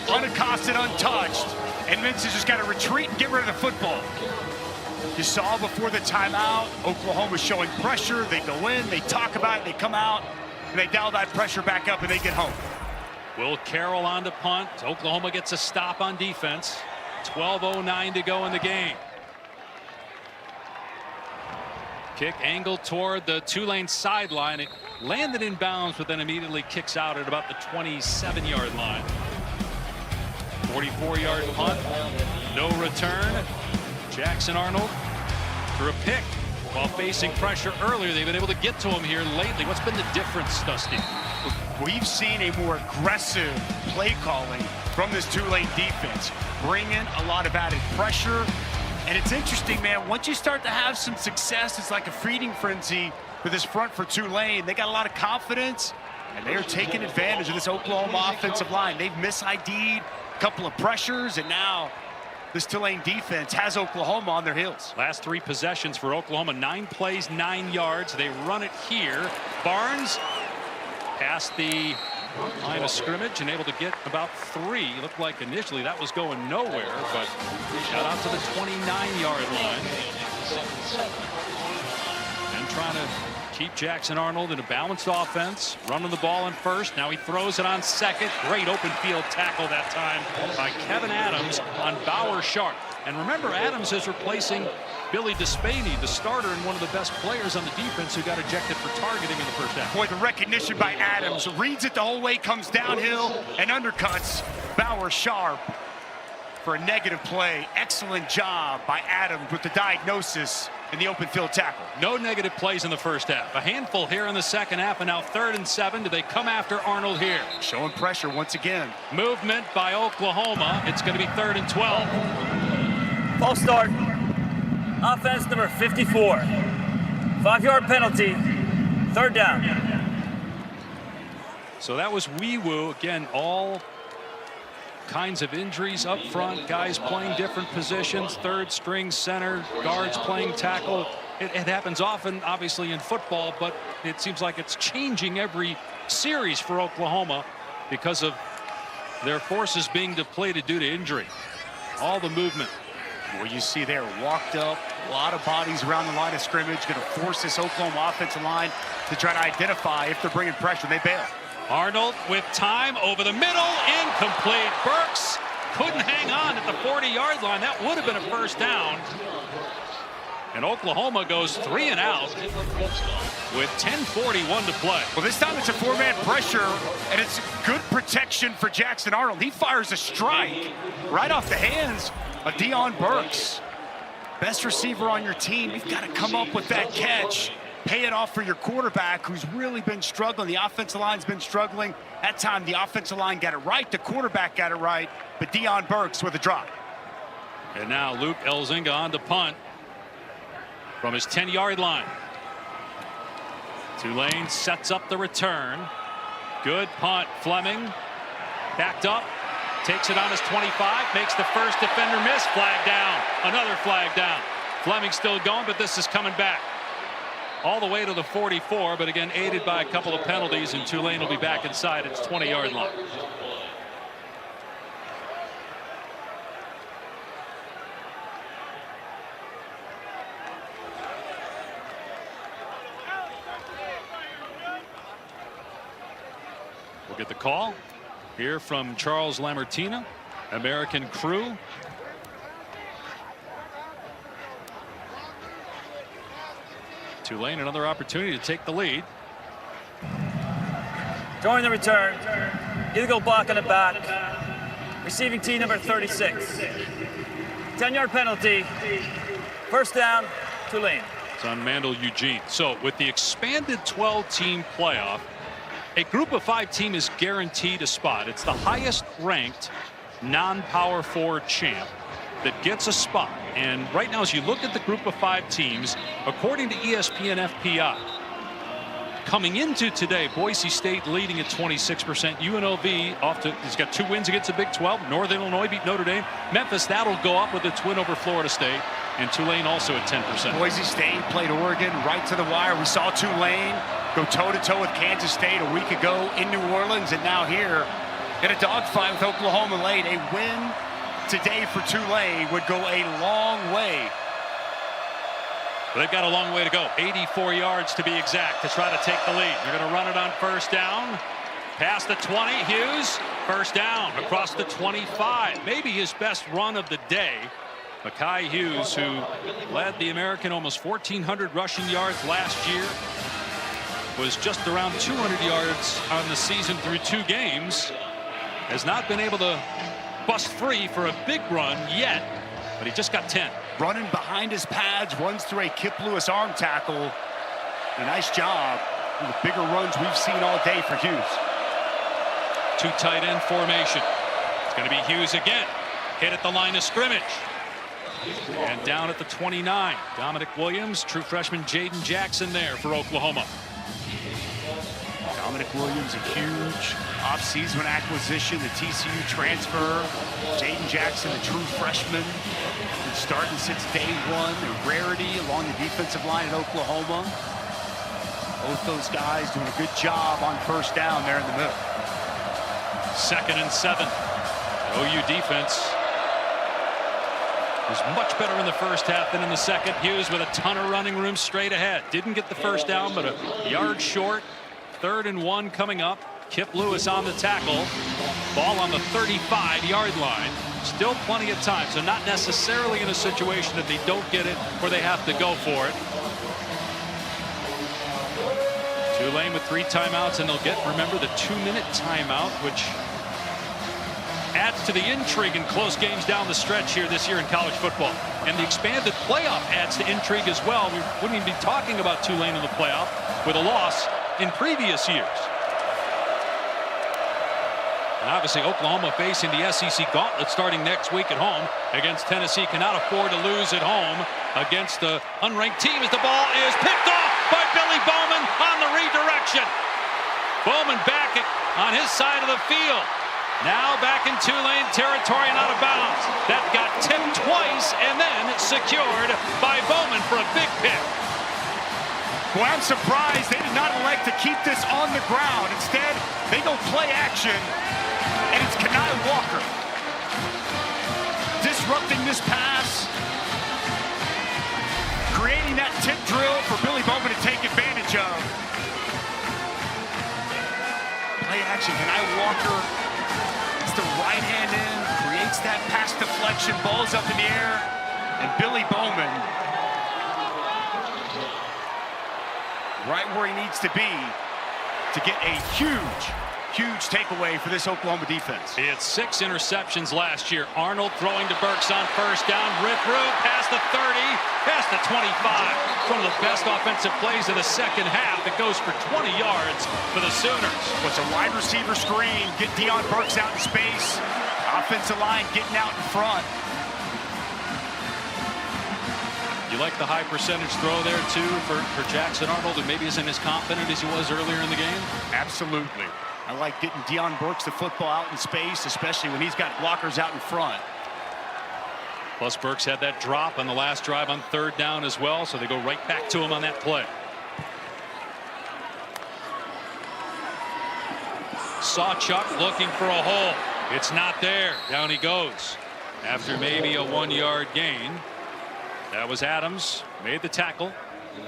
unaccosted, untouched, and Mensah's just got to retreat and get rid of the football. You saw before the timeout, Oklahoma showing pressure. They go in, they talk about it, they come out, and they dial that pressure back up, and they get home. Will Carroll on to punt. Oklahoma gets a stop on defense. 12:09 to go in the game. Kick angled toward the Tulane sideline. It landed in bounds, but then immediately kicks out at about the 27-yard line. 44-yard punt. No return. Jackson Arnold for a pick while facing pressure earlier. They've been able to get to him here lately. What's been the difference, Dusty? We've seen a more aggressive play calling from this Tulane defense, bringing a lot of added pressure. And it's interesting, man, once you start to have some success, it's like a feeding frenzy for this front for Tulane. They got a lot of confidence, and they are taking advantage of this Oklahoma offensive line. They've mis-ID'd a couple of pressures, and now this Tulane defense has Oklahoma on their heels. Last 3 possessions for Oklahoma, 9 plays, 9 yards. They run it here. Barnes past the line of scrimmage and able to get about 3. Looked like initially that was going nowhere, but got out to the 29-yard line. And trying to keep Jackson Arnold in a balanced offense, running the ball in first. Now he throws it on second. Great open field tackle that time by Kevin Adams on Bauer Sharp. And remember, Adams is replacing Billy Despaney, the starter and one of the best players on the defense, who got ejected for targeting in the first half. Boy, the recognition by Adams, reads it the whole way, comes downhill and undercuts Bauer Sharp for a negative play. Excellent job by Adams with the diagnosis and the open field tackle. No negative plays in the first half. A handful here in the second half, and now 3rd and 7. Do they come after Arnold here? Showing pressure once again. Movement by Oklahoma. It's going to be 3rd and 12. False start. Offense number 54. 5-yard penalty. 3rd down. So that was Wee-Woo. Again, all kinds of injuries up front, guys playing different positions, 3rd string center, guards playing tackle. It happens often, obviously, in football, but it seems like it's changing every series for Oklahoma because of their forces being depleted due to injury. All the movement. Well, you see there, walked up, a lot of bodies around the line of scrimmage, going to force this Oklahoma offensive line to try to identify if they're bringing pressure. They bail. Arnold with time over the middle, incomplete. Burks couldn't hang on at the 40-yard line. That would have been a first down. And Oklahoma goes 3 and out with 10:41 to play. Well, this time it's a 4-man pressure, and it's good protection for Jackson Arnold. He fires a strike right off the hands of Deion Burks. Best receiver on your team. You've got to come up with that catch. Pay it off for your quarterback, who's really been struggling. The offensive line's been struggling. That time, the offensive line got it right. The quarterback got it right. But Deion Burks with a drop. And now Luke Elzinga on to punt from his 10-yard line. Tulane sets up the return. Good punt. Fleming backed up. Takes it on his 25. Makes the first defender miss. Flag down. Another flag down. Fleming still going, but this is coming back all the way to the 44, but again aided by a couple of penalties, and Tulane will be back inside its 20-yard line. We'll get the call here from Charles Lamartina, American Crew. Tulane another opportunity to take the lead. During the return, illegal block on the back. Receiving team number 36. 10-yard penalty. First down, Tulane. It's on Mandel Eugene. So with the expanded 12-team playoff, a group of 5 team is guaranteed a spot. It's the highest ranked non-power 4 champ that gets a spot. And right now, as you look at the group of 5 teams, according to ESPN FPI, coming into today, Boise State leading at 26%. UNLV off to, he's got 2 wins against the Big 12. Northern Illinois beat Notre Dame. Memphis, that'll go up with its win over Florida State. And Tulane also at 10%. Boise State played Oregon right to the wire. We saw Tulane go toe-to-toe with Kansas State a week ago in New Orleans, and now here in a dogfight with Oklahoma late. A win today for Tulane would go a long way. They've got a long way to go. 84 yards to be exact to try to take the lead. They're going to run it on first down. Past the 20, Hughes. First down across the 25. Maybe his best run of the day. Mekhi Hughes, who led the American almost 1,400 rushing yards last year, was just around 200 yards on the season through 2 games. Has not been able to bust free for a big run yet, but he just got 10. Running behind his pads, runs through a Kip Lewis arm tackle. A nice job. One of the bigger runs we've seen all day for Hughes. 2 tight end formation. It's going to be Hughes again. Hit at the line of scrimmage. And down at the 29. Dominic Williams, true freshman Jaden Jackson there for Oklahoma. Dominic Williams, a huge offseason acquisition, the TCU transfer. Jaden Jackson, a true freshman, been starting since day 1. A rarity along the defensive line at Oklahoma. Both those guys doing a good job on first down there in the middle. 2nd and 7. OU defense was much better in the first half than in the second. Hughes with a ton of running room straight ahead. Didn't get the first down, but a yard short. 3rd and 1 coming up. Kip Lewis on the tackle. Ball on the 35-yard line. Still plenty of time, so not necessarily in a situation that they don't get it where they have to go for it. Tulane with 3 timeouts, and they'll get, remember, the 2-minute timeout, which adds to the intrigue in close games down the stretch here this year in college football. And the expanded playoff adds to intrigue as well. We wouldn't even be talking about Tulane in the playoff with a loss in previous years. And obviously Oklahoma facing the SEC gauntlet starting next week at home against Tennessee. Cannot afford to lose at home against the unranked team as the ball is picked off by Billy Bowman on the redirection. Bowman back on his side of the field. Now back in Tulane territory and out of bounds. That got tipped twice and then secured by Bowman for a big pick. Well, I'm surprised they did not elect to keep this on the ground. Instead, they go play action, and it's Kenai Walker disrupting this pass, creating that tip drill for Billy Bowman to take advantage of. Play action, Kenai Walker. The right hand in, creates that pass deflection, ball's up in the air, and Billy Bowman right where he needs to be to get a huge takeaway for this Oklahoma defense. He had 6 interceptions last year. Arnold throwing to Burks on first down. Rip through past the 30, past the 25. One of the best offensive plays of the second half. It goes for 20 yards for the Sooners. What's a wide receiver screen, get Deion Burks out in space. Offensive line getting out in front. You like the high percentage throw there too for Jackson Arnold, and maybe isn't as confident as he was earlier in the game? Absolutely. I like getting Deion Burks the football out in space, especially when he's got blockers out in front. Plus Burks had that drop on the last drive on 3rd down as well, so they go right back to him on that play. Sawchuk looking for a hole. It's not there. Down he goes after maybe a 1-yard gain. That was Adams, made the tackle.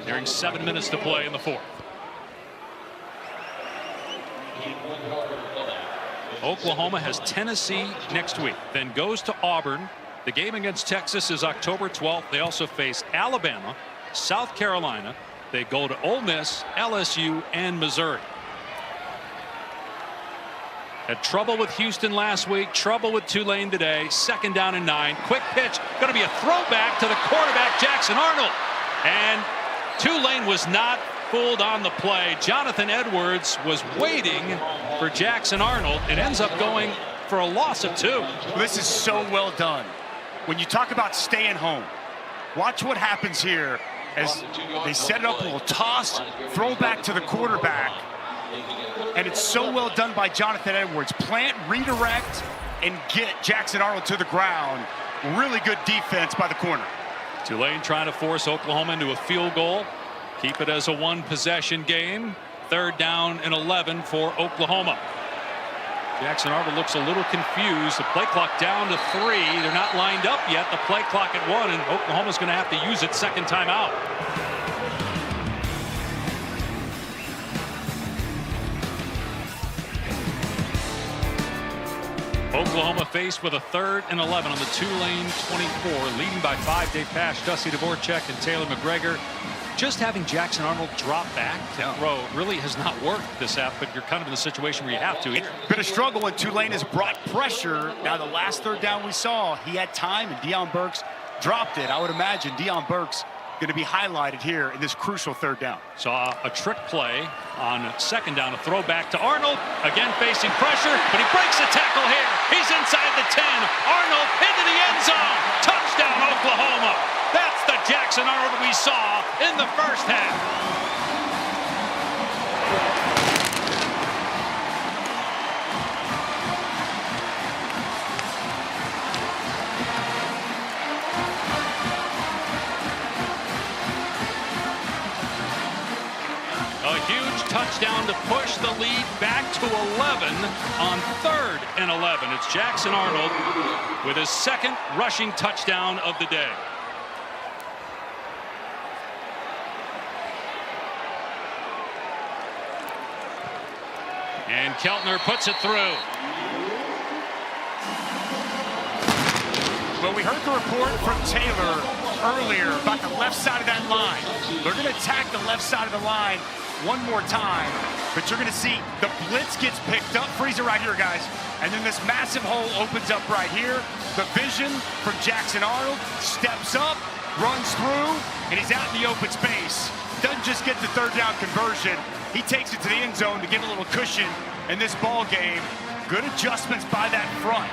Nearing 7 minutes to play in the 4th. Oklahoma has Tennessee next week, then goes to Auburn. The game against Texas is October 12th. They also face Alabama, South Carolina, They go to Ole Miss, LSU, and Missouri. Had trouble with Houston last week, trouble with Tulane today. 2nd down and 9. Quick pitch, going to be a throwback to the quarterback, Jackson Arnold. And Tulane was not fooled on the play. Jonathan Edwards was waiting for Jackson Arnold. It ends up going for a loss of 2. This is so well done. When you talk about staying home, watch what happens here as they set it up, a little toss, throwback to the quarterback. And it's so well done by Jonathan Edwards. Plant, redirect, and get Jackson Arnold to the ground. Really good defense by the corner. Tulane trying to force Oklahoma into a field goal. Keep it as a 1-possession game. 3rd down and 11 for Oklahoma. Jackson Arnold looks a little confused. The play clock down to 3. They're not lined up yet. The play clock at 1, and Oklahoma's going to have to use it 2nd time out. Oklahoma faced with a 3rd and 11 on the Tulane 24, leading by 5. Dave Pasch, Dusty Dvorak, and Taylor McGregor. Just having Jackson Arnold drop back to throw really has not worked this half, but you're kind of in the situation where you have to. It's been a struggle when Tulane has brought pressure. Now the last 3rd down we saw, he had time, and Deion Burks dropped it. I would imagine Deion Burks going to be highlighted here in this crucial 3rd down. Saw a trick play on 2nd down, a throwback to Arnold, again facing pressure, but he breaks the tackle here. He's inside the 10. Arnold into the end zone. Touchdown, Oklahoma. That's the Jackson Arnold we saw in the first half. A huge touchdown to push the lead back to 11 on 3rd and 11. It's Jackson Arnold with his 2nd rushing touchdown of the day. And Keltner puts it through. Well, we heard the report from Taylor earlier about the left side of that line. They're going to attack the left side of the line one more time, but you're going to see the blitz gets picked up. Freeze it right here, guys. And then this massive hole opens up right here. The vision from Jackson Arnold steps up, runs through, and he's out in the open space. Doesn't just get the 3rd down conversion. He takes it to the end zone to give a little cushion in this ball game. Good adjustments by that front.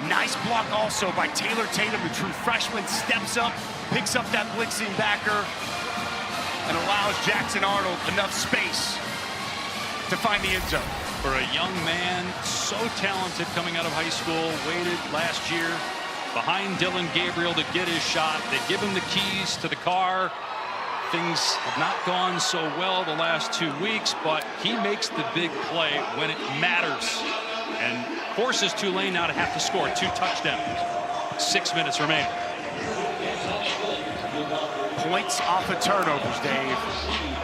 Nice block also by Taylor Tatum, the true freshman. Steps up, picks up that blitzing backer, and allows Jackson Arnold enough space to find the end zone. For a young man, so talented coming out of high school, waited last year behind Dylan Gabriel to get his shot. They give him the keys to the car. Things have not gone so well the last 2 weeks, but he makes the big play when it matters and forces Tulane now to have to score 2 touchdowns. 6 minutes remaining. Points off of turnovers, Dave.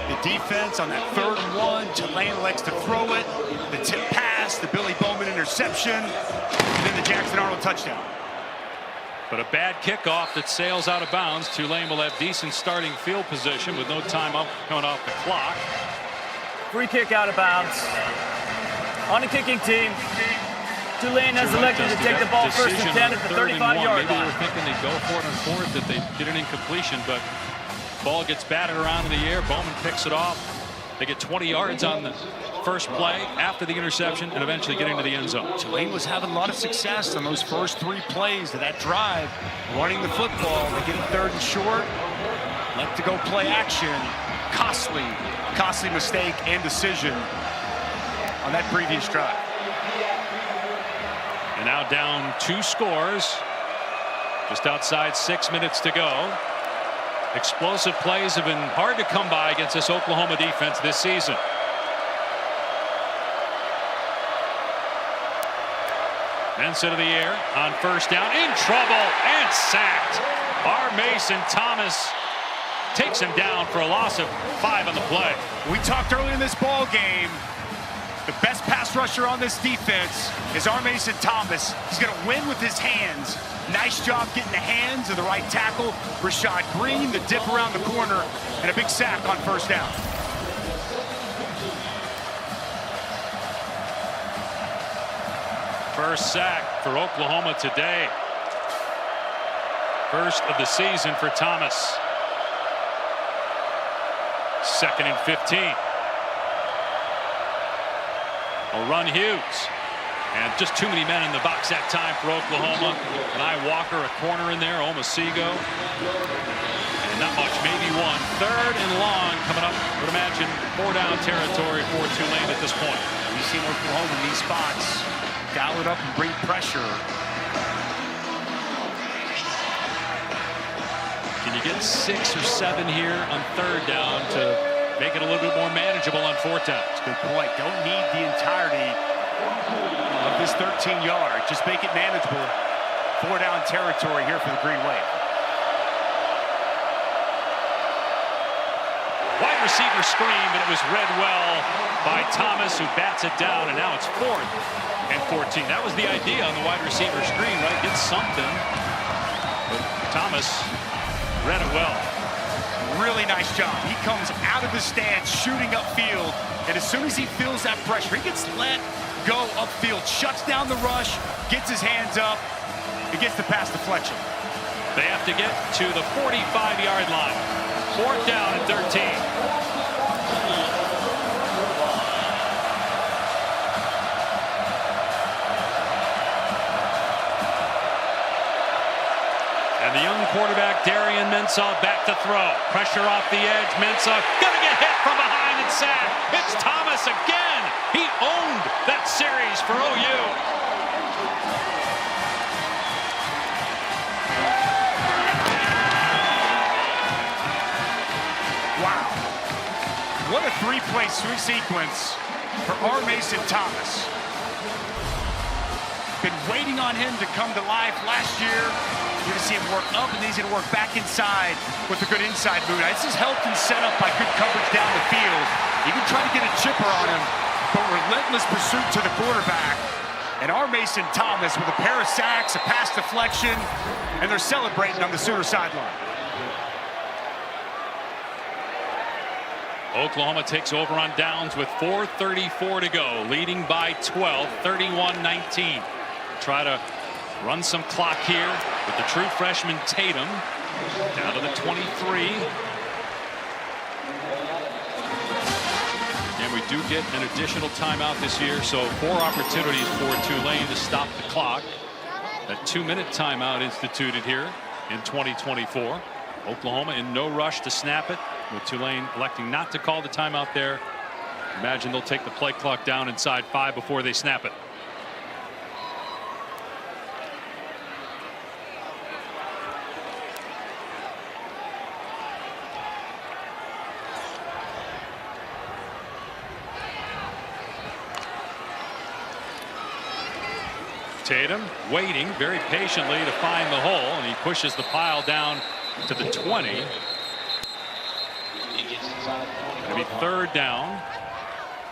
The defense on that 3rd and 1, Tulane elects to throw it. The tip pass, the Billy Bowman interception, and then the Jackson Arnold touchdown. But a bad kickoff that sails out of bounds. Tulane will have decent starting field position with no time up coming off the clock. Free kick out of bounds. On the kicking team, Tulane has elected to take the ball 1st and 10 at the 35-yard line. Maybe they were thinking they'd go for it on 4th, that they get an incompletion, but ball gets batted around in the air. Bowman picks it off. They get 20 yards on the first play after the interception and eventually get into the end zone. Tulane was having a lot of success on those first 3 plays of that drive, running the football. They get it 3rd and short, like to go play action. Costly mistake and decision on that previous drive. And now down 2 scores, just outside 6 minutes to go. Explosive plays have been hard to come by against this Oklahoma defense this season. Benson to the air on 1st down, in trouble and sacked. R. Mason Thomas takes him down for a loss of 5 on the play. We talked earlier in this ball game The best pass rusher on this defense is Mason Thomas. He's going to win with his hands. Nice job getting the hands of the right tackle, Rashad Green, the dip around the corner, and a big sack on first down. First sack for Oklahoma today. First of the season for Thomas. 2nd and 15. A run Hughes. And just too many men in the box that time for Oklahoma. And Walker, a corner in there, Omasigo. And not much, maybe one. 3rd and long coming up. I would imagine 4-down territory for Tulane at this point. We've seen Oklahoma in these spots dial it up and bring pressure. Can you get 6 or 7 here on 3rd down to make it a little bit more manageable on 4th down? That's a good point. Don't need the entirety of this 13-yard. Just make it manageable. 4-down territory here for the Green Wave. Wide receiver screen, but it was read well by Thomas, who bats it down, and now it's 4th and 14. That was the idea on the wide receiver screen, right? Get something. But Thomas read it well. Really nice job. He comes out of the stance, shooting upfield, and as soon as he feels that pressure, he gets let go upfield, shuts down the rush, gets his hands up, and gets the pass deflection. They have to get to the 45-yard line. 4th down and 13. And the young quarterback, Darian Mensah, back to throw. Pressure off the edge. Mensah gonna get hit from behind and sacked. It's Thomas again. He owned that series for OU. Wow. What a 3-play sequence for Mason Thomas. Been waiting on him to come to life last year. You're going to see him work up, and then he's going to work back inside with a good inside move. This is helped and set up by good coverage down the field. You can try to get a chipper on him, but relentless pursuit to the quarterback. And Mason Thomas with a pair of sacks, a pass deflection, and they're celebrating on the Sooner sideline. Oklahoma takes over on downs with 4:34 to go, leading by 12, 31-19. Try to run some clock here with the true freshman Tatum down to the 23. And we do get an additional timeout this year, so 4 opportunities for Tulane to stop the clock. A 2-minute timeout instituted here in 2024. Oklahoma in no rush to snap it, with Tulane electing not to call the timeout there. Imagine they'll take the play clock down inside 5 before they snap it. Tatum waiting very patiently to find the hole, and he pushes the pile down to the 20. It'll be 3rd down.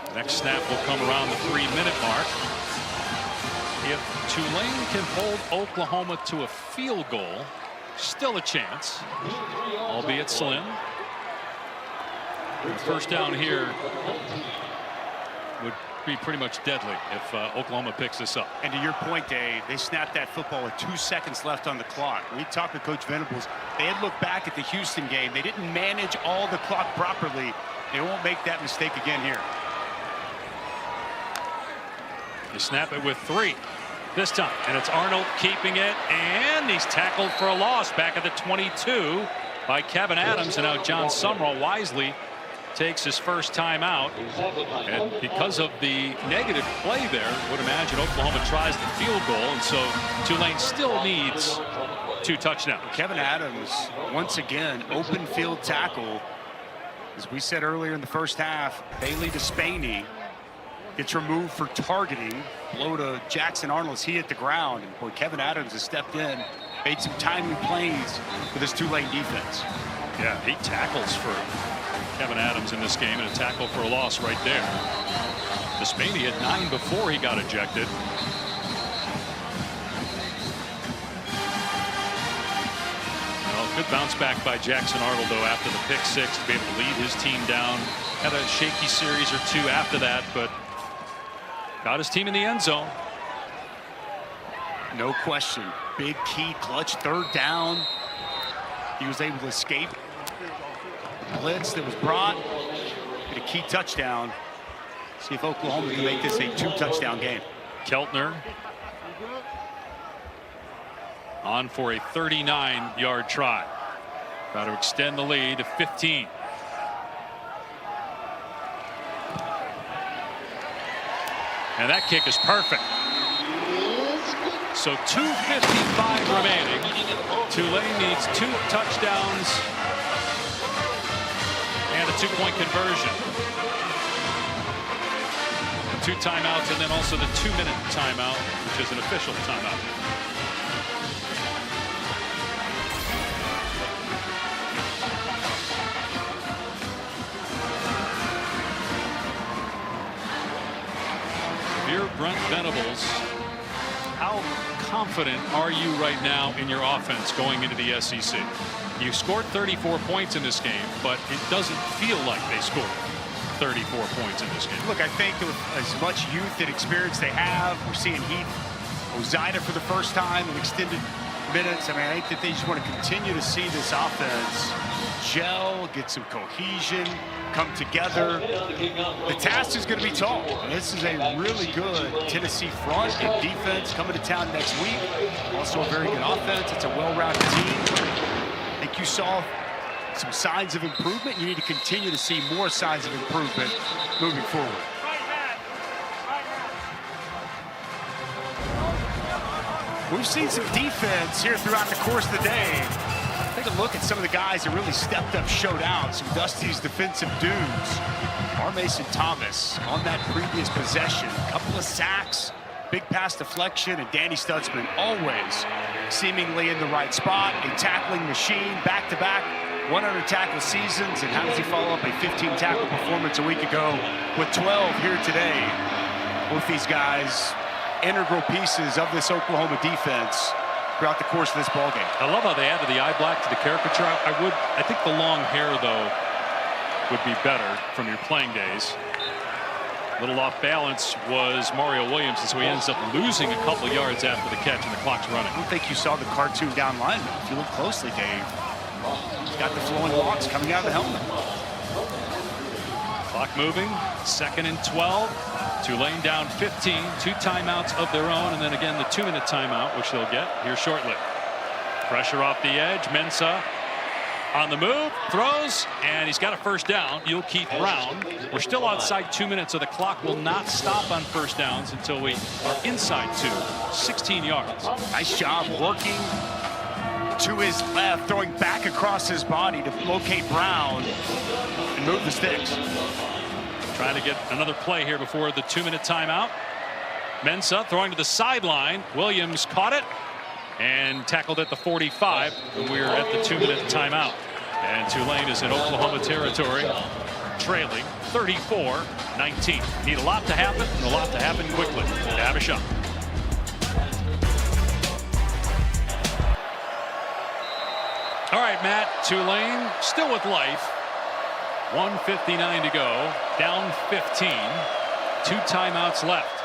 The next snap will come around the 3-minute mark. If Tulane can hold Oklahoma to a field goal, still a chance, albeit slim. The 1st down here would be pretty much deadly if Oklahoma picks this up. And to your point, Dave, they snapped that football with 2 seconds left on the clock. We talked to Coach Venables. They had looked back at the Houston game. They didn't manage all the clock properly. They won't make that mistake again here. They snap it with 3 this time, and it's Arnold keeping it, and he's tackled for a loss back at the 22 by Kevin Adams, and now John Sumrall wisely takes his first time out, and because of the negative play there, would imagine Oklahoma tries the field goal, and so Tulane still needs 2 touchdowns. Kevin Adams, once again, open field tackle. As we said earlier in the first half, Bailey Despainey gets removed for targeting. Blow to Jackson Arnold as he hit the ground, and boy, Kevin Adams has stepped in, made some timely plays for this Tulane defense. Yeah, 8 tackles for Kevin Adams in this game, and a tackle for a loss right there. Bismani had 9 before he got ejected. Well, good bounce back by Jackson Arnold, though, after the pick 6 to be able to lead his team down. Had a shaky series or 2 after that, but got his team in the end zone. No question. Big key clutch 3rd down. He was able to escape the blitz that was brought. Get a key touchdown. See if Oklahoma can make this a 2-touchdown game. Keltner on for a 39-yard try. Try to extend the lead to 15. And that kick is perfect. So 2:55 remaining. Tulane needs 2 touchdowns and a 2-point conversion. 2 timeouts and then also the 2-minute timeout, which is an official timeout. If you're Brent Venables, how confident are you right now in your offense going into the SEC? You scored 34 points in this game, but it doesn't feel like they scored 34 points in this game. Look, I think with as much youth and experience they have, we're seeing Heath Ozida for the first time in extended minutes. I mean, I think that they just want to continue to see this offense gel, get some cohesion, come together. The task is going to be tall. This is a really good Tennessee front and defense coming to town next week. Also a very good offense. It's a well-rounded team. I think you saw some signs of improvement. You need to continue to see more signs of improvement moving forward. We've seen some defense here throughout the course of the day. Take a look at some of the guys that really stepped up, showed out. Some Dusty's defensive dudes. Mason Thomas on that previous possession. A couple of sacks, big pass deflection, and Danny Stutzman always seemingly in the right spot. A tackling machine, back-to-back 100 tackle seasons. And how does he follow up a 15 tackle performance a week ago with 12 here today? Both these guys, integral pieces of this Oklahoma defense throughout the course of this ball game. I love how they added the eye black to the caricature. I think the long hair, though, would be better from your playing days. A little off balance was Mario Williams, and so he ends up losing a couple yards after the catch, and the clock's running. I don't think you saw the cartoon down lineman. If you look closely, Dave, he's got the flowing locks coming out of the helmet. Clock moving, 2nd and 12. Tulane down 15, 2 timeouts of their own, and then again the 2-minute timeout, which they'll get here shortly. Pressure off the edge. Mensah on the move, throws, and he's got a first down. You'll keep Brown. We're still outside 2 minutes, so the clock will not stop on first downs until we are inside 2. 16 yards. Nice job working to his left, throwing back across his body to locate Brown and move the sticks. Trying to get another play here before the 2-minute timeout. Mensah throwing to the sideline. Williams caught it and tackled at the 45. We're at the 2-minute timeout. And Tulane is in Oklahoma territory, trailing 34-19. Need a lot to happen, and a lot to happen quickly to have a shot. All right, Matt, Tulane still with life. 1:59 to go, down 15, 2 timeouts left.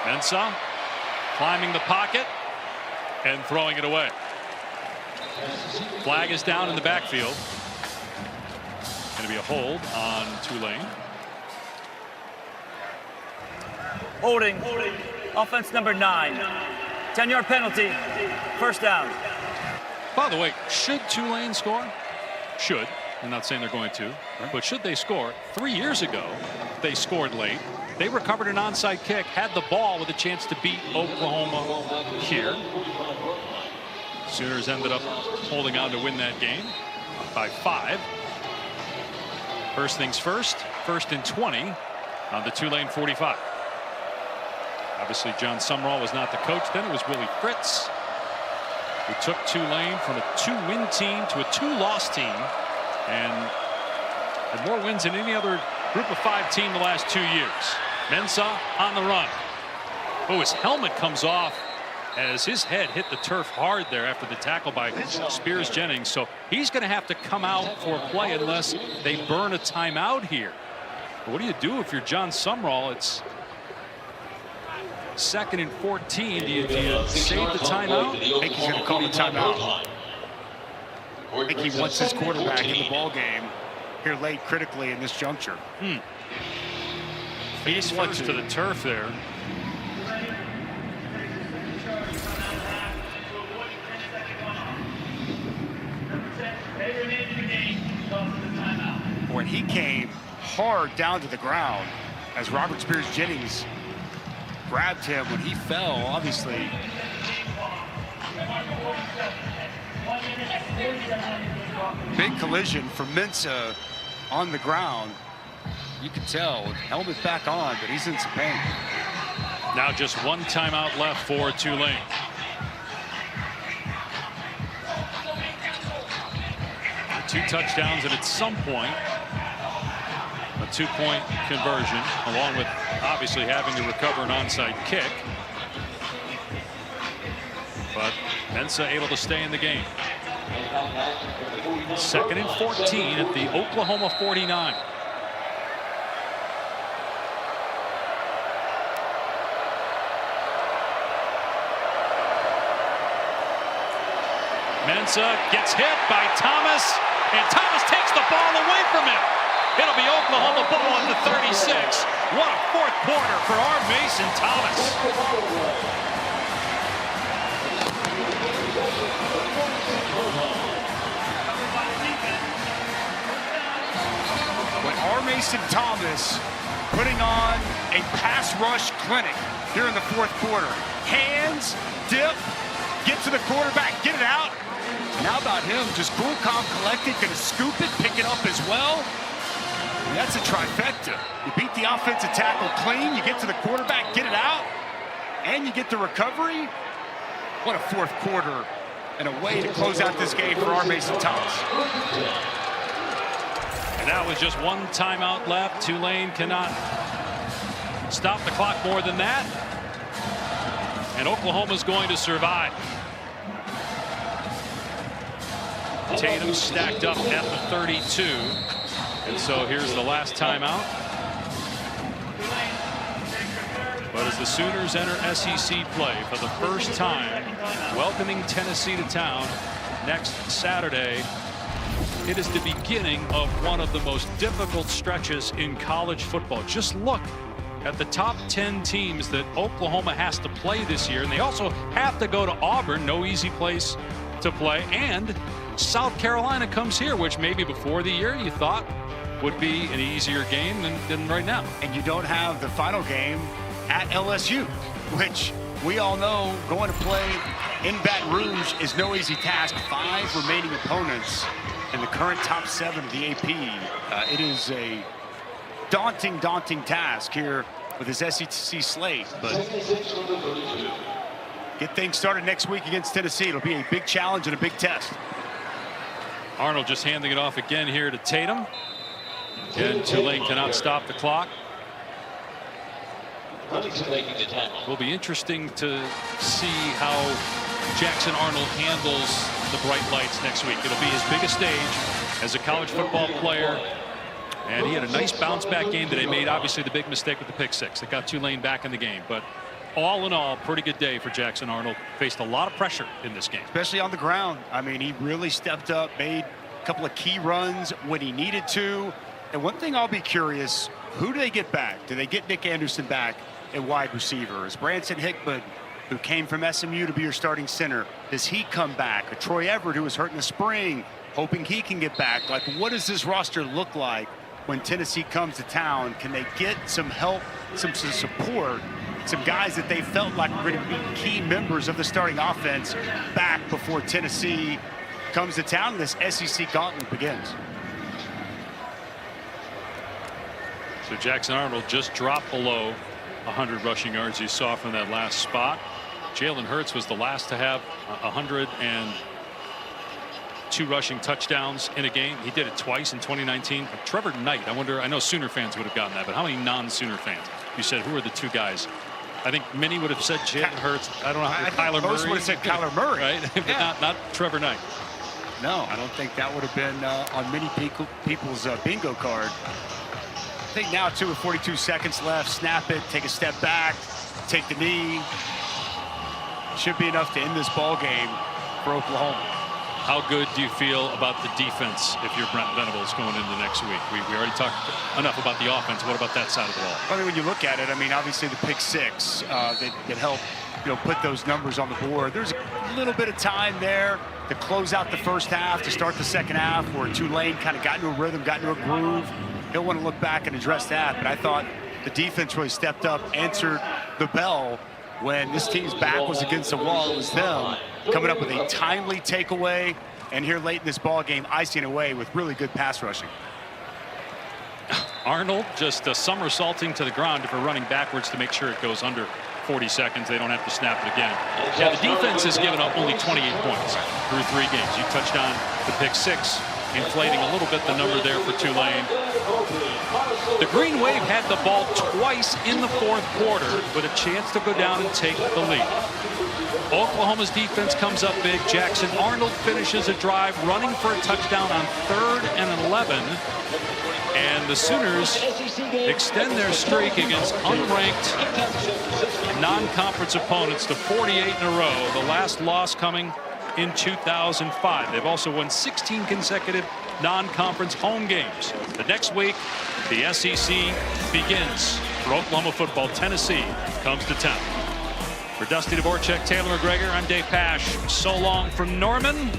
Mensah climbing the pocket and throwing it away. Flag is down in the backfield. Going to be a hold on Tulane. Holding. Offense number 9. 10-yard penalty. First down. By the way, should Tulane score? Should. I'm not saying they're going to, but should they score? 3 years ago, they scored late. They recovered an onside kick, had the ball with a chance to beat Oklahoma here. Sooners ended up holding on to win that game by 5. First things first, 1st and 20 on the Tulane 45. Obviously, John Sumrall was not the coach then. It was Willie Fritz, who took Tulane from a 2-win team to a 2-loss team, and had more wins than any other group of 5 team the last 2 years. Mensah on the run. Oh, his helmet comes off as his head hit the turf hard there after the tackle by Spears Jennings. So he's going to have to come out for a play unless they burn a timeout here. But what do you do if you're John Sumrall? It's 2nd and 14. Do you save the timeout? I think he's going to call the timeout. I think he wants his quarterback in the ball game here late critically in this juncture. Face first to the turf there. When he came hard down to the ground as Robert Spears Jennings grabbed him when he fell, obviously. Big collision for Mensah on the ground. You can tell, helmet back on, but he's in some pain. Now just one timeout left for Tulane. Two touchdowns, and at some point, a 2-point conversion, along with obviously having to recover an onside kick. But Mensah able to stay in the game. 2nd and 14 at the Oklahoma 49. Mensah gets hit by Thomas, and Thomas takes the ball away from him. It'll be Oklahoma ball at the 36. What a 4th quarter for our Mason Thomas. When our Mason Thomas putting on a pass rush clinic here in the 4th quarter. Hands, dip, get to the quarterback, get it out. And how about him? Just cool, calm, collected, gonna scoop it, pick it up as well. And that's a trifecta. You beat the offensive tackle clean, you get to the quarterback, get it out, and you get the recovery. What a 4th quarter and a way to close out this game for our Mason Thomas. And that was just one timeout left. Tulane cannot stop the clock more than that. And Oklahoma's going to survive. Tatum stacked up at the 32. And so here's the last timeout. But as the Sooners enter SEC play for the first time, welcoming Tennessee to town next Saturday, it is the beginning of one of the most difficult stretches in college football. Just look at the top 10 teams that Oklahoma has to play this year. And they also have to go to Auburn, no easy place to play. And South Carolina comes here, which maybe before the year you thought would be an easier game than right now. And you don't have the final game at LSU, which we all know going to play in Baton Rouge is no easy task. 5 remaining opponents in the current top 7 of the AP. It is a daunting task here with this SEC slate, but get things started next week against Tennessee. It'll be a big challenge and a big test. Arnold just handing it off again here to Tatum. And Tulane cannot stop the clock. Will be interesting to see how Jackson Arnold handles the bright lights next week. It'll be his biggest stage as a college football player. And he had a nice bounce back game that he made. Obviously the big mistake with the pick 6 that got Tulane back in the game. But all in all, pretty good day for Jackson Arnold. Faced a lot of pressure in this game. Especially on the ground. I mean, he really stepped up, made a couple of key runs when he needed to. And one thing I'll be curious, who do they get back? Do they get Nick Anderson back at wide receiver? Is Branson Hickman, who came from SMU to be your starting center, does he come back? Or Troy Everett, who was hurt in the spring, hoping he can get back? Like, what does this roster look like when Tennessee comes to town? Can they get some help, some support, some guys that they felt like were going to be key members of the starting offense back before Tennessee comes to town and this SEC gauntlet begins? So Jackson Arnold just dropped below 100 rushing yards you saw from that last spot. Jalen Hurts was the last to have 102 rushing touchdowns in a game. He did it twice in 2019. Trevor Knight, I know Sooner fans would have gotten that, but how many non-Sooner fans you said, who are the two guys? I think many would have said Jalen Hurts. I don't know how Kyler Murray. Most would have said Kyler Murray. Right? But not Trevor Knight. No, I don't think that would have been on many people's bingo card. I think now, too, with 42 seconds left, snap it, take a step back, take the knee. Should be enough to end this ball game for Oklahoma. How good do you feel about the defense if you're Brent Venables going into next week? We already talked enough about the offense. What about that side of the ball? I mean, when you look at it, I mean, obviously the pick six that helped, put those numbers on the board. There's a little bit of time there to close out the first half, to start the second half, where Tulane kind of got into a rhythm, got into a groove. He'll want to look back and address that, but I thought the defense really stepped up, answered the bell when this team's back was against the wall. It was them coming up with a timely takeaway, and here late in this ball game, icing away with really good pass rushing. Arnold just somersaulting to the ground if we're running backwards to make sure it goes under 40 seconds. They don't have to snap it again. Yeah, the defense has given up only 28 points through 3 games. You touched on the pick six, inflating a little bit the number there for Tulane. The Green Wave had the ball twice in the 4th quarter with a chance to go down and take the lead. Oklahoma's defense comes up big. Jackson Arnold finishes a drive running for a touchdown on 3rd and 11. And the Sooners extend their streak against unranked non-conference opponents to 48 in a row. The last loss coming in 2005. They've also won 16 consecutive non-conference home games. The next week, the SEC begins for Oklahoma football. Tennessee comes to town. For Dusty Dvorak, Taylor McGregor, I'm Dave Pasch. So long from Norman.